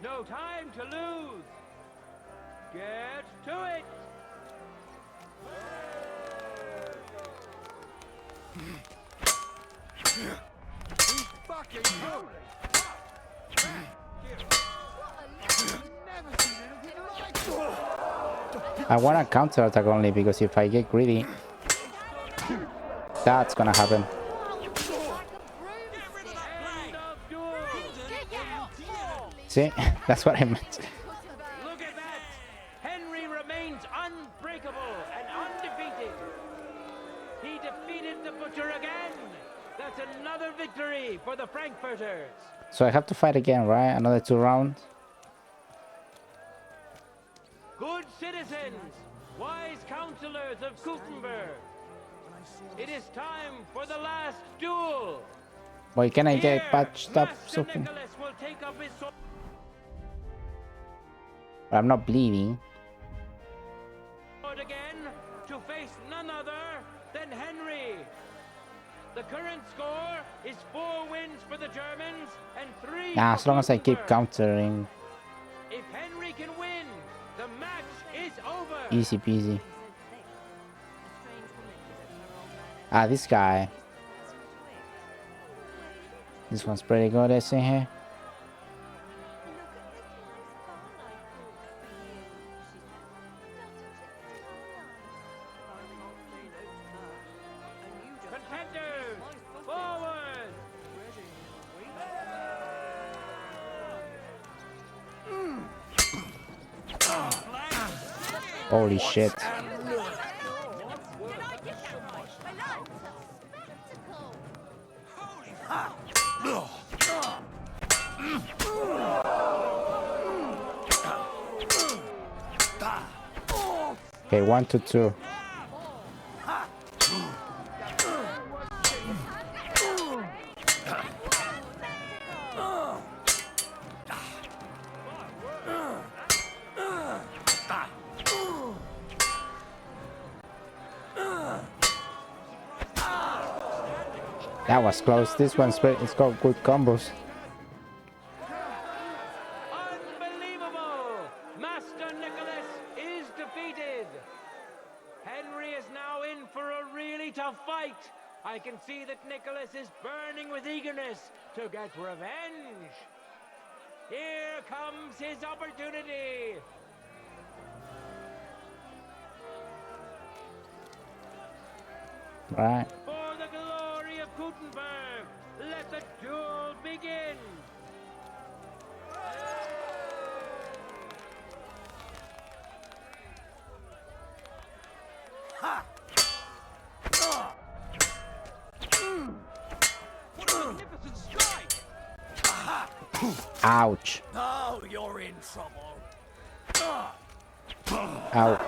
No time to lose. Get to it. He's fucking good. Never seen anything like it. I want a counter attack only because if I get greedy, that's gonna happen. See, that's what I meant. Look at that! Henry remains unbreakable and undefeated. He defeated the Butcher again. That's another victory for the Frankfurters. So I have to fight again, right? Another 2 rounds. Good citizens, wise counselors of Gutenberg. It is time for the last duel. Why can I get Here, patched up Master something? Nicholas will take up his sword. I'm not bleeding. Again to face none other than Henry. The current score is 4 wins for the Germans and 3 Nah, as long as I keep countering. If Henry can win, the match is over. Easy peasy. Ah, this guy. This one's pretty good, I see here. Contenders, forward! Holy shit. Okay, 1 to 2. That was close. This one's it's got good combos. Unbelievable! Master Nicholas is defeated. Henry is now in for a really tough fight. I can see that Nicholas is burning with eagerness to get revenge. Here comes his opportunity. Right. For the glory of Gutenberg, let the duel begin. Ha! What a magnificent strike! Ouch. Now you're in trouble. Ow.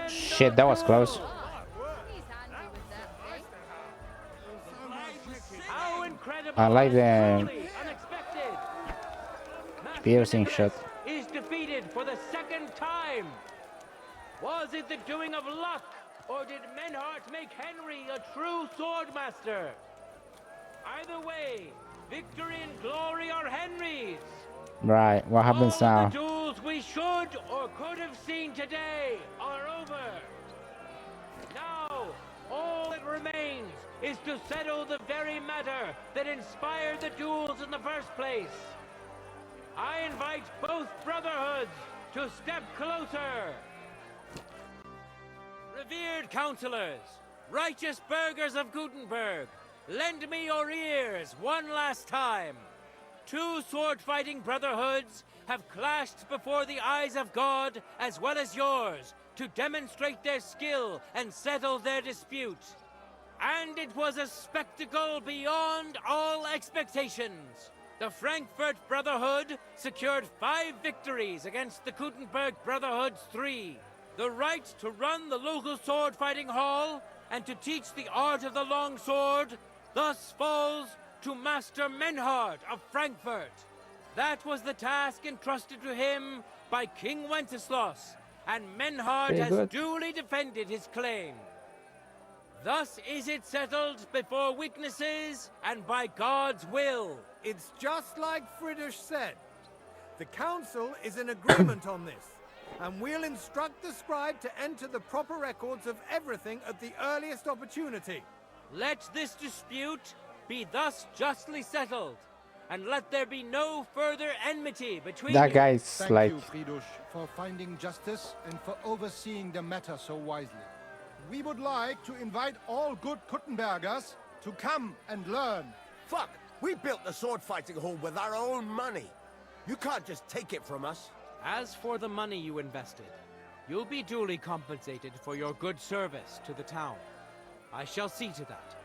Shit, that was close. I like the piercing shot. Is defeated for the second time. Was it the doing of luck, or did Menhard make Henry a true swordmaster? Either way, victory and glory are Henry's. Right, what happens now? The duels we should or could have seen today are over. Now, all that remains is to settle the very matter that inspired the duels in the first place. I invite both brotherhoods to step closer. Revered counselors, righteous burghers of Gutenberg, lend me your ears one last time. Two sword-fighting brotherhoods have clashed before the eyes of God as well as yours to demonstrate their skill and settle their dispute. And it was a spectacle beyond all expectations. The Frankfurt Brotherhood secured 5 victories against the Gutenberg Brotherhood's 3. The right to run the local sword-fighting hall and to teach the art of the longsword thus falls to Master Menhard of Frankfurt. That was the task entrusted to him by King Wenceslas, and Menhard has duly defended his claim. Thus is it settled before witnesses and by God's will. It's just like Friedrich said. The council is in agreement on this, and we'll instruct the scribe to enter the proper records of everything at the earliest opportunity. Let this dispute be thus justly settled, and let there be no further enmity between That you. guy's Thank like... you, Friedrich, for finding justice and for overseeing the matter so wisely. We would like to invite all good Kuttenbergers to come and learn. Fuck! We built the sword fighting hall with our own money. You can't just take it from us. As for the money you invested, you'll be duly compensated for your good service to the town. I shall see to that.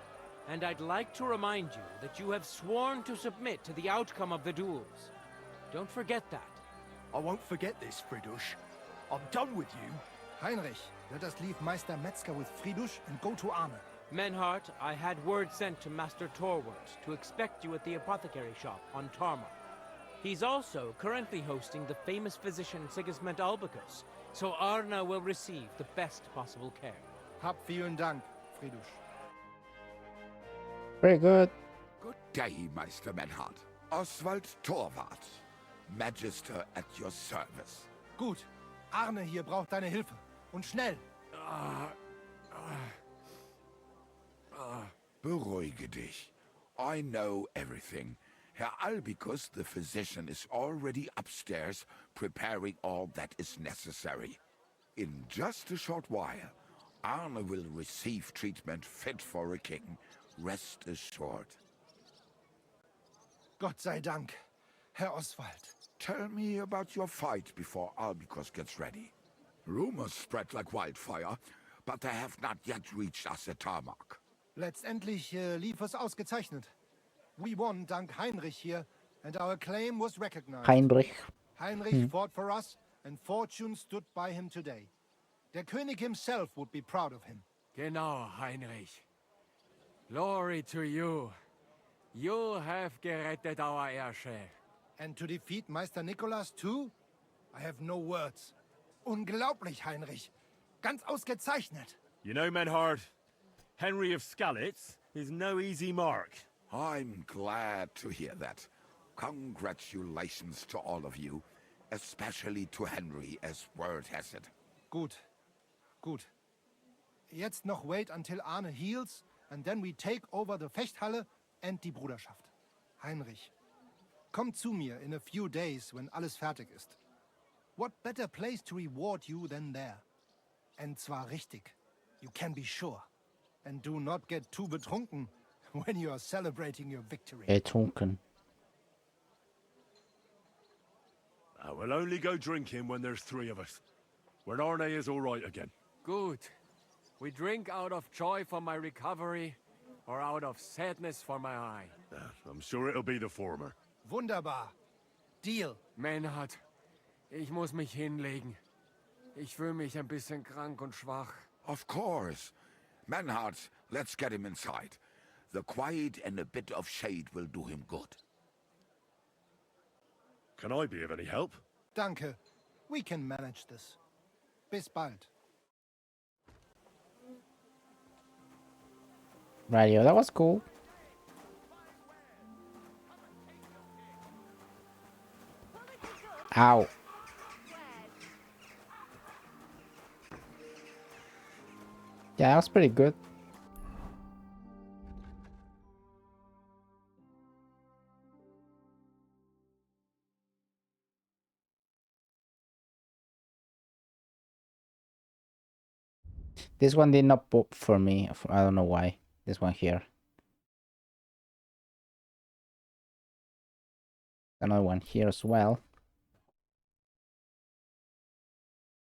And I'd like to remind you that you have sworn to submit to the outcome of the duels. Don't forget that. I won't forget this, Fridush. I'm done with you. Heinrich, let us leave Meister Metzger with Fridush and go to Arne. Menhard, I had word sent to Master Torwart to expect you at the apothecary shop on Tarmar. He's also currently hosting the famous physician Sigismund Albicus, so Arne will receive the best possible care. Hab vielen Dank, Fridush. Very good. Good day, Meister Menhard. Oswald Torwart, Magister at your service. Gut. Arne hier braucht deine Hilfe. Und schnell. Beruhige dich. I know everything. Herr Albicus, the physician, is already upstairs preparing all that is necessary. In just a short while, Arne will receive treatment fit for a king. Rest assured. Gott sei Dank, Herr Oswald. Tell me about your fight before Albicus gets ready. Rumors spread like wildfire, but they have not yet reached us at Tarmac. Letztendlich lief es ausgezeichnet. We won dank Heinrich here, and our claim was recognized. Heinrich. Heinrich fought for us, and fortune stood by him today. Der König himself would be proud of him. Genau, Heinrich. Glory to you. You have gerettet our Herrscher. And to defeat Meister Nicholas too? I have no words. Unglaublich, Heinrich. Ganz ausgezeichnet. You know, Menhard, Henry of Skalitz is no easy mark. I'm glad to hear that. Congratulations to all of you, especially to Henry, as word has it. Gut. Gut. Jetzt noch wait until Arne heals, and then we take over the Fechthalle and die Bruderschaft. Heinrich, komm zu mir in a few days when alles fertig ist. What better place to reward you than there? And zwar richtig. You can be sure. And do not get too betrunken when you are celebrating your victory. Betrunken. We'll only go drinking when there's three of us. When Arne is all right again. Good. We drink out of joy for my recovery, or out of sadness for my eye. I'm sure it'll be the former. Wunderbar. Deal. Menhard, ich muss mich hinlegen. Ich fühle mich ein bisschen krank und schwach. Of course. Menhard, let's get him inside. The quiet and a bit of shade will do him good. Can I be of any help? Danke. We can manage this. Bis bald. Radio, that was cool. Ow. Yeah, that was pretty good. This one did not pop for me. I don't know why. This one here. Another one here as well.